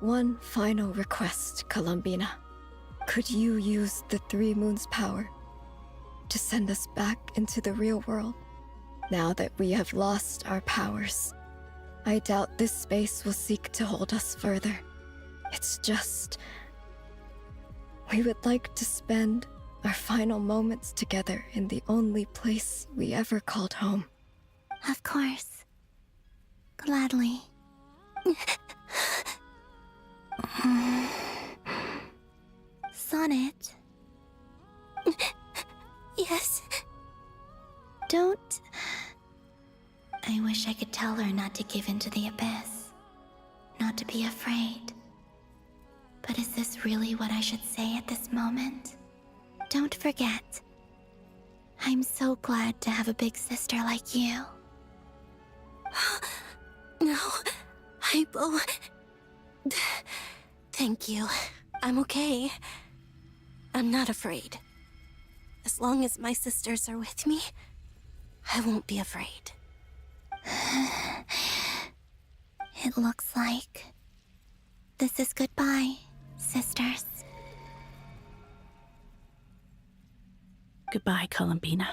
one final request, Columbina. Could you use the Three Moons' power to send us back into the real world? Now that we have lost our powers, I doubt this space will seek to hold us further. It's just... we would like to spend our final moments together in the only place we ever called home. Of course. Gladly. Sonnet. Yes. Don't... I wish I could tell her not to give in to the abyss. Not to be afraid. But is this really what I should say at this moment? Don't forget. I'm so glad to have a big sister like you. No, Hypo. Thank you. I'm okay. I'm not afraid. As long as my sisters are with me, I won't be afraid. It looks like this is goodbye, sisters. Goodbye, Columbina.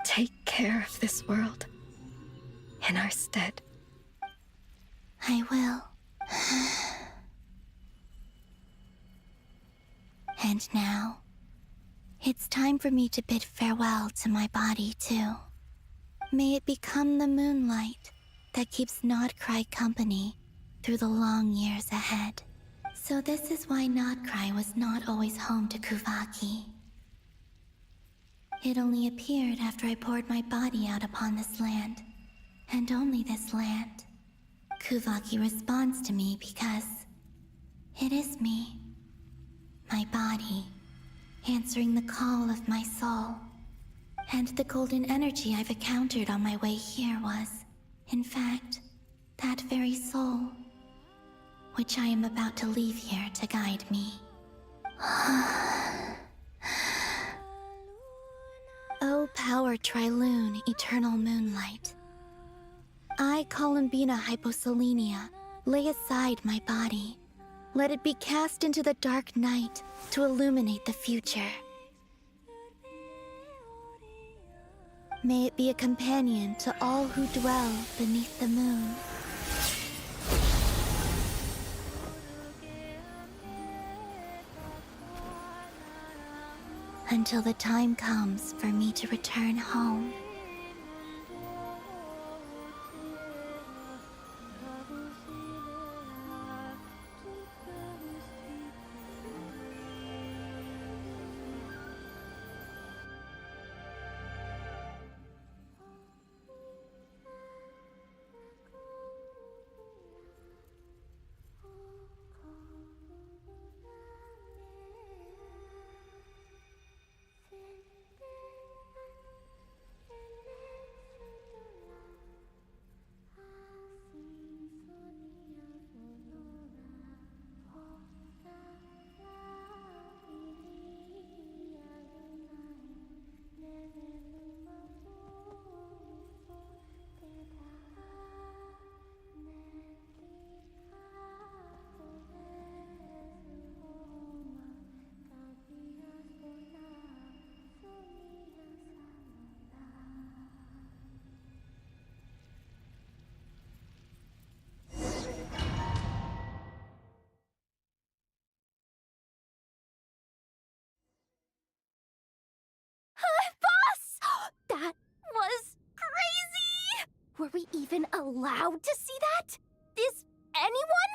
Take care of this world in our stead. I will. And now, it's time for me to bid farewell to my body, too. May it become the moonlight that keeps Nodcry company through the long years ahead. So this is why Nodcry was not always home to Kuvaki. It only appeared after I poured my body out upon this land, and only this land. Kuvaki responds to me because it is me. My body, answering the call of my soul. And the golden energy I've encountered on my way here was, in fact, that very soul, which I am about to leave here to guide me. O power Triloon, eternal moonlight. I, Columbina Hyposelenia, lay aside my body. Let it be cast into the dark night to illuminate the future. May it be a companion to all who dwell beneath the moon. Until the time comes for me to return home. That was crazy! Were we even allowed to see that? Is anyone?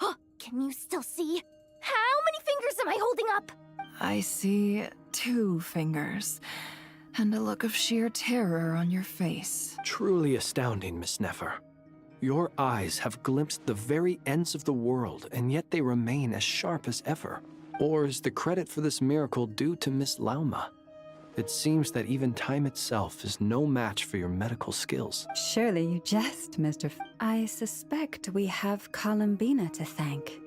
Oh, can you still see? How many fingers am I holding up? I see 2 fingers, and a look of sheer terror on your face. Truly astounding, Miss Nefer. Your eyes have glimpsed the very ends of the world, and yet they remain as sharp as ever. Or is the credit for this miracle due to Miss Lauma? It seems that even time itself is no match for your medical skills. Surely you jest, Mr. I suspect we have Columbina to thank.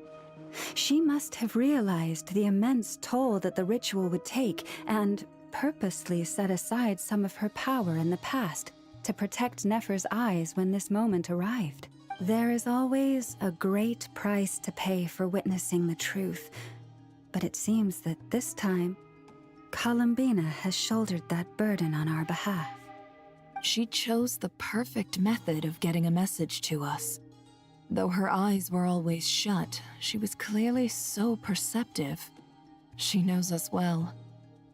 She must have realized the immense toll that the ritual would take and purposely set aside some of her power in the past to protect Nefer's eyes when this moment arrived. There is always a great price to pay for witnessing the truth, but it seems that this time, Columbina has shouldered that burden on our behalf. She chose the perfect method of getting a message to us. Though her eyes were always shut, she was clearly so perceptive. She knows us well.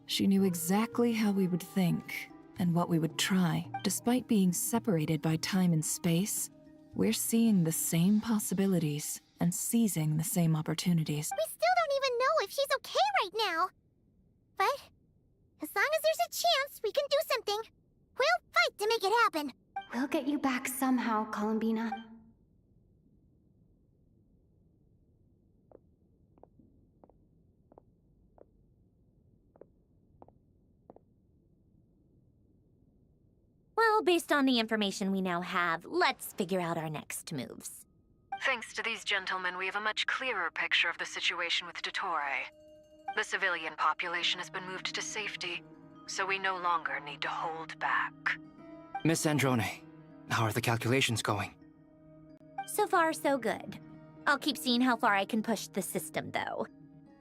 She knew exactly how we would think and what we would try. Despite being separated by time and space, we're seeing the same possibilities and seizing the same opportunities. We still don't even know if she's okay right now. But as long as there's a chance we can do something, we'll fight to make it happen. We'll get you back somehow, Columbina. Well, based on the information we now have, let's figure out our next moves. Thanks to these gentlemen, we have a much clearer picture of the situation with Dottore. The civilian population has been moved to safety, so we no longer need to hold back. Miss Androne, how are the calculations going? So far, so good. I'll keep seeing how far I can push the system, though.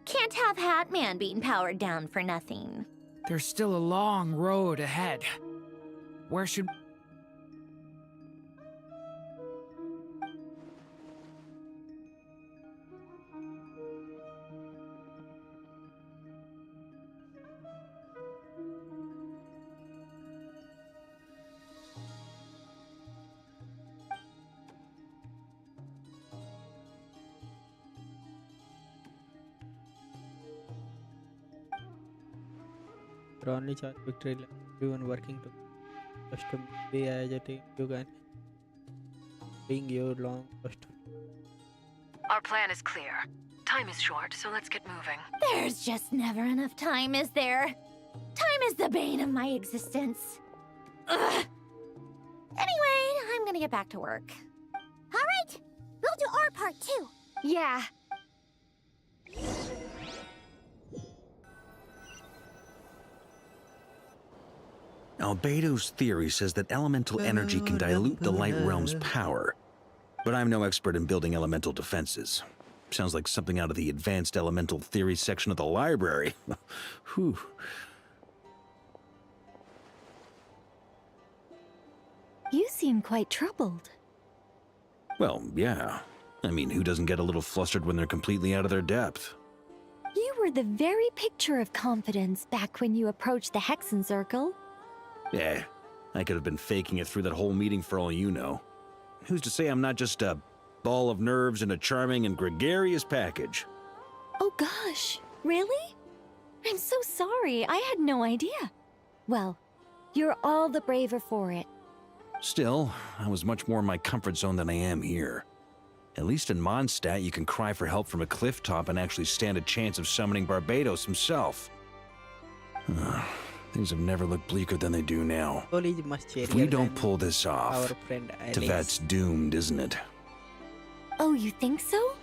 Can't have Hatman being powered down for nothing. There's still a long road ahead. Where should... only charge victory left. Everyone working to custom be as a team. You can bring your long custom. Our plan is clear. Time is short, so let's get moving. There's just never enough time, is there? Time is the bane of my existence. Ugh. Anyway, I'm gonna get back to work. All right, we'll do our part too. Yeah. Albedo's theory says that elemental energy can dilute the light realm's power. But I'm no expert in building elemental defenses. Sounds like something out of the advanced elemental theory section of the library. Whew. You seem quite troubled. Well, yeah. I mean, who doesn't get a little flustered when they're completely out of their depth? You were the very picture of confidence back when you approached the Hexen Circle. Yeah, I could have been faking it through that whole meeting for all you know. Who's to say I'm not just a ball of nerves in a charming and gregarious package? Oh gosh, really? I'm so sorry, I had no idea. Well, you're all the braver for it. Still, I was much more in my comfort zone than I am here. At least in Mondstadt, you can cry for help from a cliff top and actually stand a chance of summoning Barbados himself. Things have never looked bleaker than they do now. If we don't pull this off, Tevat's doomed, isn't it? Oh, you think so?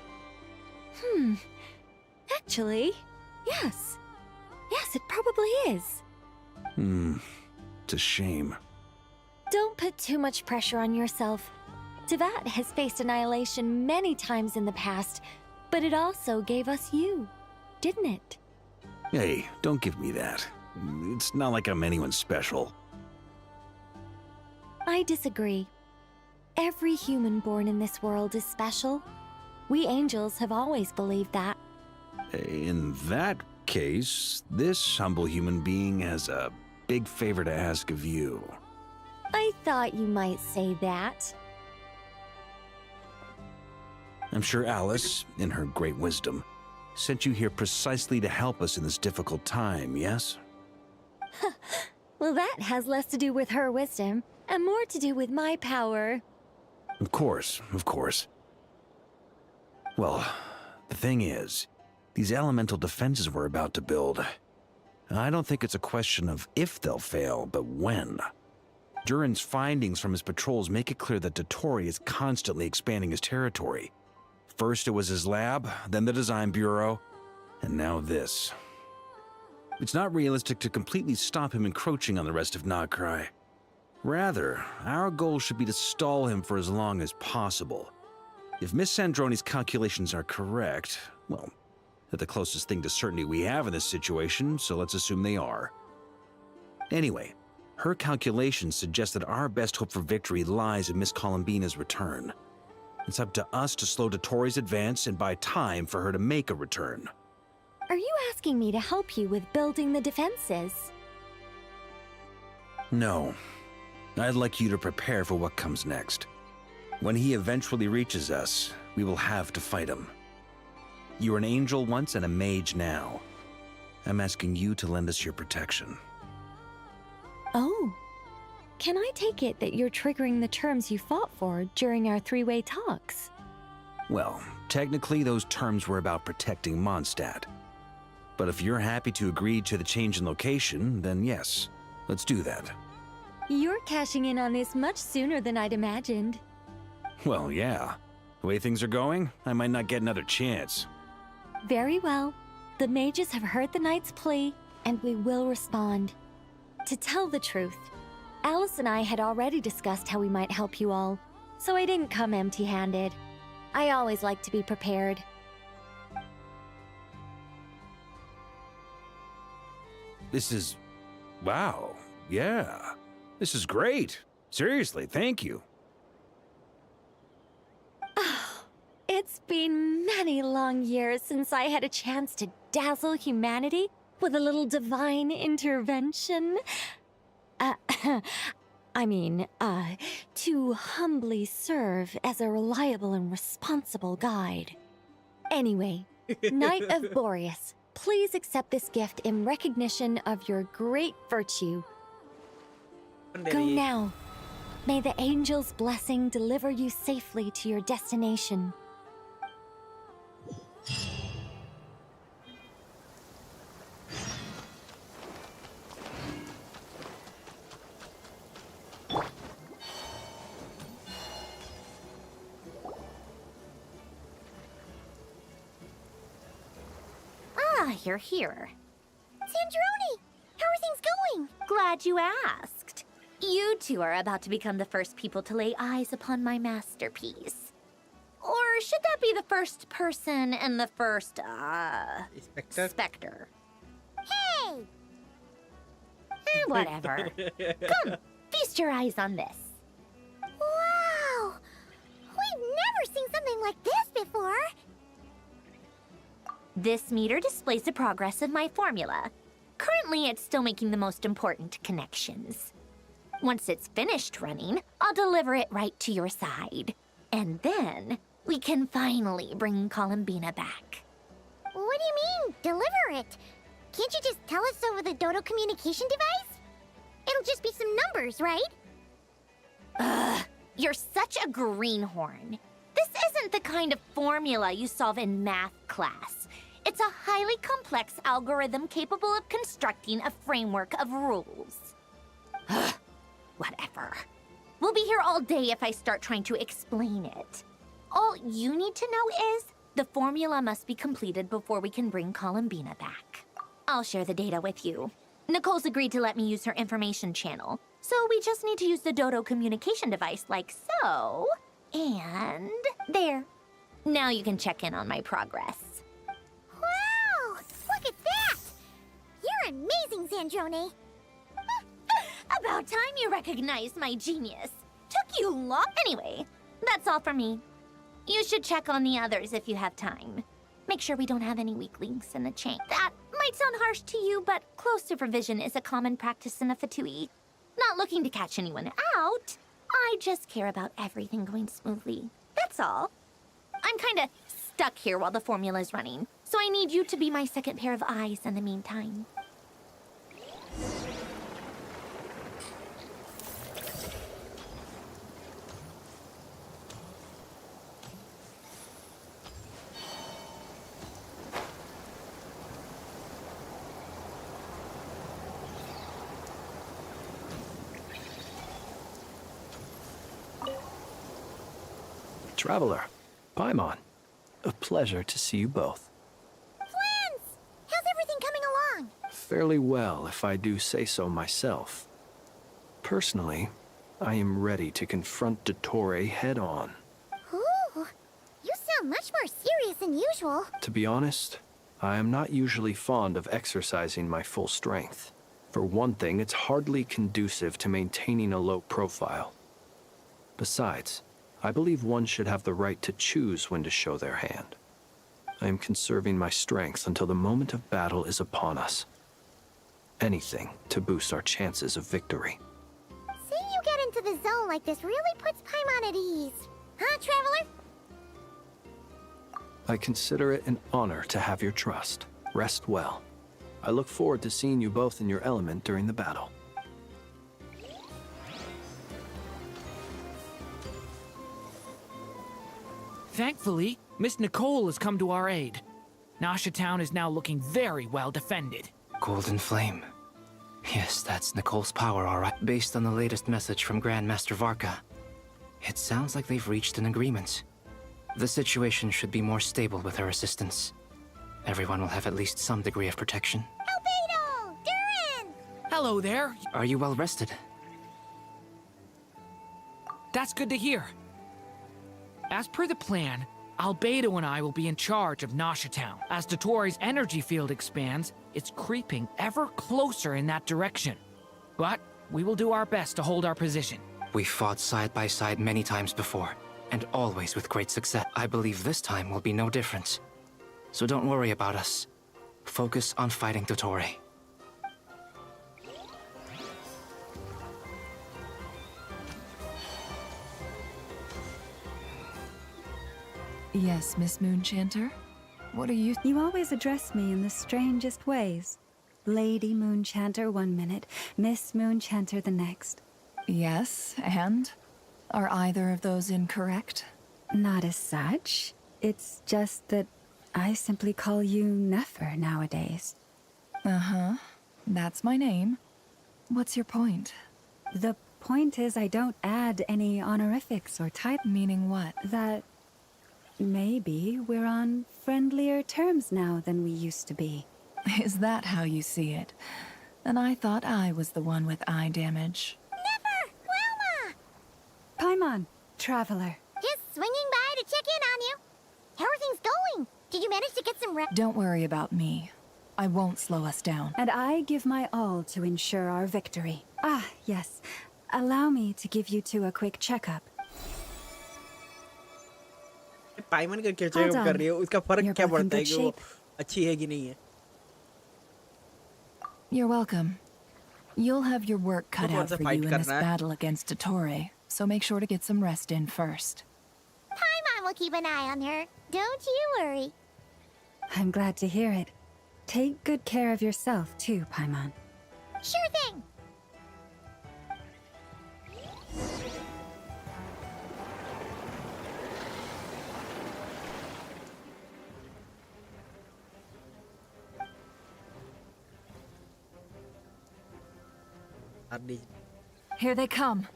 Actually, yes. Yes, it probably is. It's a shame. Don't put too much pressure on yourself. Tevat has faced annihilation many times in the past, but it also gave us you, didn't it? Hey, don't give me that. It's not like I'm anyone special. I disagree. Every human born in this world is special. We angels have always believed that. In that case, this humble human being has a big favor to ask of you. I thought you might say that. I'm sure Alice, in her great wisdom, sent you here precisely to help us in this difficult time, yes? Well, that has less to do with her wisdom and more to do with my power. Of course, of course. Well, the thing is, these elemental defenses we're about to build, I don't think it's a question of if they'll fail, but when. Durin's findings from his patrols make it clear that Dottore is constantly expanding his territory. First it was his lab, then the design bureau, and now this. It's not realistic to completely stop him encroaching on the rest of Nagrai. Rather, our goal should be to stall him for as long as possible. If Miss Sandroni's calculations are correct, well, they're the closest thing to certainty we have in this situation, so let's assume they are. Anyway, her calculations suggest that our best hope for victory lies in Miss Columbina's return. It's up to us to slow Dottore's advance and buy time for her to make a return. Are you asking me to help you with building the defenses? No. I'd like you to prepare for what comes next. When he eventually reaches us, we will have to fight him. You were an angel once and a mage now. I'm asking you to lend us your protection. Oh. Can I take it that you're triggering the terms you fought for during our three-way talks? Well, technically those terms were about protecting Mondstadt. But if you're happy to agree to the change in location, then yes, let's do that. You're cashing in on this much sooner than I'd imagined. Well, yeah. The way things are going, I might not get another chance. Very well. The mages have heard the knight's plea, and we will respond. To tell the truth, Alice and I had already discussed how we might help you all, so I didn't come empty-handed. I always like to be prepared. This is... wow. Yeah. This is great. Seriously, thank you. It's been many long years since I had a chance to dazzle humanity with a little divine intervention. To humbly serve as a reliable and responsible guide. Anyway, Knight of Boreas, please accept this gift in recognition of your great virtue. Go now. May the angel's blessing deliver you safely to your destination. Ah, you're here. Sandroni! How are things going? Glad you asked. You two are about to become the first people to lay eyes upon my masterpiece. Or should that be the first person and the first, specter? Hey! Whatever. Come, feast your eyes on this. Wow! We've never seen something like this before. This meter displays the progress of my formula. Currently, it's still making the most important connections. Once it's finished running, I'll deliver it right to your side. And then, we can finally bring Columbina back. What do you mean, deliver it? Can't you just tell us over the Dodo communication device? It'll just be some numbers, right? Ugh, you're such a greenhorn. This isn't the kind of formula you solve in math class. It's a highly complex algorithm capable of constructing a framework of rules. Ugh, whatever. We'll be here all day if I start trying to explain it. All you need to know is the formula must be completed before we can bring Columbina back. I'll share the data with you. Nicole's agreed to let me use her information channel, so we just need to use the Dodo communication device like so. And there. Now you can check in on my progress. Wow! Look at that! You're amazing, Sandrone. About time you recognized my genius. Took you long. Anyway, that's all for me. You should check on the others if you have time. Make sure we don't have any weak links in the chain. That might sound harsh to you, but close supervision is a common practice in a Fatui. Not looking to catch anyone out. I just care about everything going smoothly. That's all. I'm kinda stuck here while the formula's running, so I need you to be my second pair of eyes in the meantime. Traveler, Paimon, a pleasure to see you both. Flans! How's everything coming along? Fairly well, if I do say so myself. Personally, I am ready to confront Dottore head-on. Ooh, you sound much more serious than usual. To be honest, I am not usually fond of exercising my full strength. For one thing, it's hardly conducive to maintaining a low profile. Besides, I believe one should have the right to choose when to show their hand. I am conserving my strength until the moment of battle is upon us. Anything to boost our chances of victory. Seeing you get into the zone like this really puts Paimon at ease. Huh, Traveler? I consider it an honor to have your trust. Rest well. I look forward to seeing you both in your element during the battle. Thankfully, Miss Nicole has come to our aid. Nasha Town is now looking very well defended. Golden Flame. Yes, that's Nicole's power, all right. Based on the latest message from Grandmaster Varka, it sounds like they've reached an agreement. The situation should be more stable with her assistance. Everyone will have at least some degree of protection. Albedo! Durin! Hello there. Are you well rested? That's good to hear. As per the plan, Albedo and I will be in charge of Nasha Town. As Dottore's energy field expands, it's creeping ever closer in that direction. But we will do our best to hold our position. We fought side by side many times before, and always with great success. I believe this time will be no different. So don't worry about us. Focus on fighting Dottore. Yes, Miss Moonchanter? What are you... You always address me in the strangest ways. Lady Moonchanter 1 minute, Miss Moonchanter the next. Yes, and? Are either of those incorrect? Not as such. It's just that I simply call you Nefer nowadays. Uh-huh. That's my name. What's your point? The point is I don't add any honorifics or titles. Meaning what? That maybe we're on friendlier terms now than we used to be. Is that how you see it? And I thought I was the one with eye damage. Never! Wilma! Paimon, Traveler. Just swinging by to check in on you. How are things going? Did you manage to get some rest? Don't worry about me. I won't slow us down. And I give my all to ensure our victory. Ah, yes. Allow me to give you two a quick checkup. पाइमन का क्या checkup कर रही है उसका फर्क क्या पड़ता है कि वो अच्छी है कि नहीं है You're welcome. You'll have your work cut out for you in this battle against Dottore, so make sure to get some rest in first. Paimon will keep an eye on her. Don't you worry. I'm glad to hear it. Take good care of yourself, too, Paimon. Sure thing. Here they come.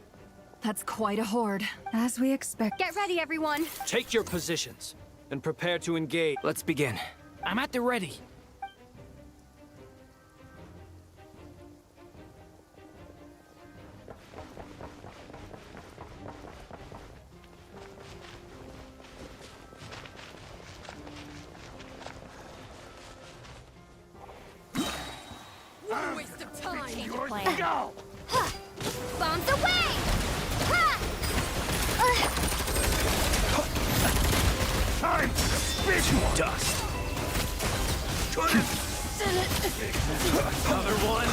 That's quite a horde. As we expect. Get ready, everyone. Take your positions and prepare to engage. Let's begin. I'm at the ready. What a waste of time. Go! Bombs away! Time to spit you dust. Another one.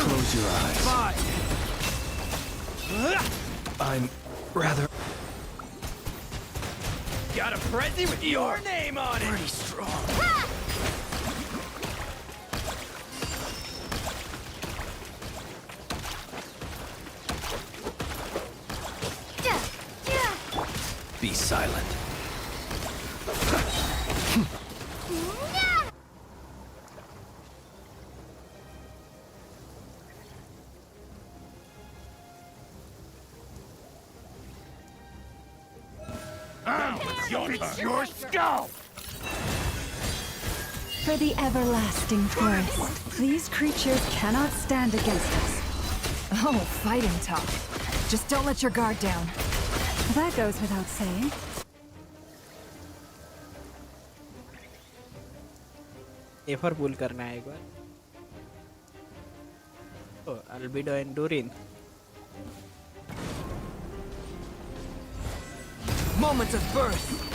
Close your eyes. 5. I'm rather... Got a present with your name on it. Pretty strong. Be silent. It's your skull! For the everlasting forest, these creatures cannot stand against us. Oh, fighting talk. Just don't let your guard down. That goes without saying. एफर पुल करना है एक बार. Oh, albedo and Durin. Moments of birth.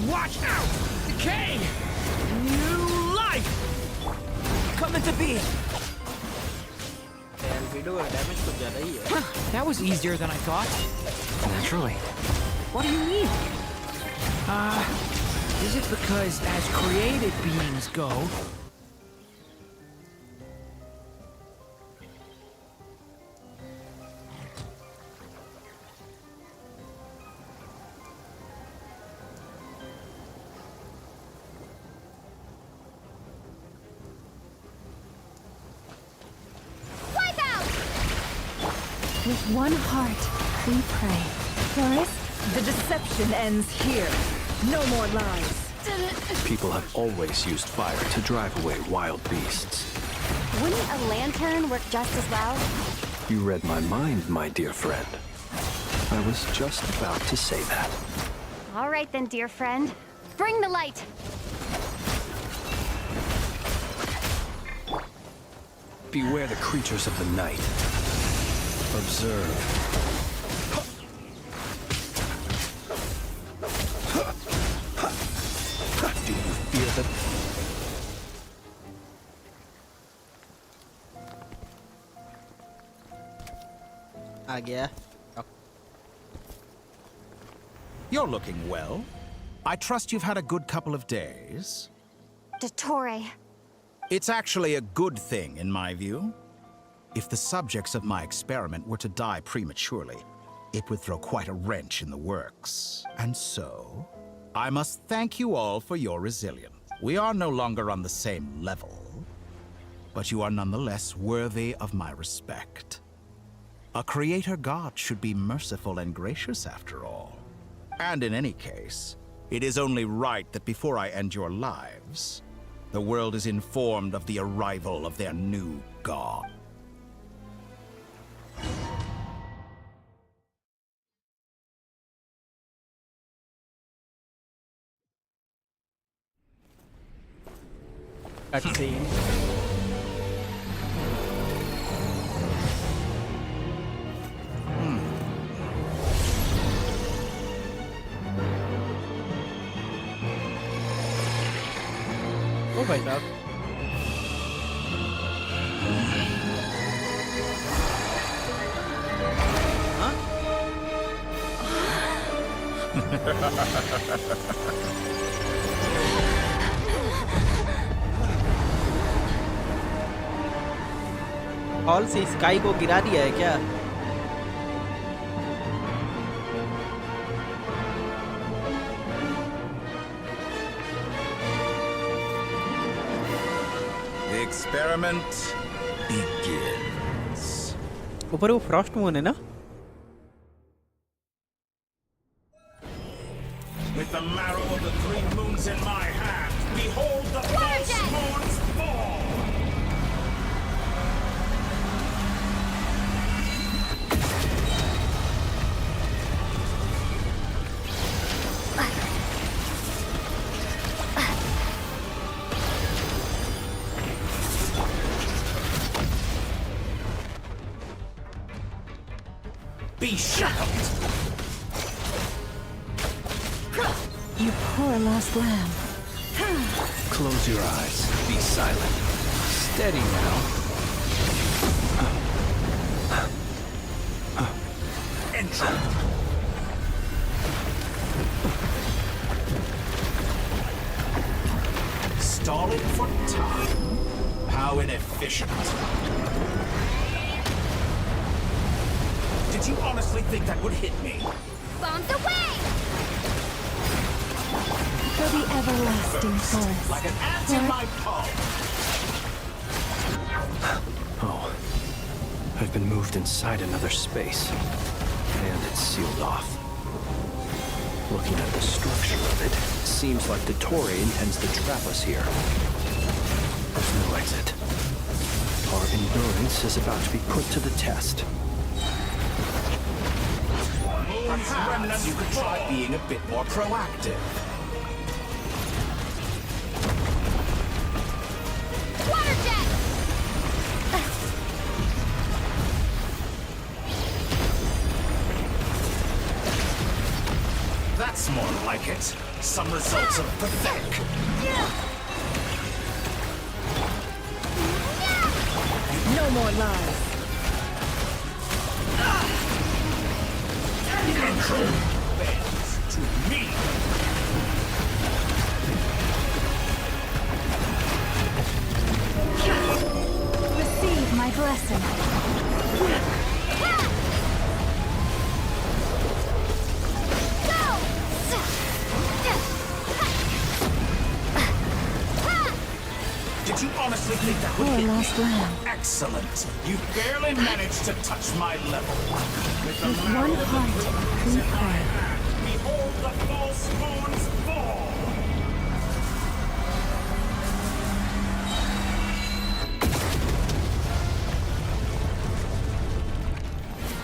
Watch out! Decay! New life! Coming to be. Albedo का damage कुछ ज़्यादा ही है. That was easier than I thought. Naturally. What do you need? Is it because as created beings go, With one heart, we pray. Forest, The deception ends here. No more lies. People have always used fire to drive away wild beasts. Wouldn't a lantern work just as well? You read my mind, my dear friend. I was just about to say that. All right then, dear friend. Bring the light! Beware the creatures of the night. Observe. Do you fear them? आ गया. You're looking well. I trust you've had a good couple of days. Dottore. It's actually a good thing, in my view. If the subjects of my experiment were to die prematurely, it would throw quite a wrench in the works. And so, I must thank you all for your resilience. We are no longer on the same level, but you are nonetheless worthy of my respect. A creator god should be merciful and gracious after all. And in any case, it is only right that before I end your lives, the world is informed of the arrival of their new god. Cutscene. ओ भाई साहब. हाँ? Hall से sky को गिरा दिया है क्या? The experiment begins. ऊपर वो फ्रॉस्ट मून है ना? With the marrow of the three moons in my hand, behold the false moon's fall! Be shackled! you poor lost lamb. Close your eyes. Be silent. Steady now. entry. Stalling for time? How inefficient. Did you honestly think that would hit me? Bombs away! For the everlasting forest. Like an ant in my palm. Oh. I've been moved inside another space. And it's sealed off. Looking at the structure of it, seems like Dottore intends to trap us here. There's no exit. Our endurance is about to be put to the test. Perhaps you could try being a bit more proactive. Water jet! That's more like it. Some results are pathetic. No more lies. Control bends to me. Receive my blessing. Did you honestly think that would Poor hit lost me? lamb. Excellent. You barely managed to touch my level. With the One heart, we pray. Behold the false moon's fall.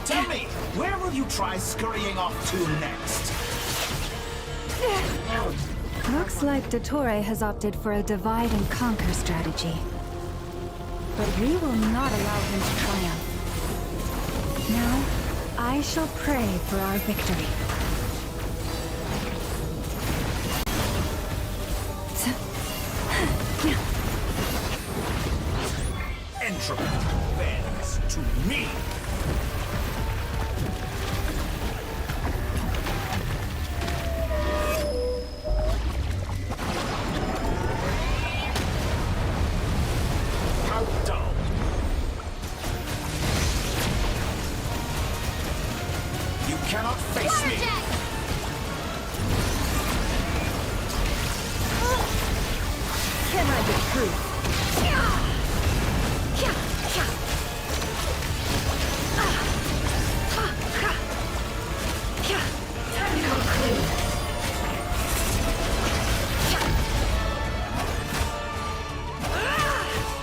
Tell me, where will you try scurrying off to next? Looks like Dottore has opted for a divide and conquer strategy. But we will not allow him to triumph. Now, I shall pray for our victory. Entropy bends to me. How dull. You cannot face me. Can I get proof?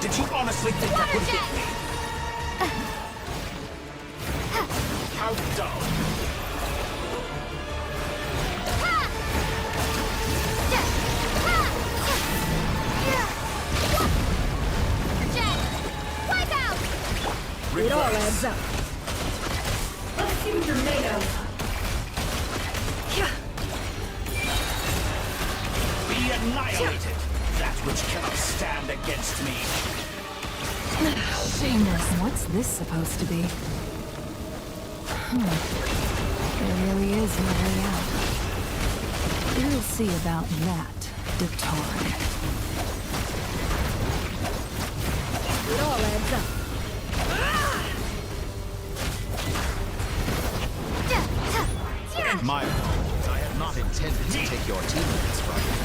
Did you honestly think that would hit me? How dull. It all adds up. Let's see what you're made of. Be annihilated. That which cannot stand against me. Shameless. What's this supposed to be? There really is no way out. We'll see about that, Dottore. It all adds up. My fault. I had not intended to take your teammates from you.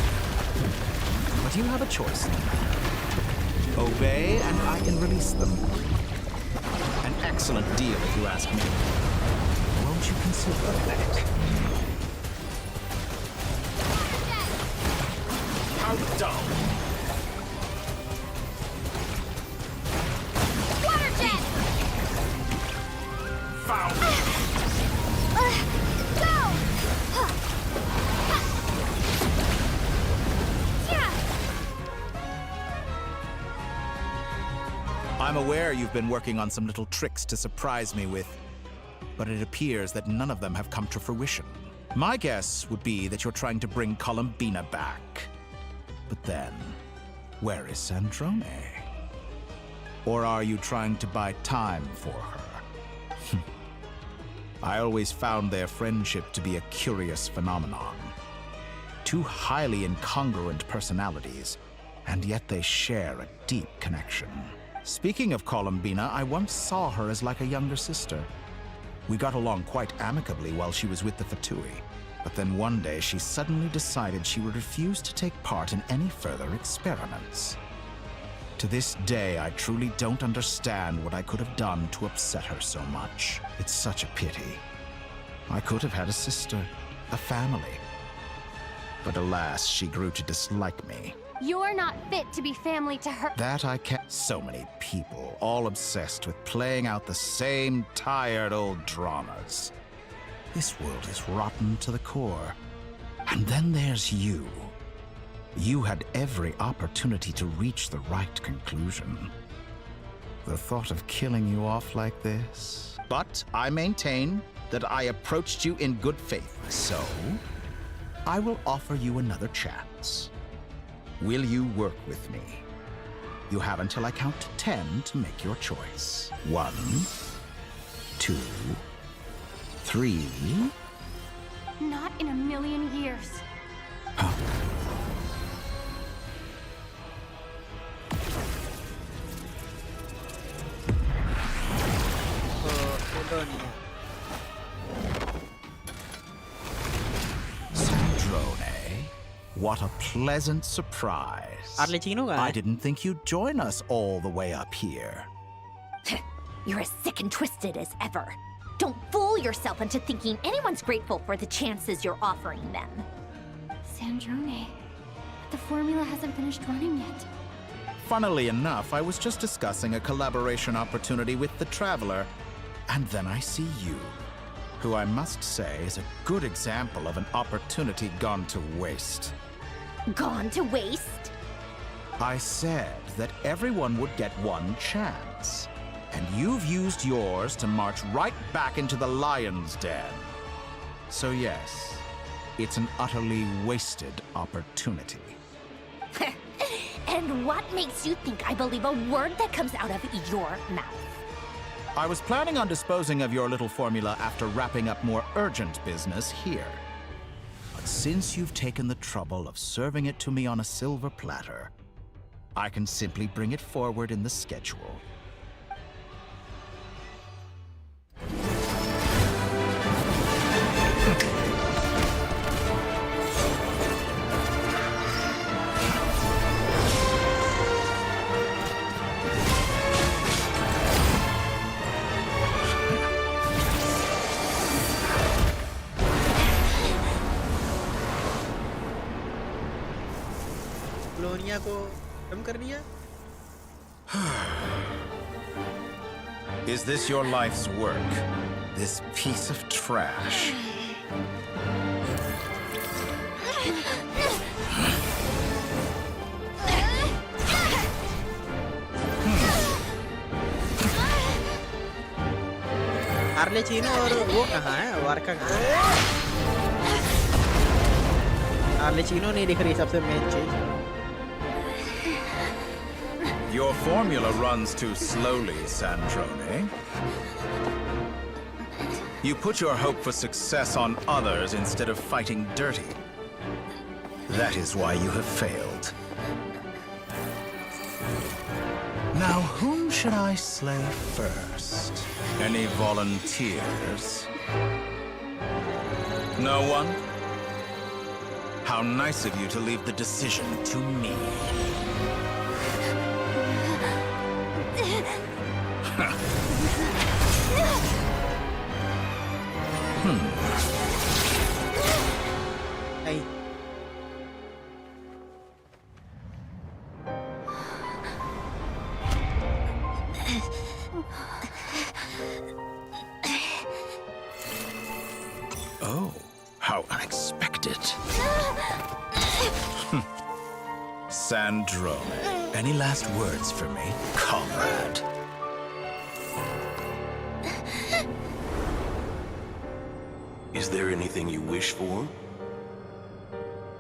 But you have a choice. Obey, and I can release them. An excellent deal, if you ask me. Won't you consider that? How dull. Water jet! Foul! I'm aware you've been working on some little tricks to surprise me with, but it appears that none of them have come to fruition. My guess would be that you're trying to bring Columbina back. But then, where is Sandrone? Or are you trying to buy time for her? I always found their friendship to be a curious phenomenon. Two highly incongruent personalities, and yet they share a deep connection. Speaking of Columbina, I once saw her as like a younger sister. We got along quite amicably while she was with the Fatui. But then one day she suddenly decided she would refuse to take part in any further experiments. To this day, I truly don't understand what I could have done to upset her so much. It's such a pity. I could have had a sister, a family. But alas, she grew to dislike me. You're not fit to be family to her. That I can't. So many people, all obsessed with playing out the same tired old dramas. This world is rotten to the core. And then there's you. You had every opportunity to reach the right conclusion. The thought of killing you off like this. But I maintain that I approached you in good faith, so I will offer you another chance. Will you work with me? You have until I count 10 to make your choice. 1, 2, 3. Not in a million years. Sandrone, what a pleasant surprise. I didn't think you'd join us all the way up here. You're as sick and twisted as ever. Don't fool yourself into thinking anyone's grateful for the chances you're offering them. Sandrone, the formula hasn't finished running yet. Funnily enough, I was just discussing a collaboration opportunity with the Traveler, and then I see you, who I must say is a good example of an opportunity gone to waste. Gone to waste? I said that everyone would get one chance, and you've used yours to march right back into the lion's den. So yes, it's an utterly wasted opportunity. And what makes you think I believe a word that comes out of your mouth? I was planning on disposing of your little formula after wrapping up more urgent business here. But since you've taken the trouble of serving it to me on a silver platter, I can simply bring it forward in the schedule. Lonia को खत्म कर दिया. Is this your life's work? This piece of trash? आर्लेचीनो और वो कहाँ है? वारका कहाँ है? आर्लेचीनो नहीं दिख रही सबसे मेन चीज. Your formula runs too slowly, Sandrone. You put your hope for success on others instead of fighting dirty. That is why you have failed. Now, whom should I slay first? Any volunteers? No one? How nice of you to leave the decision to me. Hey. Oh, how unexpected. Sandrone, any last words for me, comrade? Is there anything you wish for?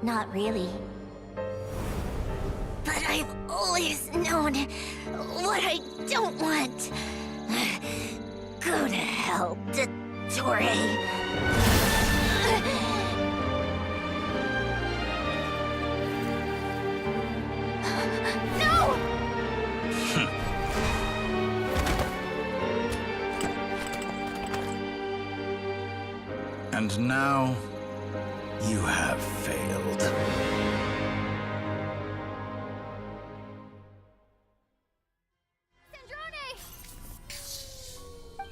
Not really. But I've always known what I don't want. Go to hell, Torre. And now, you have failed.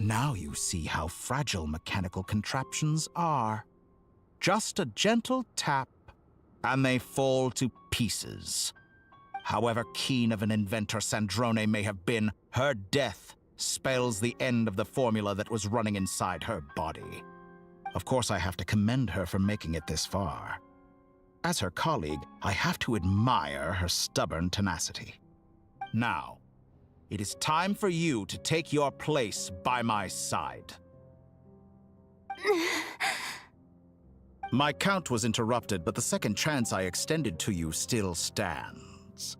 Now you see how fragile mechanical contraptions are. Just a gentle tap, and they fall to pieces. However keen of an inventor Sandrone may have been, her death spells the end of the formula that was running inside her body. Of course, I have to commend her for making it this far. As her colleague, I have to admire her stubborn tenacity. Now, it is time for you to take your place by my side. My count was interrupted, but the second chance I extended to you still stands.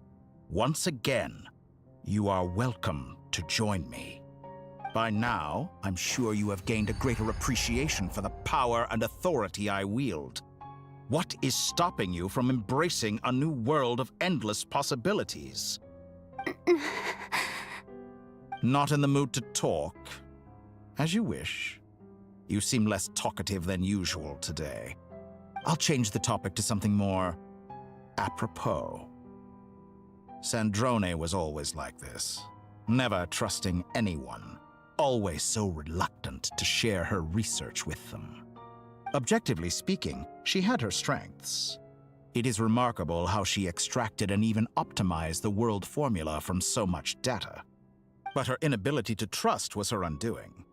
Once again, you are welcome to join me. By now, I'm sure you have gained a greater appreciation for the power and authority I wield. What is stopping you from embracing a new world of endless possibilities? Not in the mood to talk? As you wish. You seem less talkative than usual today. I'll change the topic to something more apropos. Sandrone was always like this, never trusting anyone, always so reluctant to share her research with them. Objectively speaking, she had her strengths. It is remarkable how she extracted and even optimized the world formula from so much data. But her inability to trust was her undoing.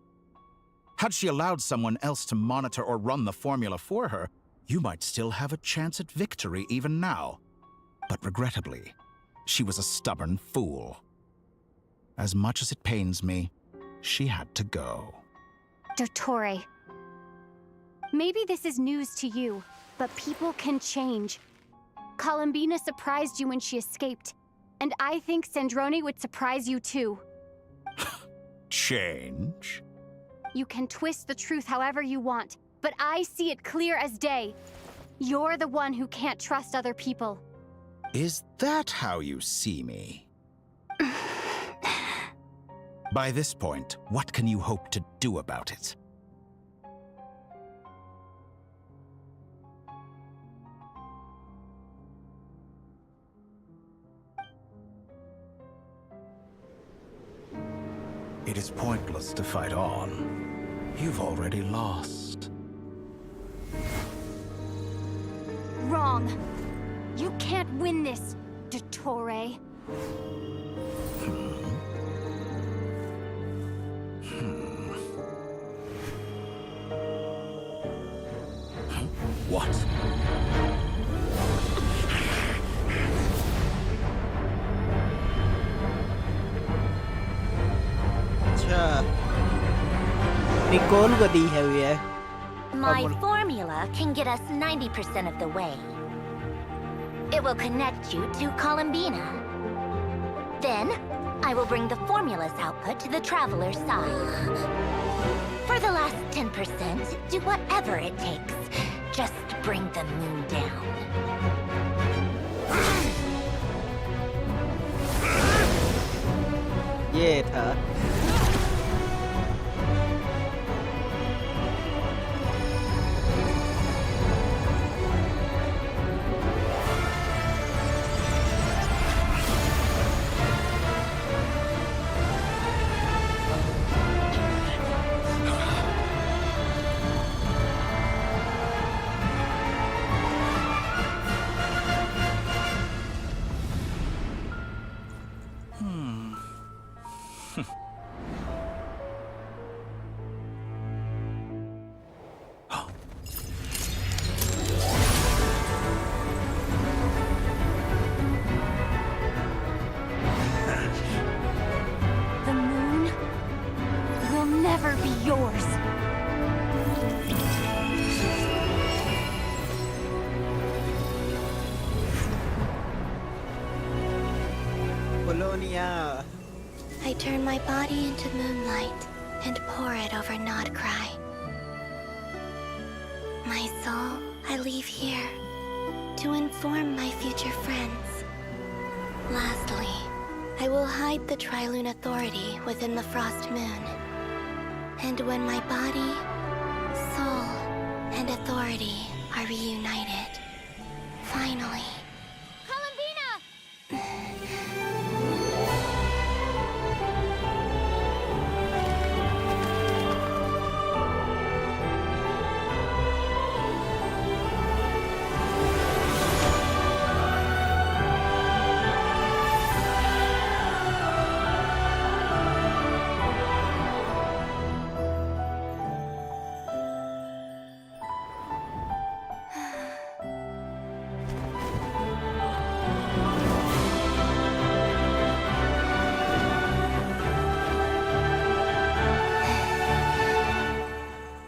Had she allowed someone else to monitor or run the formula for her, you might still have a chance at victory even now. But regrettably, she was a stubborn fool. As much as it pains me, she had to go. Dottore. Maybe this is news to you, but people can change. Columbina surprised you when she escaped, and I think Sandrone would surprise you too. Change? You can twist the truth however you want, but I see it clear as day. You're the one who can't trust other people. Is that how you see me? By this point, what can you hope to do about it? It is pointless to fight on. You've already lost. Wrong. You can't win this, Dottore. What? अच्छा Nicol को दी है ये My formula can get us 90% of the way. It will connect you to Columbina. Then, I will bring the formula's output to the Traveler's side. For the last 10%, do whatever it takes. Just bring the moon down. ये था The moon will never be yours. Colonia. I turn my body into moonlight and pour it over Nodcry. My soul, I leave here to inform my future friends. Lastly, I will hide the Trilune Authority within the Frost Moon. And when my body, soul, and authority are reunited, finally...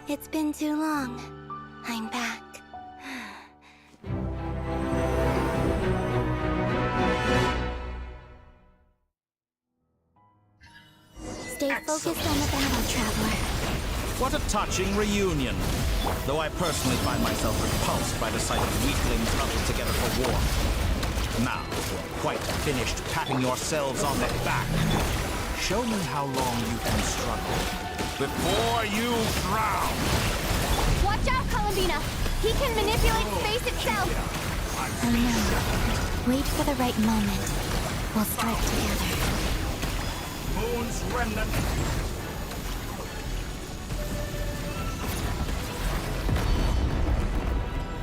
It's been too long. I'm back. Stay focused on the battle, Traveler. What a touching reunion. Though I personally find myself repulsed by the sight of weaklings huddled together for war. Now, you're quite finished patting yourselves on the back. Show me how long you can struggle before you drown. Watch out, Columbina! He can manipulate space itself! I know. Wait for the right moment. We'll strike together. Moon's remnant.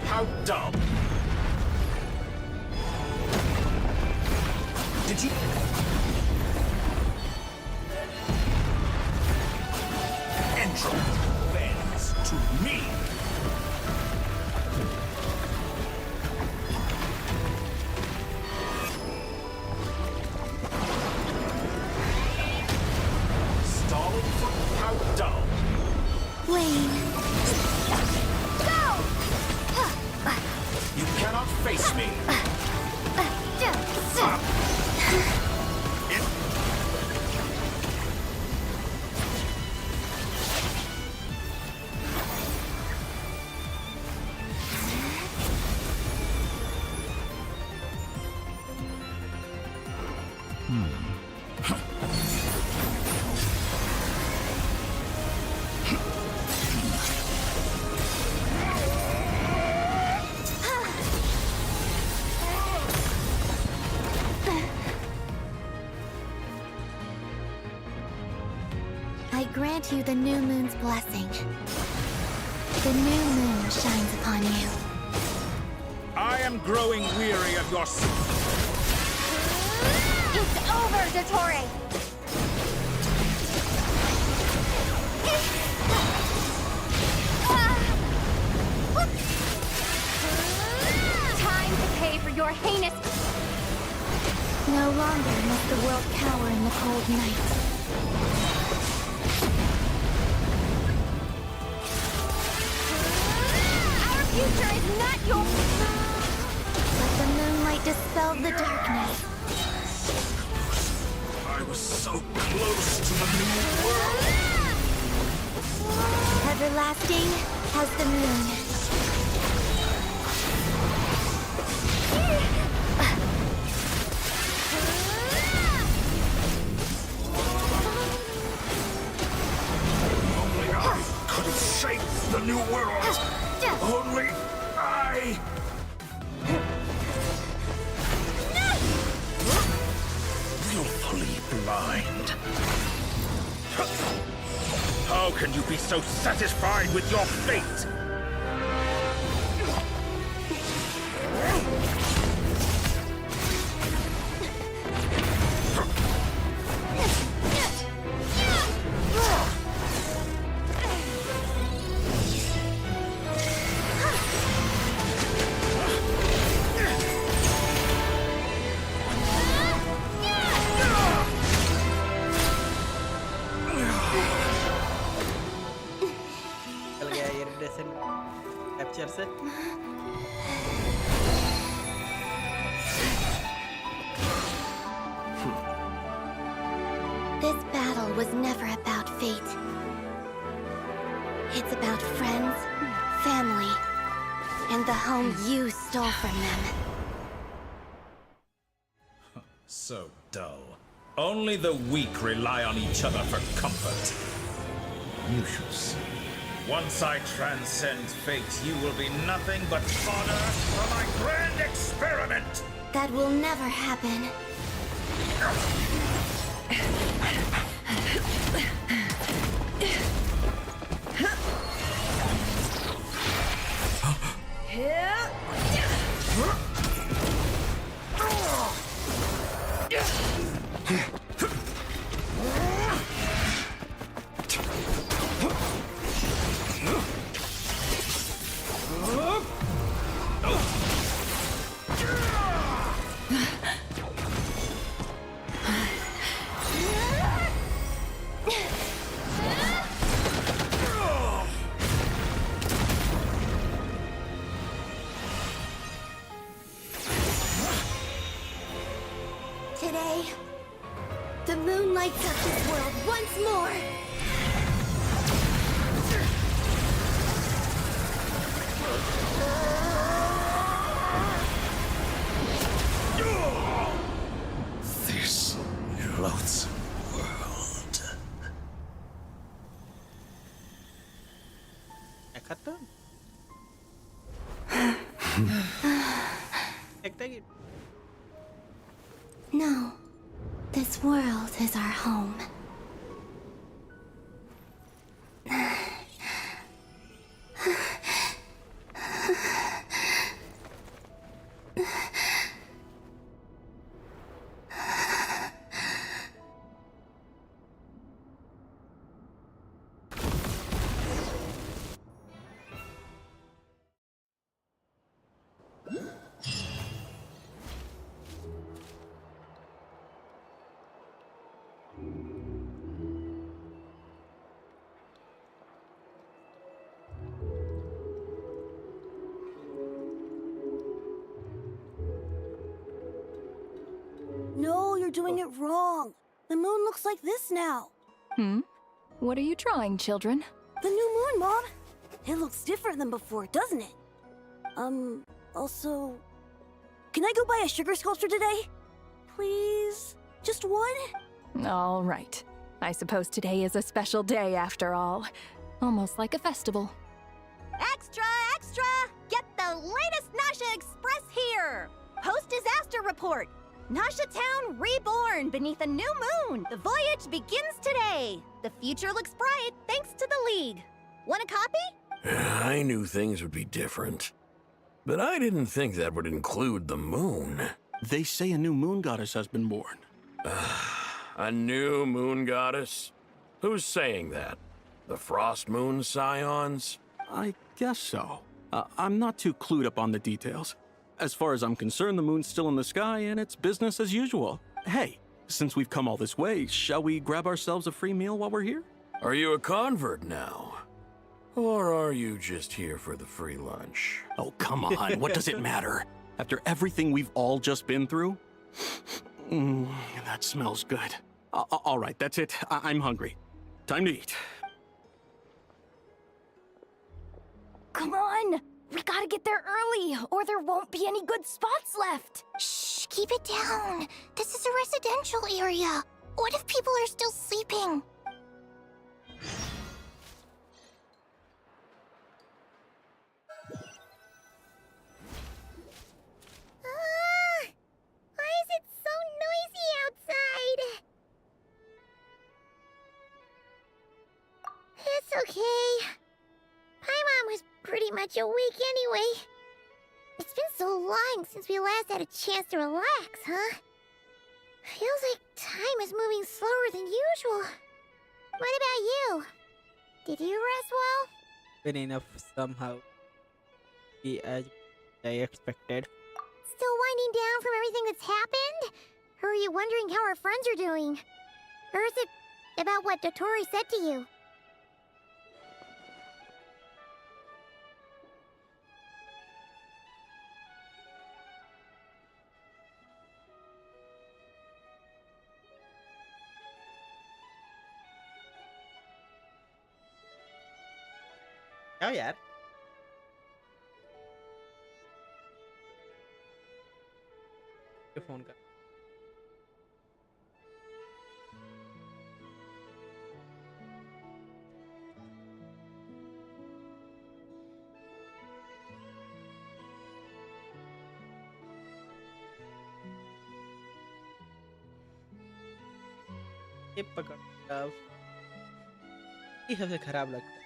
How dumb. Did you... Entropy bends to me. Stalling for countdown. Wayne. Go! You cannot face me. I grant you the new moon's blessing. The new moon shines upon you. I am growing weary of your... It's over, Dottore! Time to pay for your heinous... No longer must the world cower in the cold night. Our future is not your... Let the moonlight dispel the darkness. I was so close to the new world. Everlasting as the moon. Only I could have shaped the new world. Only I... Willfully blind. How can you be so satisfied with your fate? Capture से This battle was never about fate. It's about friends, family, and the home you stole from them. So dull. Only the weak rely on each other for comfort. You shall see. Once I transcend fate, you will be nothing but fodder for my grand experiment! That will never happen. Today, the moon lights up this world once more! This loathsome world. No, this world is our home. No, you're doing it wrong. The moon looks like this now. What are you drawing, children? The new moon, Mom. It looks different than before, doesn't it? Also... Can I go buy a sugar sculpture today? Please? Just one? All right. I suppose today is a special day after all. Almost like a festival. Extra, extra! Get the latest Nasha Express here! Post-disaster report! Nasha Town reborn beneath a new moon! The voyage begins today! The future looks bright thanks to the League. Want a copy? I knew things would be different. But I didn't think that would include the moon. They say a new moon goddess has been born. A new moon goddess? Who's saying that? The Frost Moon Scions? I guess so. I'm not too clued up on the details. As far as I'm concerned, the moon's still in the sky and it's business as usual. Hey, since we've come all this way, shall we grab ourselves a free meal while we're here? Are you a convert now? Or are you just here for the free lunch? Oh, come on. What does it matter? After everything we've all just been through? That smells good. All right, that's it. I'm hungry. Time to eat. Come on! We gotta get there early, or there won't be any good spots left. Shh, keep it down. This is a residential area. What if people are still sleeping? Why is it so noisy outside? It's okay. Paimon was pretty much awake anyway. It's been so long since we last had a chance to relax, huh? Feels like time is moving slower than usual. What about you? Did you rest well? Been enough somehow. As I expected. Still winding down from everything that's happened? Or are you wondering how our friends are doing? Or is it about what Dotori said to you? क्या यार पे phone कर। ये पकड़ अब ये सबसे खराब लगता है।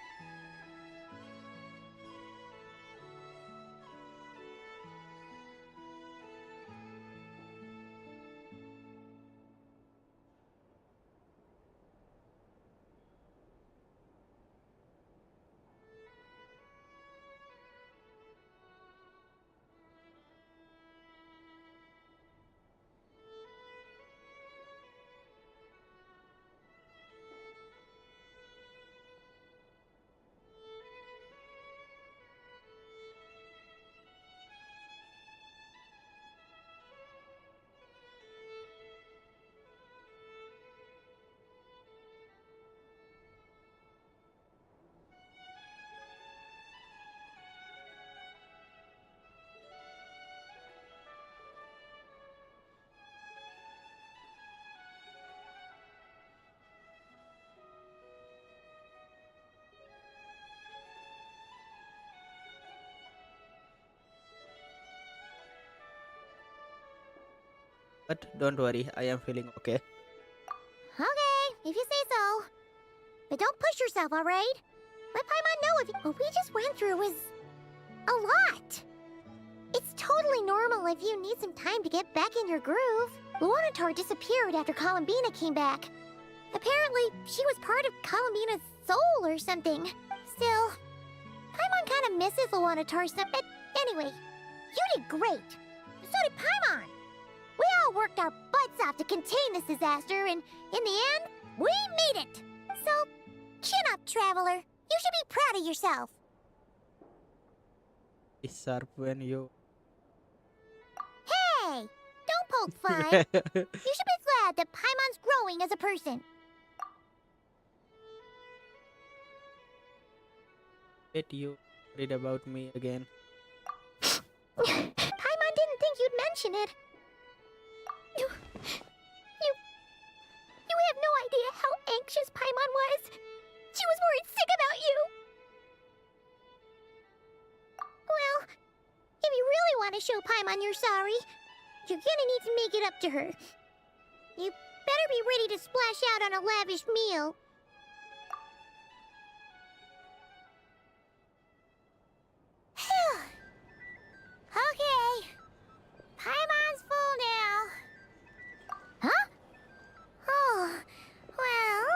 But don't worry, I am feeling okay. Okay, if you say so. But don't push yourself, alright? Let Paimon know if what we just went through was a lot. It's totally normal if you need some time to get back in your groove. Luanatar disappeared after Columbina came back. Apparently, she was part of Columbina's soul or something. Still, Paimon kind of misses Luanatar some, but anyway, you did great. So did Paimon. We all worked our butts off to contain this disaster, and in the end, we made it. So, chin up, Traveler. You should be proud of yourself. It's sharp when you. Hey! Don't poke fun. You should be glad that Paimon's growing as a person. Bet you read about me again. Paimon didn't think you'd mention it. You have no idea how anxious Paimon was. She was worried sick about you. Well, if you really want to show Paimon you're sorry, you're gonna need to make it up to her. You better be ready to splash out on a lavish meal. Okay. Paimon's full now. Huh? Oh, well...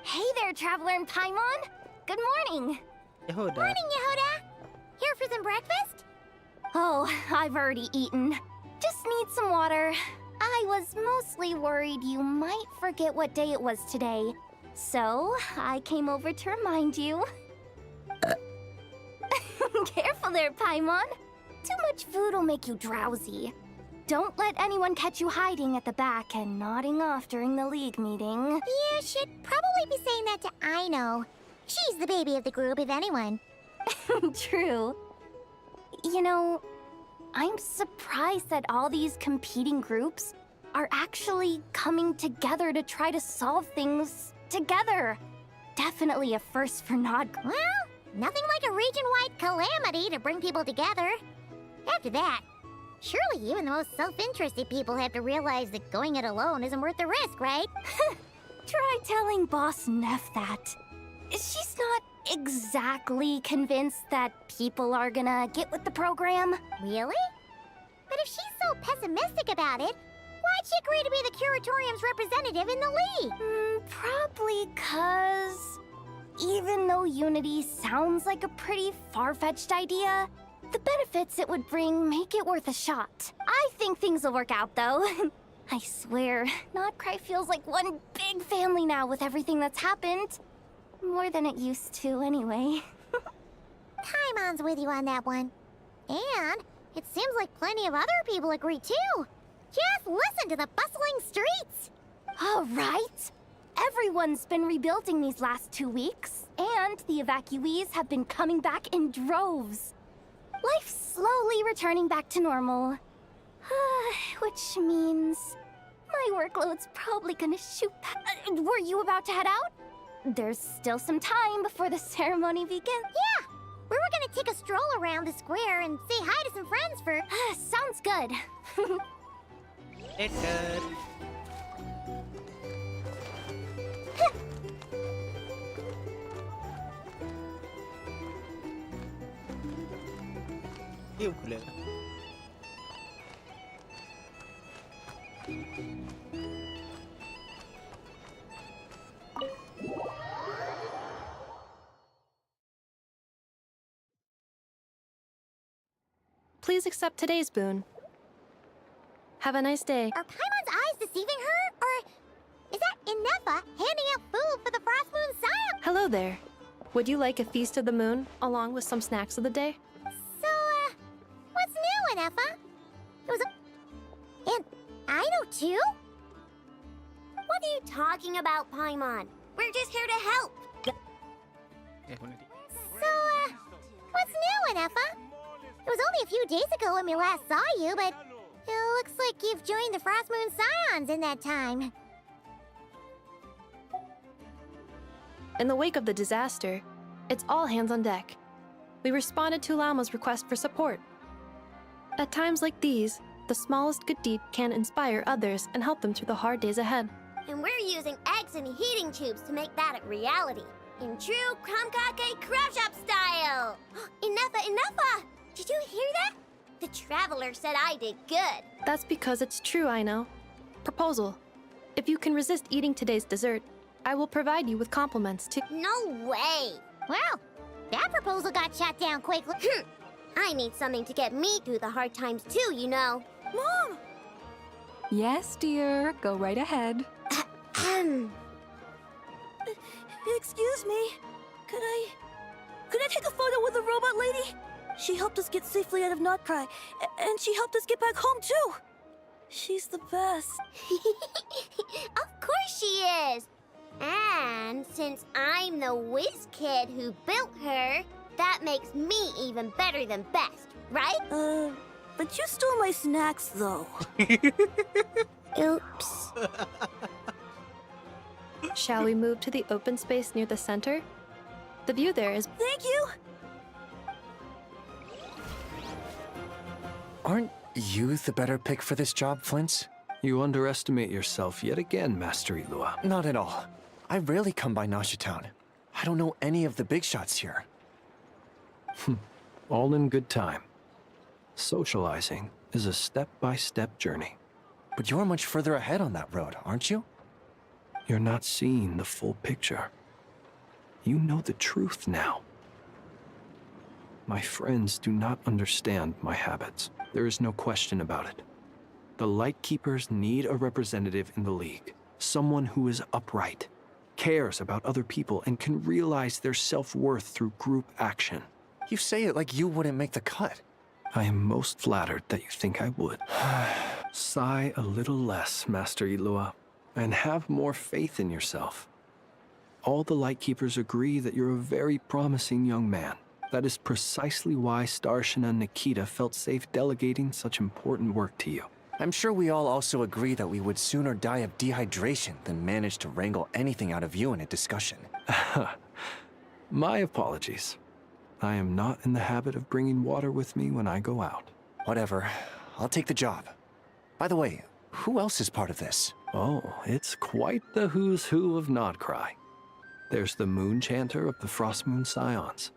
Hey there, Traveler and Paimon. Good morning. Yehuda. Morning, Yehuda. Here for some breakfast? Oh, I've already eaten. Just need some water. I was mostly worried you might forget what day it was today. So, I came over to remind you. Careful there, Paimon. Too much food will make you drowsy. Don't let anyone catch you hiding at the back and nodding off during the league meeting. You should probably be saying that to Aino. She's the baby of the group, if anyone. True. You know, I'm surprised that all these competing groups are actually coming together to try to solve things together. Definitely a first for Nod. Well, nothing like a region-wide calamity to bring people together. After that, surely even the most self-interested people have to realize that going it alone isn't worth the risk, right? Try telling Boss Neff that. She's not exactly convinced that people are gonna get with the program. Really? But if she's so pessimistic about it, why'd she agree to be the Curatorium's representative in the league? Probably 'cause even though unity sounds like a pretty far-fetched idea, the benefits it would bring make it worth a shot. I think things will work out, though. I swear, Nodcry feels like one big family now with everything that's happened. More than it used to, anyway. Paimon's with you on that one. And it seems like plenty of other people agree, too. Just listen to the bustling streets. All right. Everyone's been rebuilding these last 2 weeks, and the evacuees have been coming back in droves. Life's slowly returning back to normal. Which means my workload's probably gonna shoot back. Were you about to head out? There's still some time before the ceremony begins. Yeah! We were gonna take a stroll around the square and say hi to some friends for... Sounds good. Later. क्यों खुलेगा? Please accept today's boon. Have a nice day. Are Paimon's eyes deceiving her? Or is that Inefa handing out food for the Frost Moon Scion? Hello there. Would you like a feast of the moon, along with some snacks of the day? So, what's new, Inefa? It was a... And I know too? What are you talking about, Paimon? We're just here to help. So, what's new, Inefa? It was only a few days ago when we last saw you, but it looks like you've joined the Frost Moon Scions in that time. In the wake of the disaster, it's all hands on deck. We responded to Lama's request for support. At times like these, the smallest good deed can inspire others and help them through the hard days ahead. And we're using eggs and heating tubes to make that a reality. In true Krumkake Crab Shop style! Inefa! Did you hear that? The Traveler said I did good. That's because it's true, I know. Proposal. If you can resist eating today's dessert, I will provide you with compliments to— No way! Well, that proposal got shot down quickly. I need something to get me through the hard times too, you know. Mom! Yes, dear. Go right ahead. Excuse me. Could I take a photo with the robot lady? She helped us get safely out of Notcry, and she helped us get back home too. She's the best. Of course she is. And since I'm the whiz kid who built her, that makes me even better than best, right? But you stole my snacks though. Oops. Shall we move to the open space near the center? The view there is— Thank you! Aren't you the better pick for this job, Flint? You underestimate yourself yet again, Master Ilua. Not at all. I rarely come by Nasha Town. I don't know any of the big shots here. All in good time. Socializing is a step-by-step journey. But you're much further ahead on that road, aren't you? You're not seeing the full picture. You know the truth now. My friends do not understand my habits. There is no question about it. The Lightkeepers need a representative in the League. Someone who is upright, cares about other people, and can realize their self-worth through group action. You say it like you wouldn't make the cut. I am most flattered that you think I would. Sigh a little less, Master Ilua, and have more faith in yourself. All the Lightkeepers agree that you're a very promising young man. That is precisely why Starshina and Nikita felt safe delegating such important work to you. I'm sure we all also agree that we would sooner die of dehydration than manage to wrangle anything out of you in a discussion. My apologies. I am not in the habit of bringing water with me when I go out. Whatever. I'll take the job. By the way, who else is part of this? Oh, it's quite the who's who of Nodcry. There's the Moon Chanter of the Frost Moon Scions,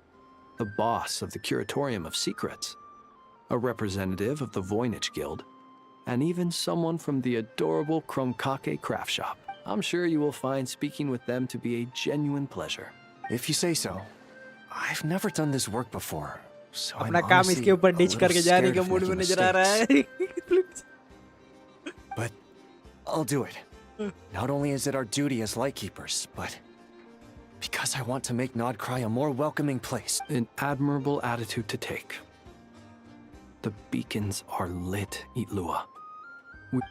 the boss of the Curatorium of Secrets, a representative of the Voynich Guild, and even someone from the adorable Krumkake Craft Shop. I'm sure you will find speaking with them to be a genuine pleasure. If you say so. I've never done this work before, so I'm अपना काम honestly इसके ऊपर a ditch little करके जाने scared का of mood में making नजर आ रहा है. But I'll do it. Not only is it our duty as Lightkeepers, but because I want to make Nodcry a more welcoming place. An admirable attitude to take. The beacons are lit, Itlua.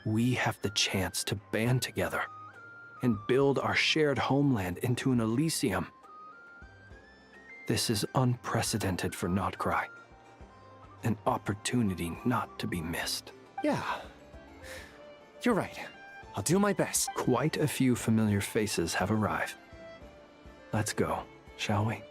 We have the chance to band together and build our shared homeland into an Elysium. This is unprecedented for Nodcry. An opportunity not to be missed. Yeah. You're right. I'll do my best. Quite a few familiar faces have arrived. Let's go, shall we?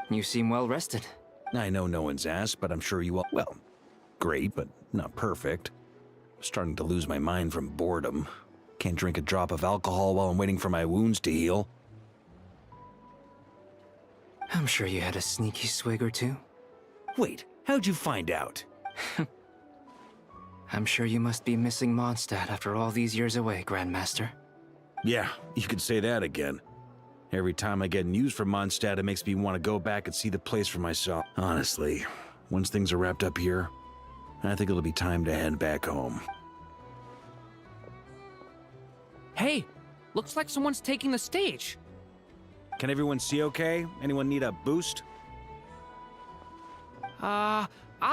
You seem well rested. I know no one's asked, but I'm sure you all. Well, great, but not perfect. Starting to lose my mind from boredom. Can't drink a drop of alcohol while I'm waiting for my wounds to heal. I'm sure you had a sneaky swig or two. Wait, how'd you find out? I'm sure you must be missing Mondstadt after all these years away, Grandmaster. Yeah, you could say that again. Every time I get news from Mondstadt, it makes me want to go back and see the place for myself. Honestly, once things are wrapped up here, I think it'll be time to head back home. Hey, looks like someone's taking the stage. Can everyone see okay? Anyone need a boost? I'll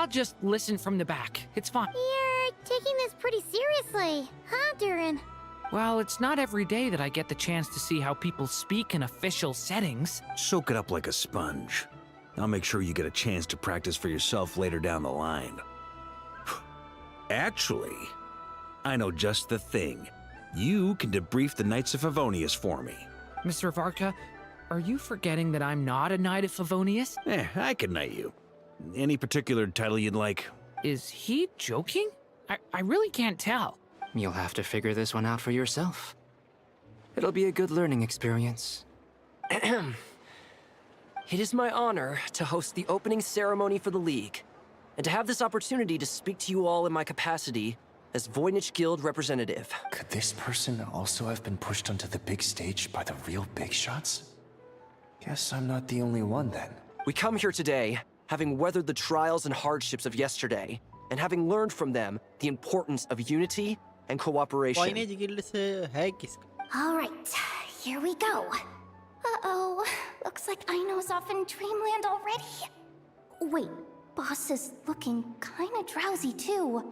just listen from the back. It's fine. You're taking this pretty seriously, huh, Durin? Well, it's not every day that I get the chance to see how people speak in official settings. Soak it up like a sponge. I'll make sure you get a chance to practice for yourself later down the line. Actually, I know just the thing. You can debrief the Knights of Favonius for me. Mr. Varka, are you forgetting that I'm not a Knight of Favonius? I can knight you. Any particular title you'd like? Is he joking? I really can't tell. You'll have to figure this one out for yourself. It'll be a good learning experience. It is my honor to host the opening ceremony for the League, and to have this opportunity to speak to you all in my capacity as Voynich Guild representative. Could this person also have been pushed onto the big stage by the real big shots? Guess I'm not the only one then. We come here today, having weathered the trials and hardships of yesterday, and having learned from them the importance of unity and cooperation. All right, here we go. Uh-oh, looks like Aino's off in Dreamland already. Wait, Boss is looking kinda drowsy too.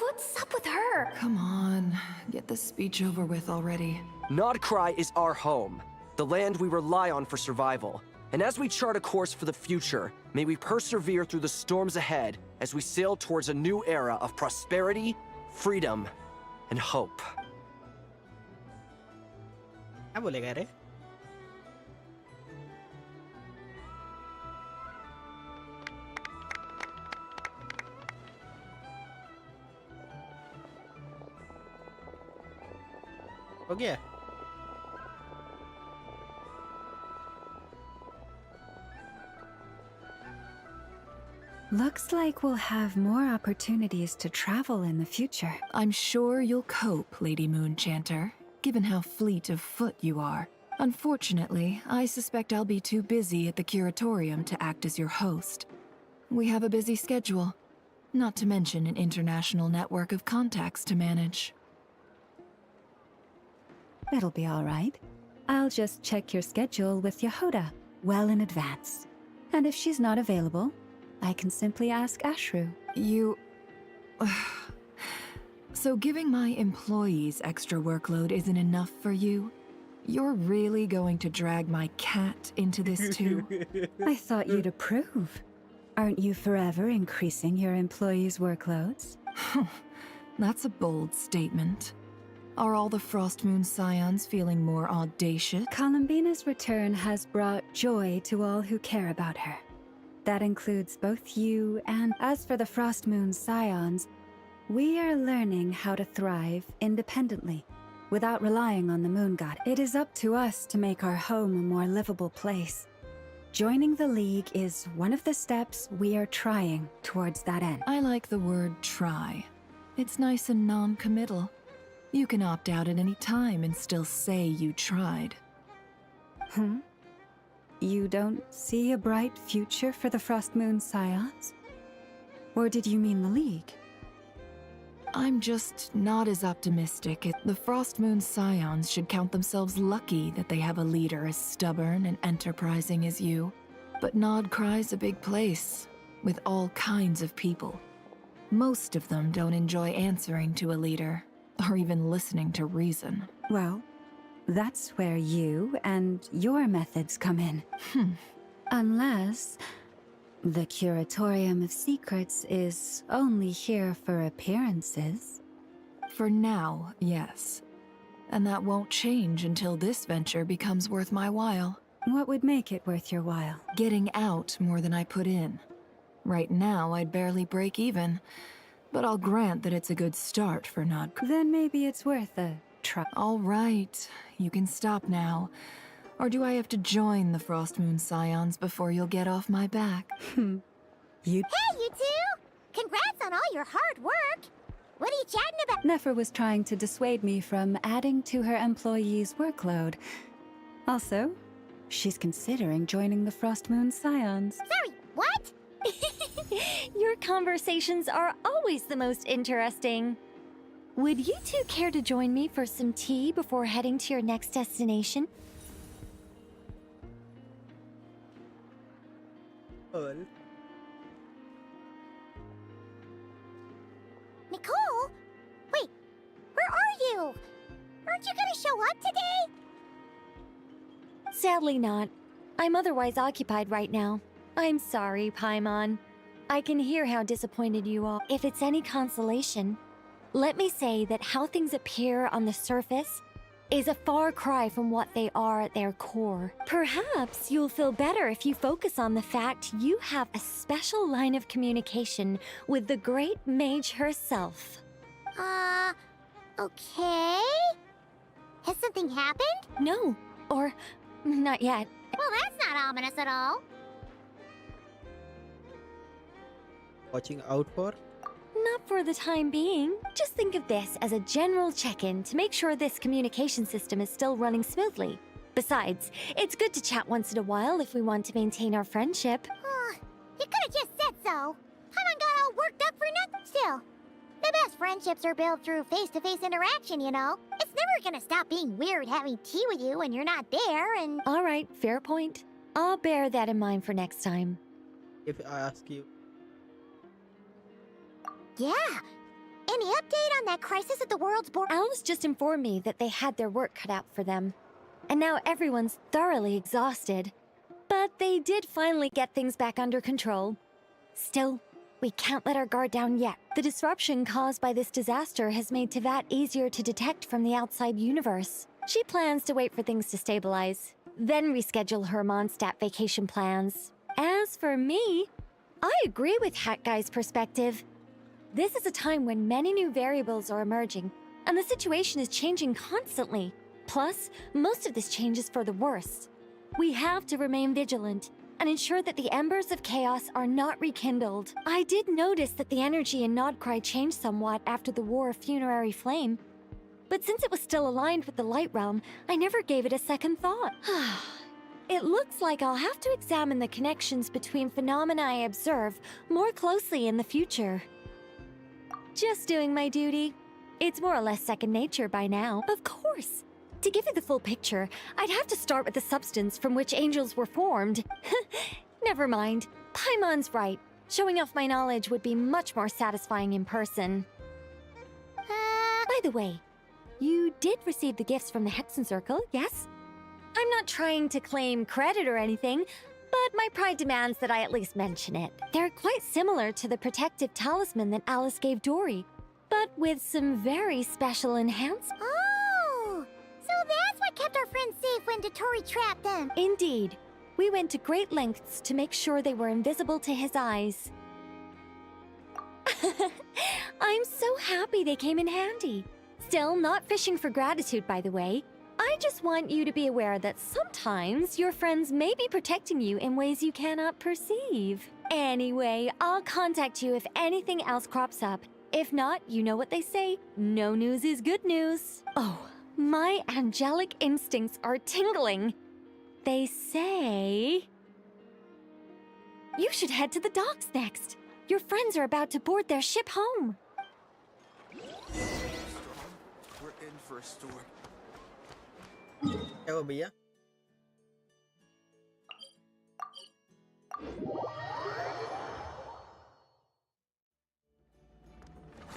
What's up with her? Come on, get this speech over with already. Nodcry is our home, the land we rely on for survival. And as we chart a course for the future, may we persevere through the storms ahead as we sail towards a new era of prosperity, freedom, and hope. क्या बोलेगा रे? हो गया? Looks like we'll have more opportunities to travel in the future. I'm sure you'll cope, Lady Moonchanter, given how fleet of foot you are. Unfortunately, I suspect I'll be too busy at the curatorium to act as your host. We have a busy schedule, not to mention an international network of contacts to manage. That'll be all right. I'll just check your schedule with Yehoda well in advance. And if she's not available, I can simply ask Ashru. So giving my employees extra workload isn't enough for you? You're really going to drag my cat into this too? I thought you'd approve. Aren't you forever increasing your employees' workloads? That's a bold statement. Are all the Frost Moon Scions feeling more audacious? Columbina's return has brought joy to all who care about her. That includes both you and... As for the Frost Moon Scions, we are learning how to thrive independently, without relying on the Moon God. It is up to us to make our home a more livable place. Joining the League is one of the steps we are trying towards that end. I like the word try. It's nice and non-committal. You can opt out at any time and still say you tried. You don't see a bright future for the Frost Moon Scions? Or did you mean the League? I'm just not as optimistic. The Frost Moon Scions should count themselves lucky that they have a leader as stubborn and enterprising as you. But Nod Cry's a big place, with all kinds of people. Most of them don't enjoy answering to a leader, or even listening to reason. Well, that's where you and your methods come in. Unless the Curatorium of Secrets is only here for appearances. For now, yes. And that won't change until this venture becomes worth my while. What would make it worth your while? Getting out more than I put in. Right now, I'd barely break even. But I'll grant that it's a good start for Nod. Then maybe it's worth a try. All right, you can stop now. Or do I have to join the Frost Moon Scions before you'll get off my back? You... Hey, you two! Congrats on all your hard work! What are you chatting about? Nefer was trying to dissuade me from adding to her employees' workload. Also, she's considering joining the Frost Moon Scions. Sorry, what? Your conversations are always the most interesting. Would you two care to join me for some tea before heading to your next destination? Nicole? Wait, where are you? Aren't you gonna show up today? Sadly not. I'm otherwise occupied right now. I'm sorry, Paimon. I can hear how disappointed you are. If it's any consolation, let me say that how things appear on the surface is a far cry from what they are at their core. Perhaps you'll feel better if you focus on the fact you have a special line of communication with the great mage herself. Okay? Has something happened? No, or not yet. Well, that's not ominous at all. Watching out for? Not for the time being. Just think of this as a general check-in to make sure this communication system is still running smoothly. Besides, it's good to chat once in a while if we want to maintain our friendship. You could have just said so. Haven't got all worked up for nothing still. The best friendships are built through face-to-face interaction, you know. It's never gonna stop being weird having tea with you when you're not there, and... All right, fair point. I'll bear that in mind for next time. If I ask you. Yeah. Any update on that crisis at the world's border? Alice just informed me that they had their work cut out for them. And now everyone's thoroughly exhausted. But they did finally get things back under control. Still, we can't let our guard down yet. The disruption caused by this disaster has made Teyvat easier to detect from the outside universe. She plans to wait for things to stabilize, then reschedule her Mondstadt vacation plans. As for me, I agree with Hat Guy's perspective. This is a time when many new variables are emerging, and the situation is changing constantly. Plus, most of this change is for the worse. We have to remain vigilant and ensure that the embers of chaos are not rekindled. I did notice that the energy in Nodcry changed somewhat after the War of Funerary Flame, but since it was still aligned with the Light Realm, I never gave it a second thought. It looks like I'll have to examine the connections between phenomena I observe more closely in the future. Just doing my duty. It's more or less second nature by now. Of course. To give you the full picture, I'd have to start with the substance from which angels were formed. Never mind. Paimon's right. Showing off my knowledge would be much more satisfying in person. By the way, you did receive the gifts from the Hexen Circle, yes? I'm not trying to claim credit or anything, but my pride demands that I at least mention it. They're quite similar to the protective talisman that Alice gave Dory, but with some very special enhancements. Oh! So that's what kept our friends safe when Dotori trapped them. Indeed. We went to great lengths to make sure they were invisible to his eyes. I'm so happy they came in handy. Still, not fishing for gratitude, by the way. I just want you to be aware that sometimes your friends may be protecting you in ways you cannot perceive. Anyway, I'll contact you if anything else crops up. If not, you know what they say, no news is good news. Oh, my angelic instincts are tingling. They say... you should head to the docks next. Your friends are about to board their ship home. We're in for a storm. क्या हुआ भैया?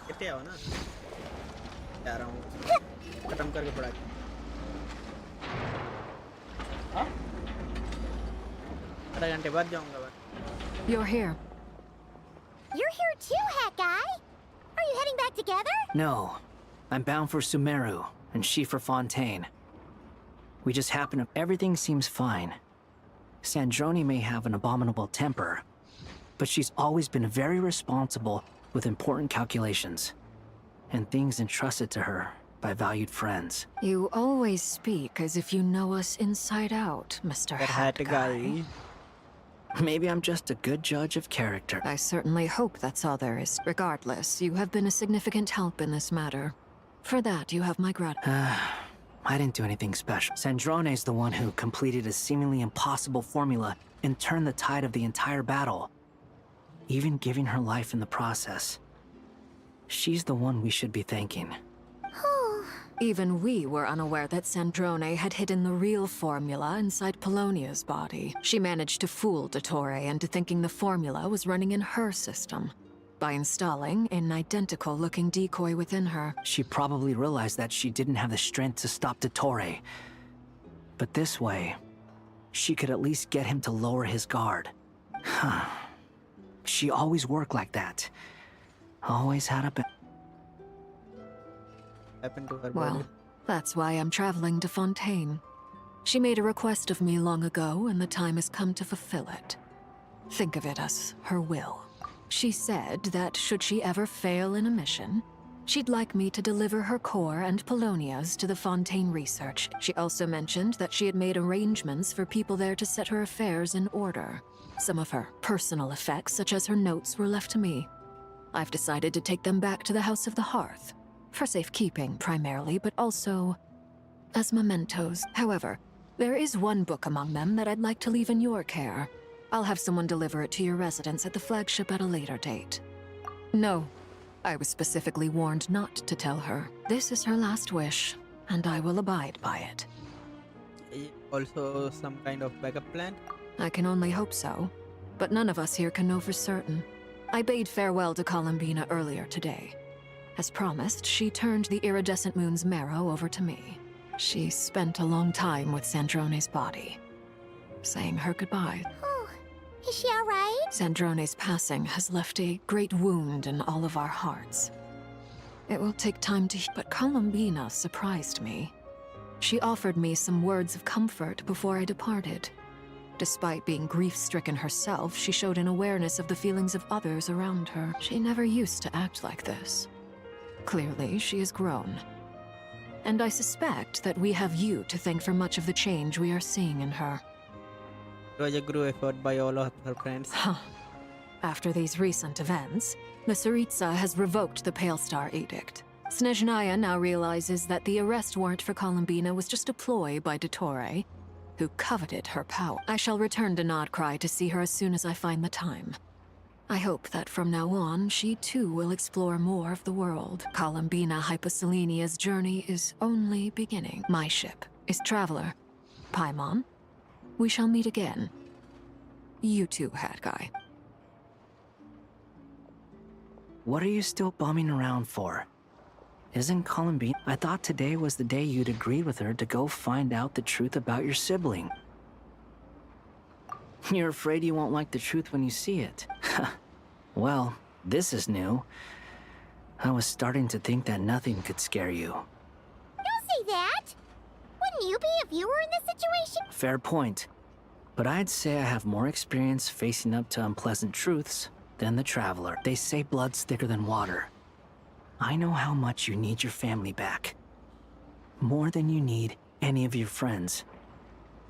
कितने आओ ना? जा रहा हूँ खत्म करके पड़ा हाँ? आधा घंटे बाद जाऊँगा बस You're here. You're here too, Hat Guy. Are you heading back together? No. I'm bound for Sumeru, and she for Fontaine. We just happen to... Everything seems fine. Sandrone may have an abominable temper, but she's always been very responsible with important calculations, and things entrusted to her by valued friends. You always speak as if you know us inside out, Mr. Hat Guy. Maybe I'm just a good judge of character. I certainly hope that's all there is. Regardless, you have been a significant help in this matter. For that, you have my gratitude. I didn't do anything special. Sandrone's the one who completed a seemingly impossible formula and turned the tide of the entire battle, even giving her life in the process. She's the one we should be thanking. Even we were unaware that Sandrone had hidden the real formula inside Polonia's body. She managed to fool Dottore into thinking the formula was running in her system by installing an identical-looking decoy within her. She probably realized that she didn't have the strength to stop Dottore. But this way, she could at least get him to lower his guard. She always worked like that. Always had a... Well, that's why I'm traveling to Fontaine. She made a request of me long ago, and the time has come to fulfill it. Think of it as her will. She said that should she ever fail in a mission, she'd like me to deliver her core and Polonia's to the Fontaine research. She also mentioned that she had made arrangements for people there to set her affairs in order. Some of her personal effects, such as her notes, were left to me. I've decided to take them back to the House of the Hearth. For safekeeping, primarily, but also as mementos. However, there is one book among them that I'd like to leave in your care. I'll have someone deliver it to your residence at the flagship at a later date. No, I was specifically warned not to tell her. This is her last wish, and I will abide by it. Also some kind of backup plan? I can only hope so, but none of us here can know for certain. I bade farewell to Columbina earlier today. As promised, she turned the iridescent moon's marrow over to me. She spent a long time with Sandrone's body, saying her goodbye. Oh, is she all right? Sandrone's passing has left a great wound in all of our hearts. It will take time to heal, but Columbina surprised me. She offered me some words of comfort before I departed. Despite being grief-stricken herself, she showed an awareness of the feelings of others around her. She never used to act like this. Clearly, she has grown. And I suspect that we have you to thank for much of the change we are seeing in her. It was a group effort by all of her friends. After these recent events, the Tsaritsa has revoked the Pale Star Edict. Snezhnaya now realizes that the arrest warrant for Columbina was just a ploy by Dottore, who coveted her power. I shall return to Nodcry to see her as soon as I find the time. I hope that from now on, she too will explore more of the world. Columbina Hyposelenia's journey is only beginning. My ship is Traveler. Paimon, we shall meet again. You too, Hat Guy. What are you still bumming around for? Isn't Columbina... I thought today was the day you'd agreed with her to go find out the truth about your sibling. You're afraid you won't like the truth when you see it. Well, this is new. I was starting to think that nothing could scare you. Don't say that! Wouldn't you be a viewer in this situation? Fair point. But I'd say I have more experience facing up to unpleasant truths than the Traveler. They say blood's thicker than water. I know how much you need your family back. More than you need any of your friends.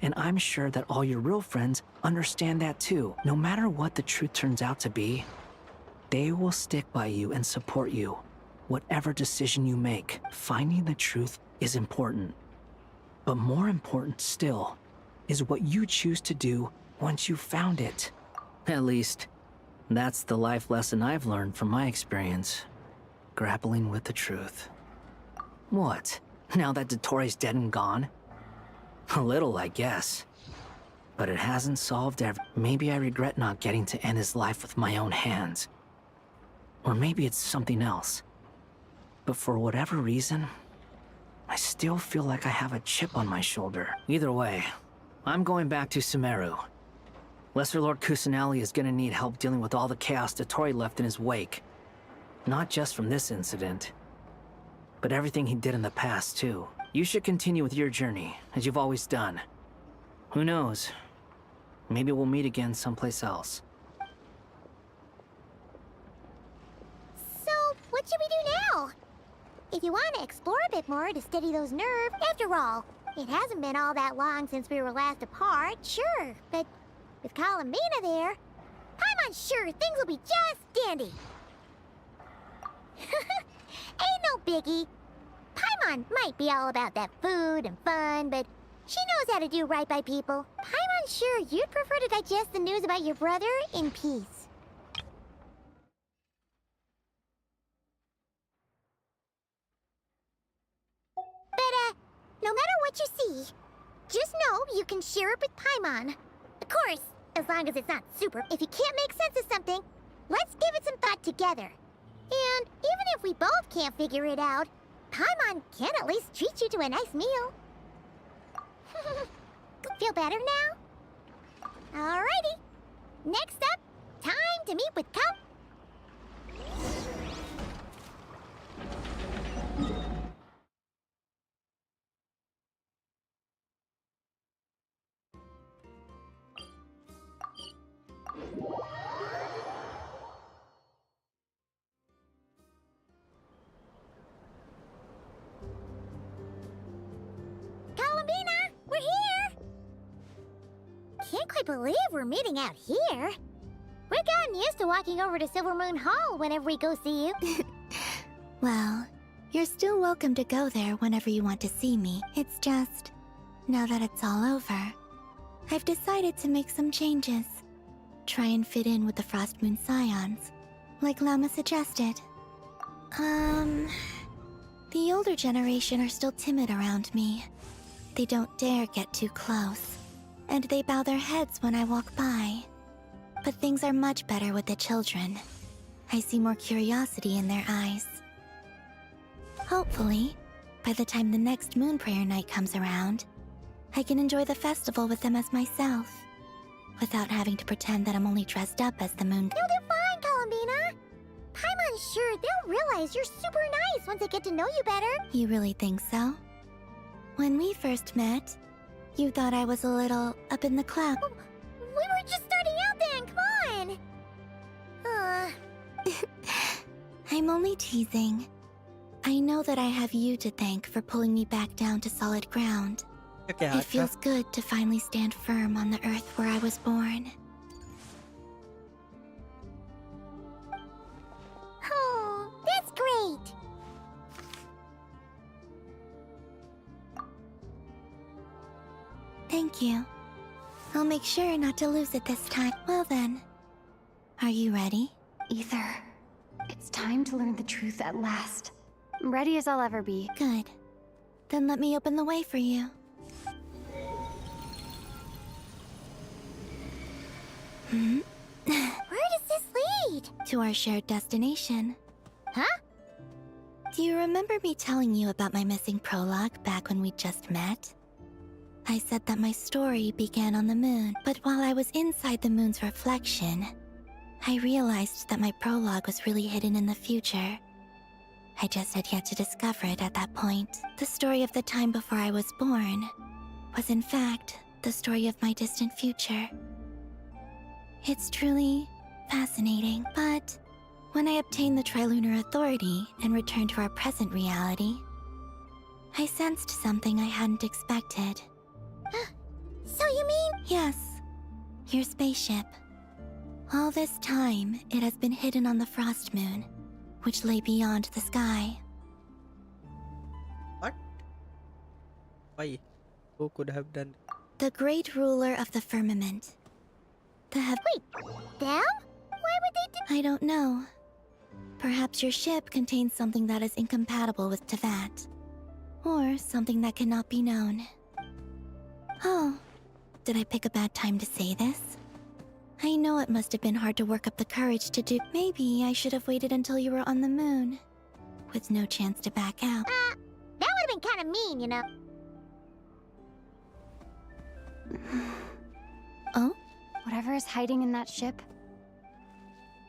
And I'm sure that all your real friends understand that too. No matter what the truth turns out to be, they will stick by you and support you, whatever decision you make. Finding the truth is important. But more important still is what you choose to do once you've found it. At least, that's the life lesson I've learned from my experience grappling with the truth. What? Now that Dottoro's dead and gone? A little, I guess. But it hasn't solved Maybe I regret not getting to end his life with my own hands. Or maybe it's something else. But for whatever reason, I still feel like I have a chip on my shoulder. Either way, I'm going back to Sumeru. Lesser Lord Kusanali is gonna need help dealing with all the chaos Dottori left in his wake. Not just from this incident, but everything he did in the past, too. You should continue with your journey, as you've always done. Who knows? Maybe we'll meet again someplace else. So, what should we do now? If you want to explore a bit more to steady those nerves, after all, it hasn't been all that long since we were last apart, sure, but with Columbina there, I'm sure things will be just dandy. Ain't no biggie. Paimon might be all about that food and fun, but she knows how to do right by people. Paimon's sure you'd prefer to digest the news about your brother in peace. But, no matter what you see, just know you can share it with Paimon. Of course, as long as it's not super. If you can't make sense of something, let's give it some thought together. And even if we both can't figure it out, Paimon can at least treat you to a nice meal. Feel better now? Alrighty. Next up, time to meet with Columbina, we're here! Can't quite believe we're meeting out here. We've gotten used to walking over to Silver Moon Hall whenever we go see you. Well, you're still welcome to go there whenever you want to see me. It's just, now that it's all over, I've decided to make some changes. Try and fit in with the Frost Moon Scions, like Lama suggested. The older generation are still timid around me. They don't dare get too close, and they bow their heads when I walk by. But things are much better with the children. I see more curiosity in their eyes. Hopefully, by the time the next Moon Prayer Night comes around, I can enjoy the festival with them as myself, without having to pretend that I'm only dressed up as the moon. You'll do fine, Columbina. Paimon's sure they'll realize you're super nice once they get to know you better. You really think so? When we first met, you thought I was a little up in the clouds. We were just starting out then, come on. I'm only teasing. I know that I have you to thank for pulling me back down to solid ground. It feels good to finally stand firm on the earth where I was born. Oh, that's great. Thank you. I'll make sure not to lose it this time. Well then, are you ready? Ether, it's time to learn the truth at last. I'm ready as I'll ever be. Good. Then let me open the way for you. Where does this lead? To our shared destination. Huh? Do you remember me telling you about my missing prologue back when we just met? I said that my story began on the moon, but while I was inside the moon's reflection, I realized that my prologue was really hidden in the future. I just had yet to discover it at that point. The story of the time before I was born was in fact the story of my distant future. It's truly fascinating, but when I obtained the Trilunar Authority and returned to our present reality, I sensed something I hadn't expected. So you mean? Yes, your spaceship. All this time, it has been hidden on the Frost Moon, which lay beyond the sky. What? Why? Who could have done it? The great ruler of the firmament. Wait, them? Why would they do? I don't know. Perhaps your ship contains something that is incompatible with Tevat. Or something that cannot be known. Oh, did I pick a bad time to say this? I know it must have been hard to work up the courage to do. Maybe I should have waited until you were on the moon, with no chance to back out. That would have been kind of mean, you know. Oh? Whatever is hiding in that ship,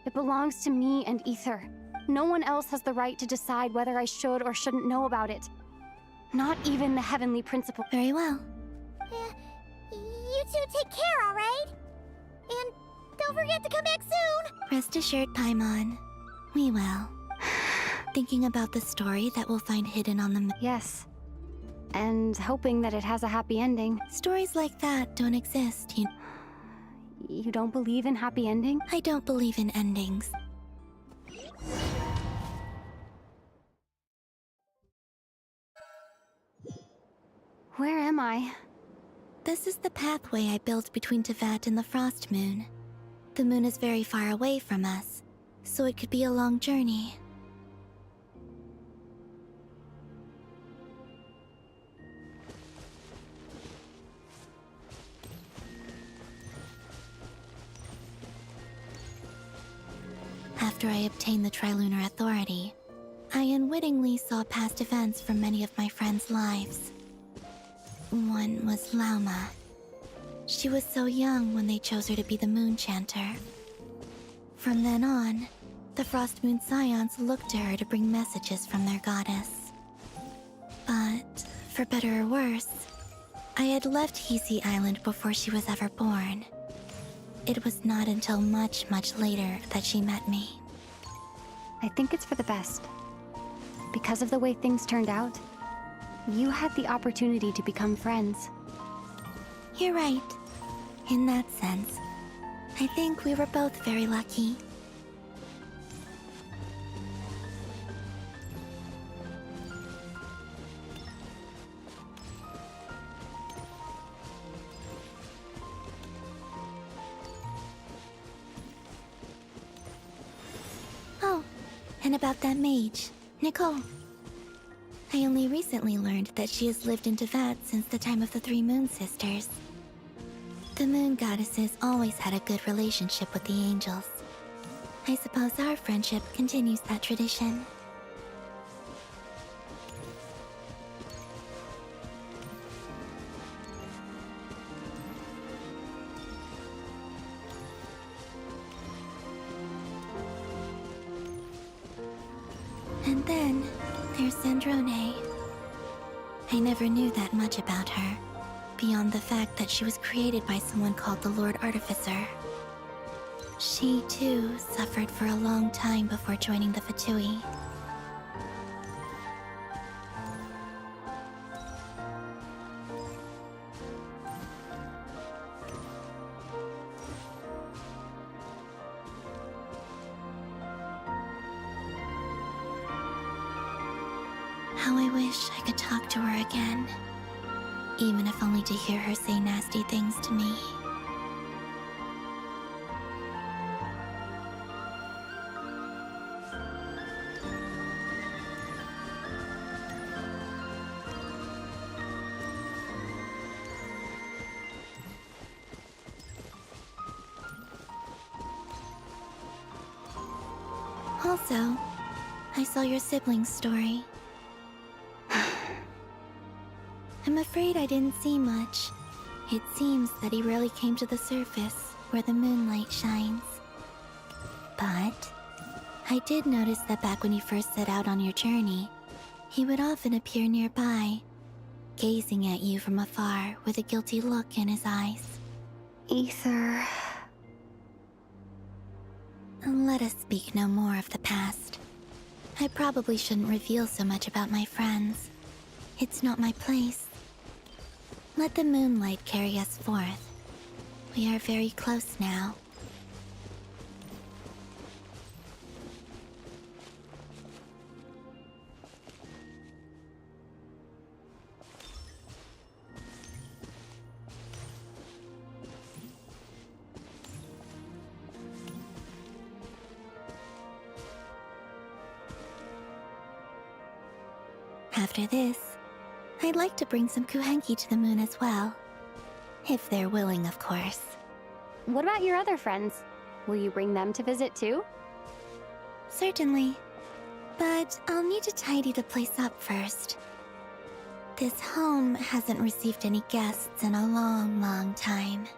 it belongs to me and Ether. No one else has the right to decide whether I should or shouldn't know about it. Not even the Heavenly Principle. Very well. You two take care, alright? And don't forget to come back soon! Rest assured, Paimon. We will. Thinking about the story that we'll find hidden on the Yes. And hoping that it has a happy ending. Stories like that don't exist, You don't believe in happy ending? I don't believe in endings. Where am I? This is the pathway I built between Tevat and the Frost Moon. The moon is very far away from us, so it could be a long journey. After I obtained the Trilunar Authority, I unwittingly saw past events from many of my friends' lives. One was Lauma. She was so young when they chose her to be the Moon Chanter. From then on, the Frost Moon Scions looked to her to bring messages from their goddess. But, for better or worse, I had left Hisi Island before she was ever born. It was not until much, much later that she met me. I think it's for the best. Because of the way things turned out, you had the opportunity to become friends. You're right. In that sense, I think we were both very lucky. Oh, and about that mage, Nicole. I only recently learned that she has lived in Tevat since the time of the Three Moon Sisters. The Moon Goddesses always had a good relationship with the angels. I suppose our friendship continues that tradition. And then, there's Sandrone. I never knew that much about her, beyond the fact that she was created by someone called the Lord Artificer. She, too, suffered for a long time before joining the Fatui. How I wish I could talk to her again. Even if only to hear her say nasty things to me. Also, I saw your siblings' story. I'm afraid I didn't see much. It seems that he rarely came to the surface, where the moonlight shines. But I did notice that back when you first set out on your journey, he would often appear nearby, gazing at you from afar with a guilty look in his eyes. Ether... Let us speak no more of the past. I probably shouldn't reveal so much about my friends. It's not my place. Let the moonlight carry us forth. We are very close now. After this, I'd like to bring some Kuhenki to the moon as well. If they're willing, of course. What about your other friends? Will you bring them to visit too? Certainly. But I'll need to tidy the place up first. This home hasn't received any guests in a long, long time.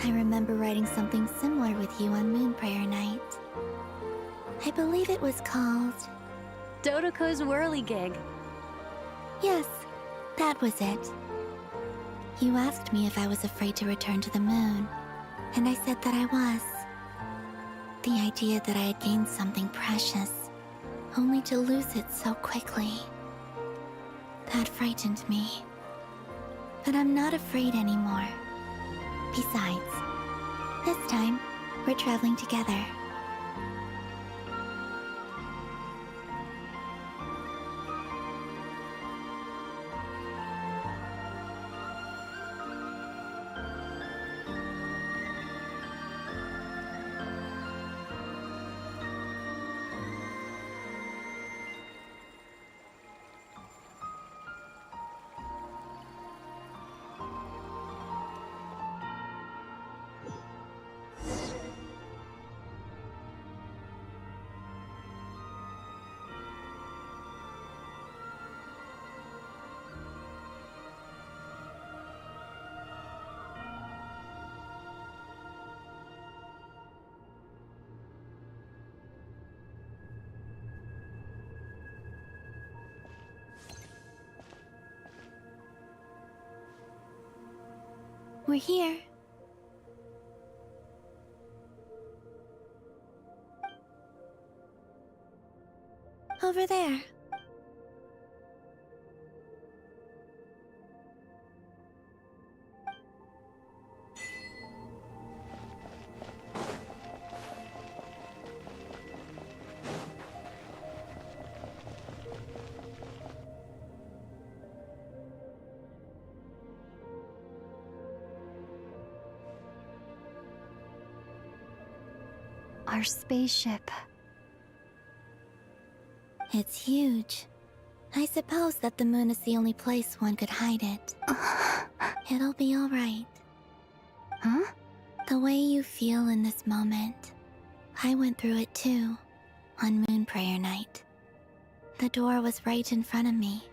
I remember writing something similar with you on Moon Prayer Night. I believe it was called... Dodoko's Whirligig. Yes, that was it. You asked me if I was afraid to return to the moon, and I said that I was. The idea that I had gained something precious, only to lose it so quickly. That frightened me. But I'm not afraid anymore. Besides, this time, we're traveling together. We're here. Over there. Our spaceship. It's huge. I suppose that the moon is the only place one could hide it. It'll be all right. Huh? The way you feel in this moment, I went through it too, on Moon Prayer Night. The door was right in front of me,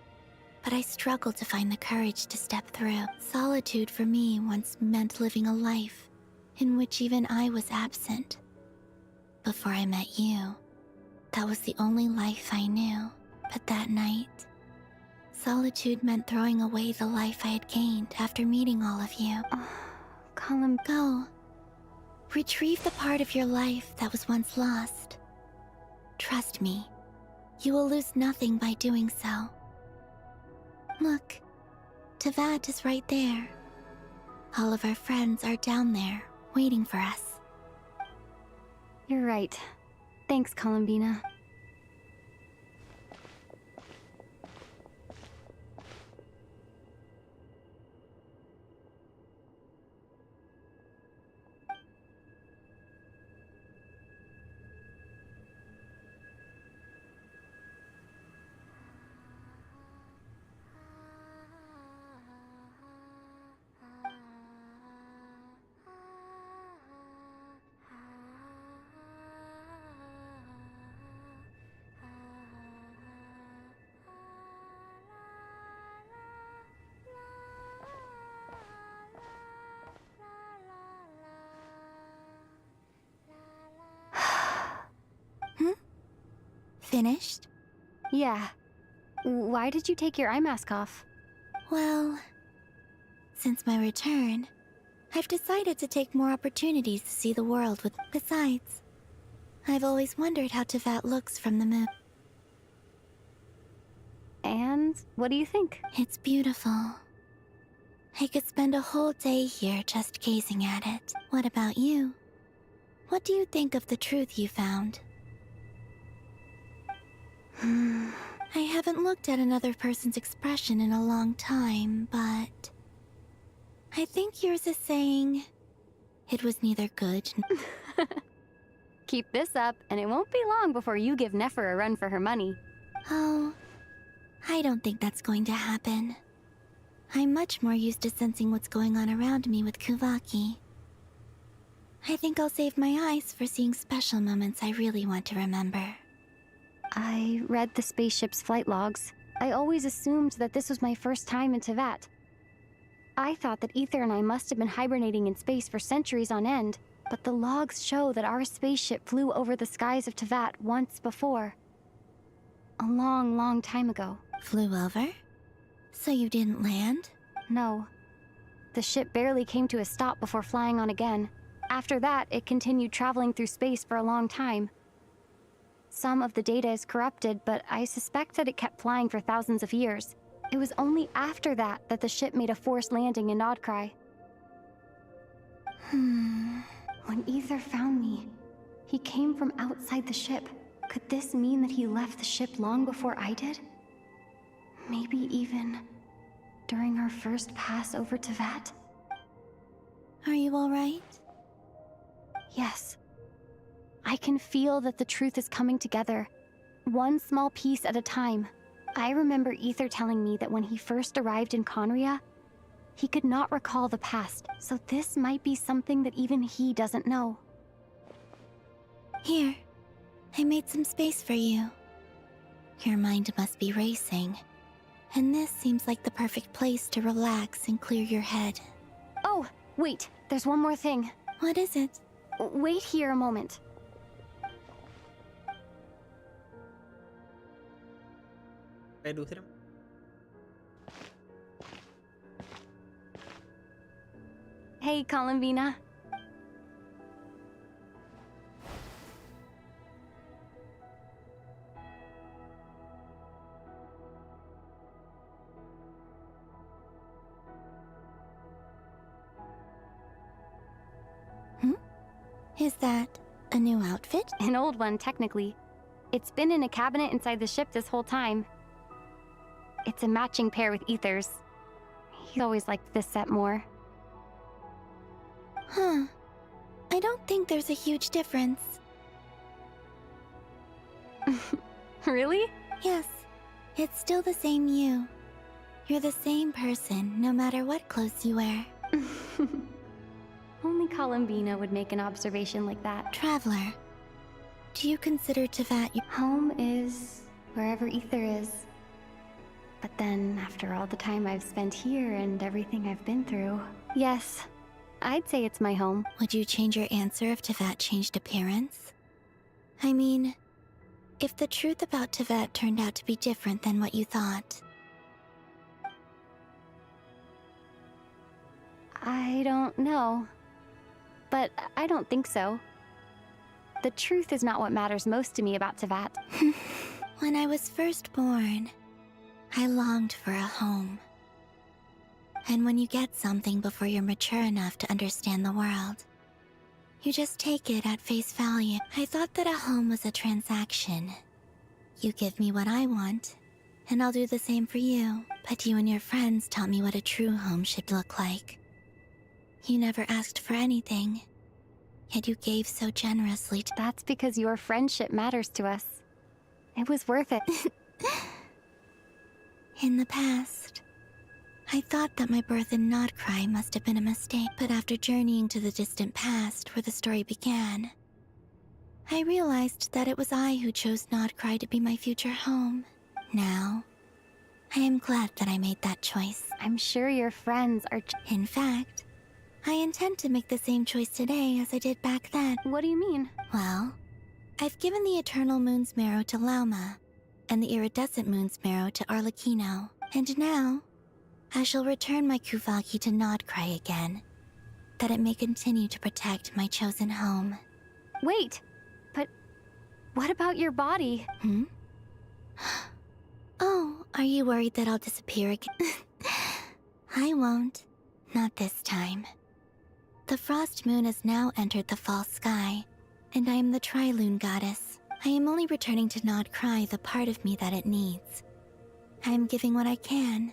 but I struggled to find the courage to step through. Solitude for me once meant living a life in which even I was absent. Before I met you, that was the only life I knew. But that night, solitude meant throwing away the life I had gained after meeting all of you. Go. Retrieve the part of your life that was once lost. Trust me, you will lose nothing by doing so. Look, Tevat is right there. All of our friends are down there, waiting for us. You're right. Thanks, Columbina. Finished? Yeah. Why did you take your eye mask off? Well, since my return, I've decided to take more opportunities to see the world with... Besides, I've always wondered how Tevat looks from the moon. And what do you think? It's beautiful. I could spend a whole day here just gazing at it. What about you? What do you think of the truth you found? I haven't looked at another person's expression in a long time, but I think yours is saying it was neither good. Keep this up, and it won't be long before you give Nefer a run for her money. Oh, I don't think that's going to happen. I'm much more used to sensing what's going on around me with Kuvaki. I think I'll save my eyes for seeing special moments I really want to remember. I read the spaceship's flight logs. I always assumed that this was my first time in Tevat. I thought that Ether and I must have been hibernating in space for centuries on end, but the logs show that our spaceship flew over the skies of Tevat once before. A long, long time ago. Flew over? So you didn't land? No. The ship barely came to a stop before flying on again. After that, it continued traveling through space for a long time. Some of the data is corrupted, but I suspect that it kept flying for thousands of years. It was only after that that the ship made a forced landing in Nodcry. When Ether found me, he came from outside the ship. Could this mean that he left the ship long before I did? Maybe even during our first pass over Tevat? Are you alright? Yes. I can feel that the truth is coming together, one small piece at a time. I remember Ether telling me that when he first arrived in Conria, he could not recall the past, so this might be something that even he doesn't know. Here, I made some space for you. Your mind must be racing, and this seems like the perfect place to relax and clear your head. Oh, wait, there's one more thing. What is it? Wait here a moment. दूसरे में Hey, Columbina. Is that a new outfit? An old one, technically. It's been in a cabinet inside the ship this whole time. It's a matching pair with Ether's. He always liked this set more. Huh. I don't think there's a huge difference. Really? Yes. It's still the same you. You're the same person, no matter what clothes you wear. Only Columbina would make an observation like that. Traveler, do you consider Tevat your home? Is wherever Ether is. But then, after all the time I've spent here and everything I've been through, yes, I'd say it's my home. Would you change your answer if Tevat changed appearance? I mean, if the truth about Tevat turned out to be different than what you thought. I don't know. But I don't think so. The truth is not what matters most to me about Tevat. When I was first born, I longed for a home. And when you get something before you're mature enough to understand the world, you just take it at face value. I thought that a home was a transaction. You give me what I want, and I'll do the same for you. But you and your friends taught me what a true home should look like. You never asked for anything, yet you gave so generously. That's because your friendship matters to us. It was worth it. In the past, I thought that my birth in Nodcry must have been a mistake, but after journeying to the distant past where the story began, I realized that it was I who chose Nodcry to be my future home. Now, I am glad that I made that choice. I'm sure your friends are... In fact, I intend to make the same choice today as I did back then. What do you mean? Well, I've given the Eternal Moon's Marrow to Lauma, and the Iridescent Moon's Marrow to Arlecchino. And now, I shall return my Kuvaki to Nodcry again, that it may continue to protect my chosen home. Wait, but what about your body? Oh, are you worried that I'll disappear again? I won't. Not this time. The frost moon has now entered the fall sky, and I am the Tri-Lune goddess. I am only returning to not cry the part of me that it needs. I am giving what I can,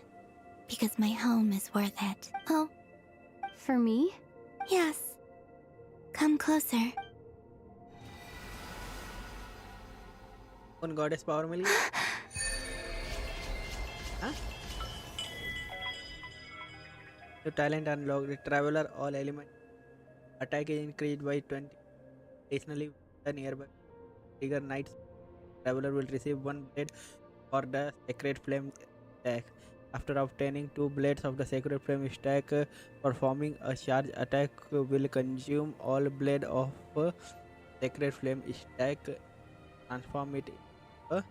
because my home is worth it. Oh. For me? Yes. Come closer. कौन goddess power मिली? हाँ? The talent unlocked. Traveler all element attack is increased by 20. Additionally, the nearby trigger knights. Traveler will receive one blade for the sacred flame attack. After obtaining 2 blades of the sacred flame stack, performing a charge attack will consume all blade of sacred flame stack. Transform it into a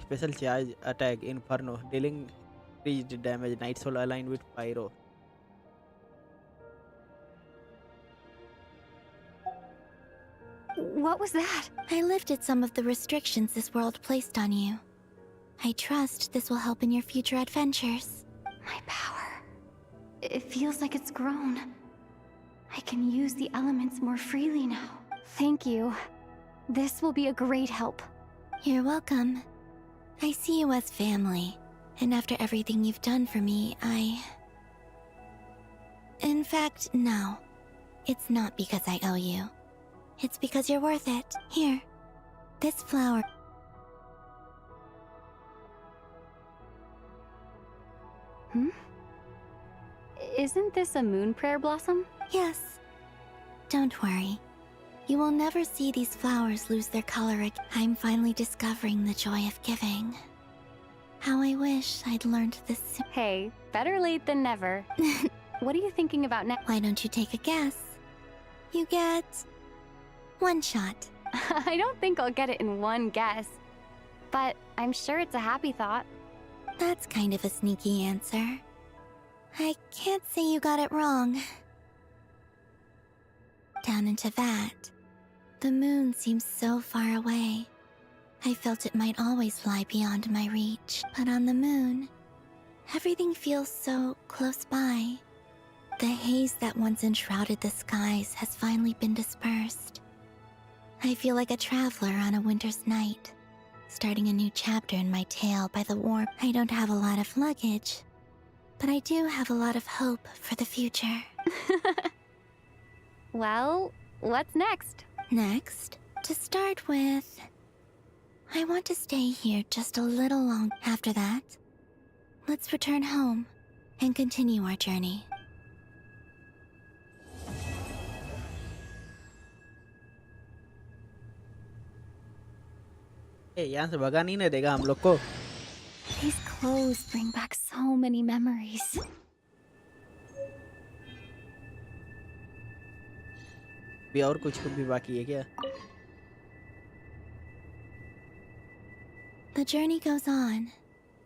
special charge attack Inferno, dealing increased damage. Night Soul aligned with Pyro. What was that? I lifted some of the restrictions this world placed on you. I trust this will help in your future adventures. My power. It feels like it's grown. I can use the elements more freely now. Thank you. This will be a great help. You're welcome. I see you as family, and after everything you've done for me, In fact, no. It's not because I owe you. It's because you're worth it. Here. This flower. Isn't this a moon prayer blossom? Yes. Don't worry. You will never see these flowers lose their color again. I'm finally discovering the joy of giving. How I wish I'd learned this soon. Hey, better late than never. What are you thinking about now? Why don't you take a guess? You get 1 shot. I don't think I'll get it in one guess. But I'm sure it's a happy thought. That's kind of a sneaky answer. I can't say you got it wrong. Down into that, the moon seems so far away. I felt it might always lie beyond my reach, but on the moon, everything feels so close by. The haze that once enshrouded the skies has finally been dispersed. I feel like a traveler on a winter's night, starting a new chapter in my tale by the warmth. I don't have a lot of luggage, but I do have a lot of hope for the future. Well, what's next? Next, to start with, I want to stay here just a little long. After that, let's return home and continue our journey. यहाँ से भगा नहीं ना देगा हम लोग को. These clothes bring back so many memories. भी और कुछ भी बाकी है क्या? The journey goes on.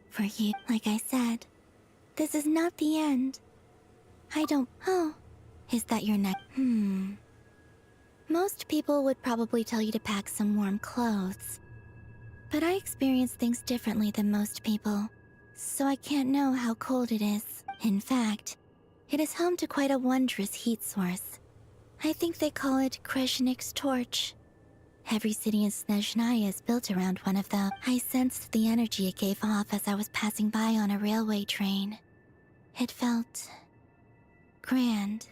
For you, like I said, this is not the end. I don't... Oh, is that your neck? Most people would probably tell you to pack some warm clothes. But I experience things differently than most people, so I can't know how cold it is. In fact, it is home to quite a wondrous heat source. I think they call it Kreshnik's torch. Every city in Snezhnaya is built around one of them. I sensed the energy it gave off as I was passing by on a railway train. It felt grand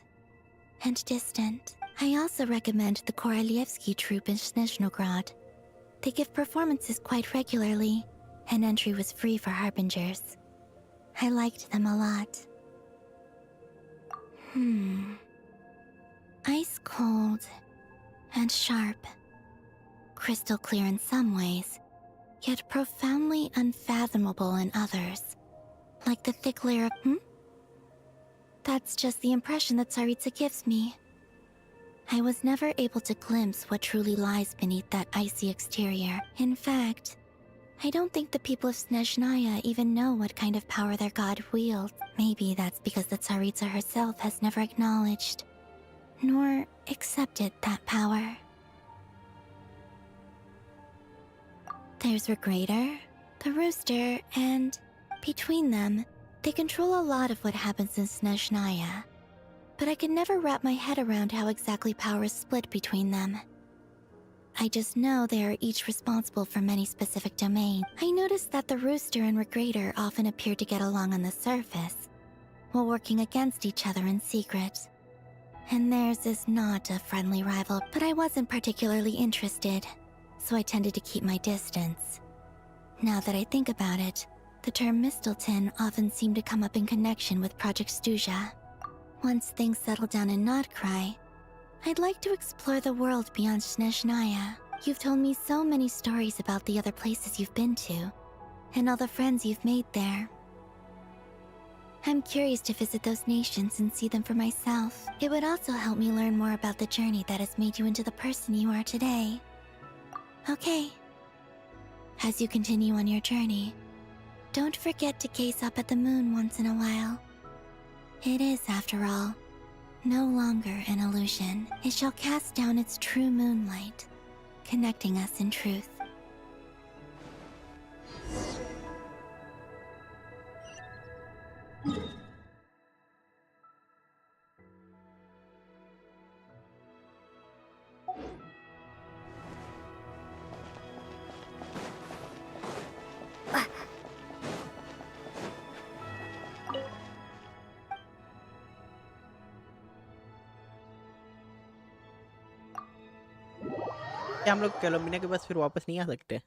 and distant. I also recommend the Korolievsky troupe in Snezhnograd. They give performances quite regularly, and entry was free for harbingers. I liked them a lot. Ice cold and sharp. Crystal clear in some ways, yet profoundly unfathomable in others. Like the thick layer of... That's just the impression that Tsaritsa gives me. I was never able to glimpse what truly lies beneath that icy exterior. In fact, I don't think the people of Snezhnaya even know what kind of power their god wields. Maybe that's because the Tsaritsa herself has never acknowledged, nor accepted that power. There's Regrator, The rooster and, between them, they control a lot of what happens in Snezhnaya. But I can never wrap my head around how exactly power is split between them. I just know they are each responsible for many specific domains. I noticed that the rooster and Regrator often appear to get along on the surface, while working against each other in secret. And theirs is not a friendly rival, but I wasn't particularly interested, so I tended to keep my distance. Now that I think about it, the term Mistelton often seemed to come up in connection with Project Stuja. Once things settle down in Notcry, I'd like to explore the world beyond Snezhnaya. You've told me so many stories about the other places you've been to, and all the friends you've made there. I'm curious to visit those nations and see them for myself. It would also help me learn more about the journey that has made you into the person you are today. Okay. As you continue on your journey, don't forget to gaze up at the moon once in a while. It is, after all, no longer an illusion. It shall cast down its true moonlight, connecting us in truth. क्या हम लोग कोलंबिना के पास फिर वापस नहीं आ सकते?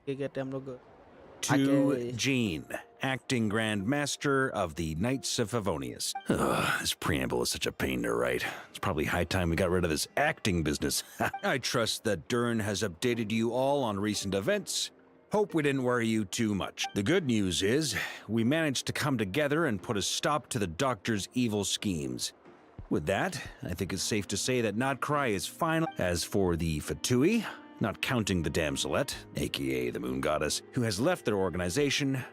क्या कहते हैं हम लोग To Jean, acting Grand Master of the Knights of Favonius. This preamble is such a pain to write. It's probably high time we got rid of this acting business. I trust that Dern has updated you all on recent events. Hope we didn't worry you too much. The good news is, we managed to come together and put a stop to the Doctor's evil schemes. With that, I think it's safe to say that Notcry is final. As for the Fatui, not counting the Damselette, aka the Moon Goddess, who has left their organization,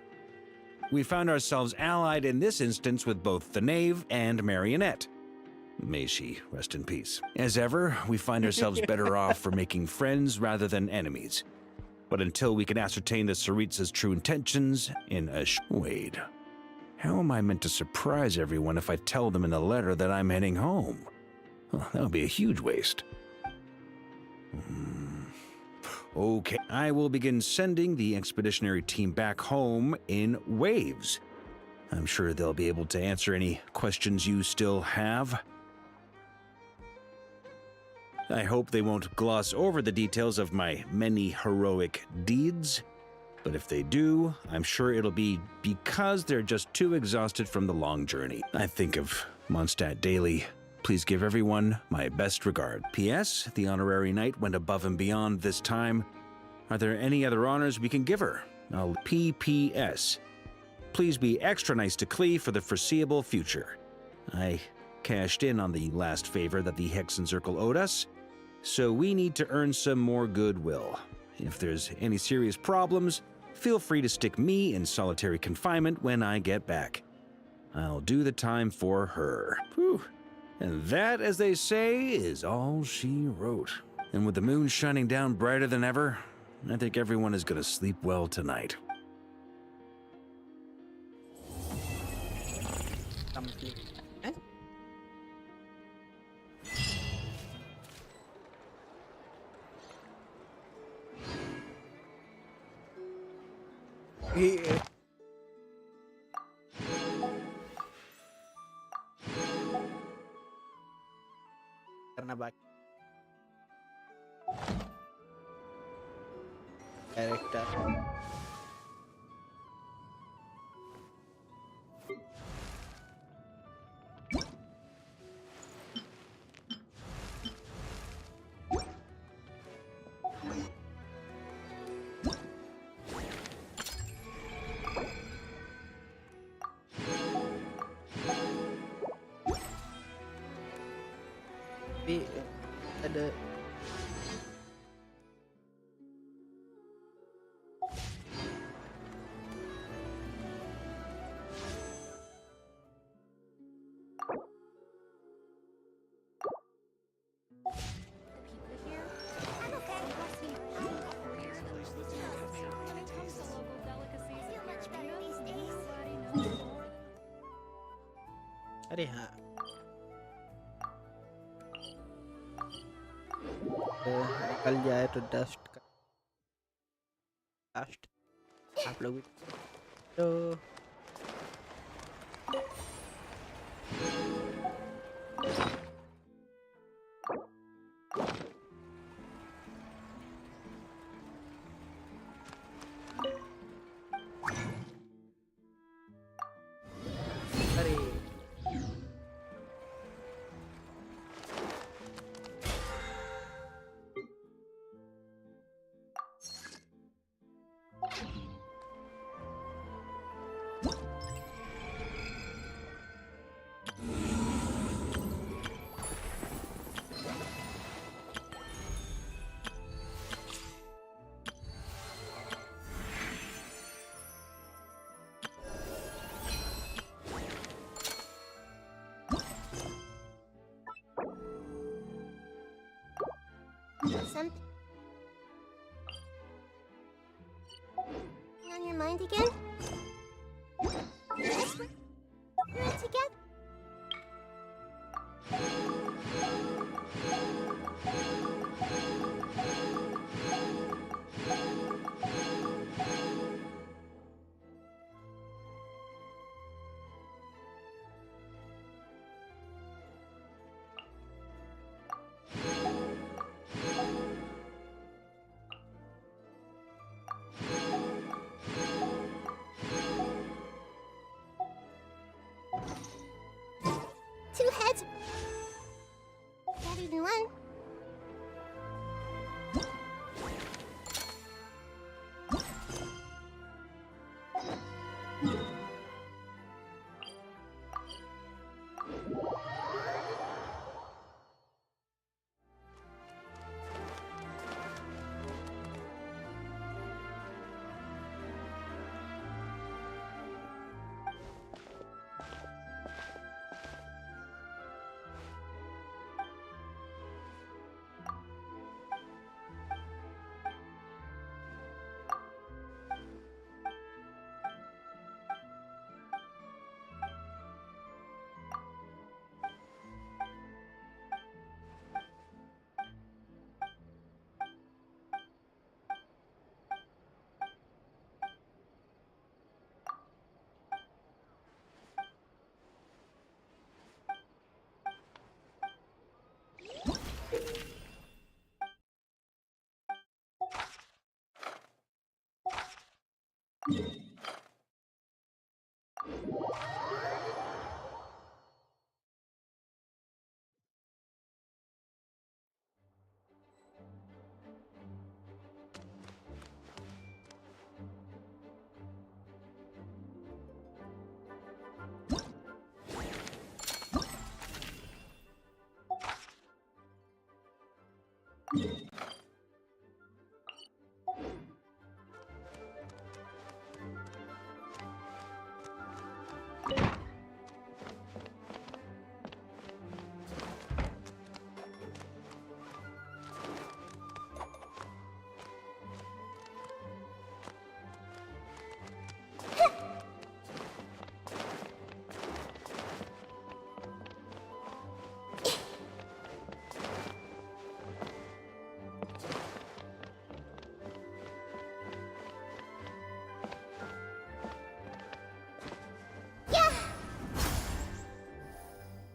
we found ourselves allied in this instance with both the Knave and Marionette. May she rest in peace. As ever, we find ourselves better off for making friends rather than enemies. But until we can ascertain the Tsaritsa's true intentions in a Wait. How am I meant to surprise everyone if I tell them in the letter that I'm heading home? Well, that would be a huge waste. Okay, I will begin sending the expeditionary team back home in waves. I'm sure they'll be able to answer any questions you still have. I hope they won't gloss over the details of my many heroic deeds. But if they do, I'm sure it'll be because they're just too exhausted from the long journey. I think of Mondstadt daily. Please give everyone my best regard. P.S. The honorary knight went above and beyond this time. Are there any other honors we can give her? P.P.S. Please be extra nice to Klee for the foreseeable future. I cashed in on the last favor that the Hexen Circle owed us, so we need to earn some more goodwill. If there's any serious problems, feel free to stick me in solitary confinement when I get back. I'll do the time for her. Whew. And that, as they say, is all she wrote. And with the moon shining down brighter than ever, I think everyone is going to sleep well tonight. करना बाकी character ada अरे हाँ, निकल जाए तो dust का dust आप लोग भी तो अरे Something on your mind again? Yes, we're in together. Two heads better than one.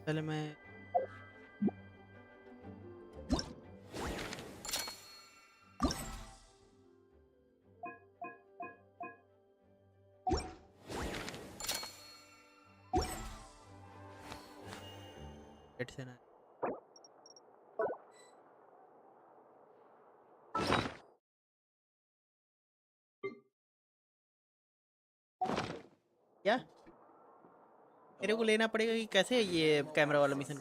पहले मैं से ना क्या मेरे को लेना पड़ेगा कि कैसे ये कैमरा वाला मिशन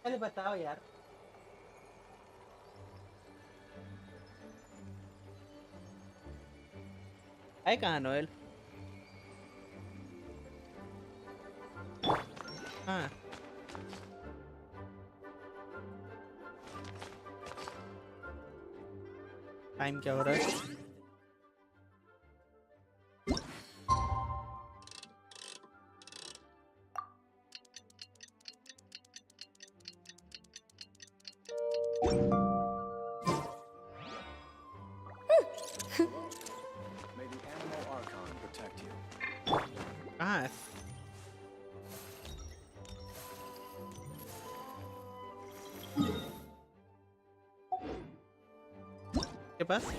पहले बताओ यार। है कहाँ नोएल? हाँ टाइम क्या हो रहा है? के पास।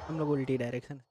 हम लोग उल्टी डायरेक्शन।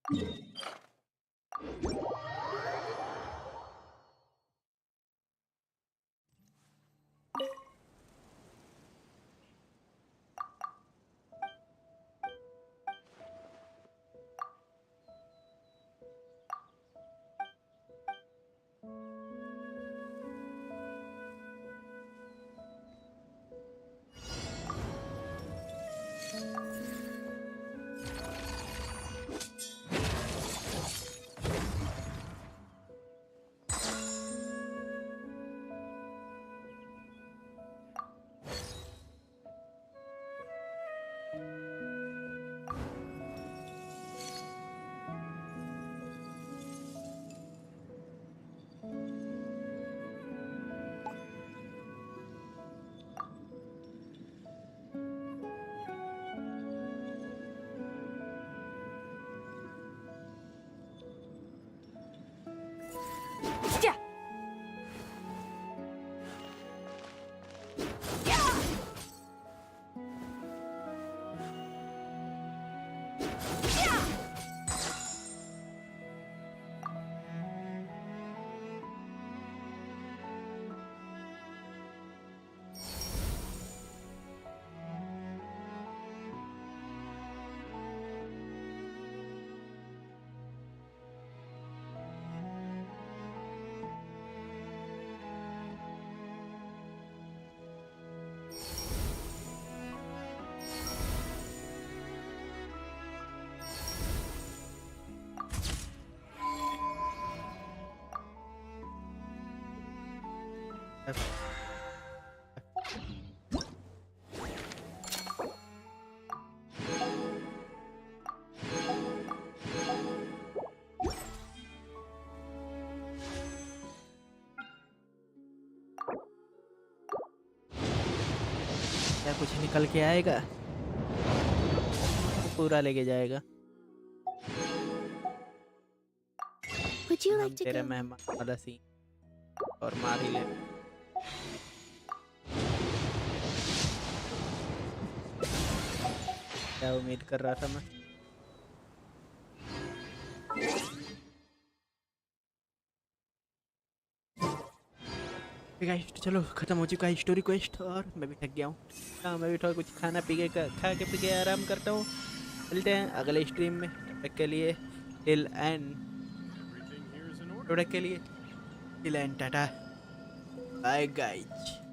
क्या कुछ निकल के आएगा तो पूरा लेके जाएगा। Would you हम like to तेरे go? मेहमान वाला सीन और मार ही ले। क्या उम्मीद कर रहा था मैं। गाइस चलो खत्म हो चुका है स्टोरी क्वेस्ट और मैं भी थक गया हूँ। हाँ मैं भी थोड़ा कुछ खाना पी के खा के पी के आराम करता हूँ। मिलते हैं अगले स्ट्रीम में। तब तक के लिए till and tata bye guys.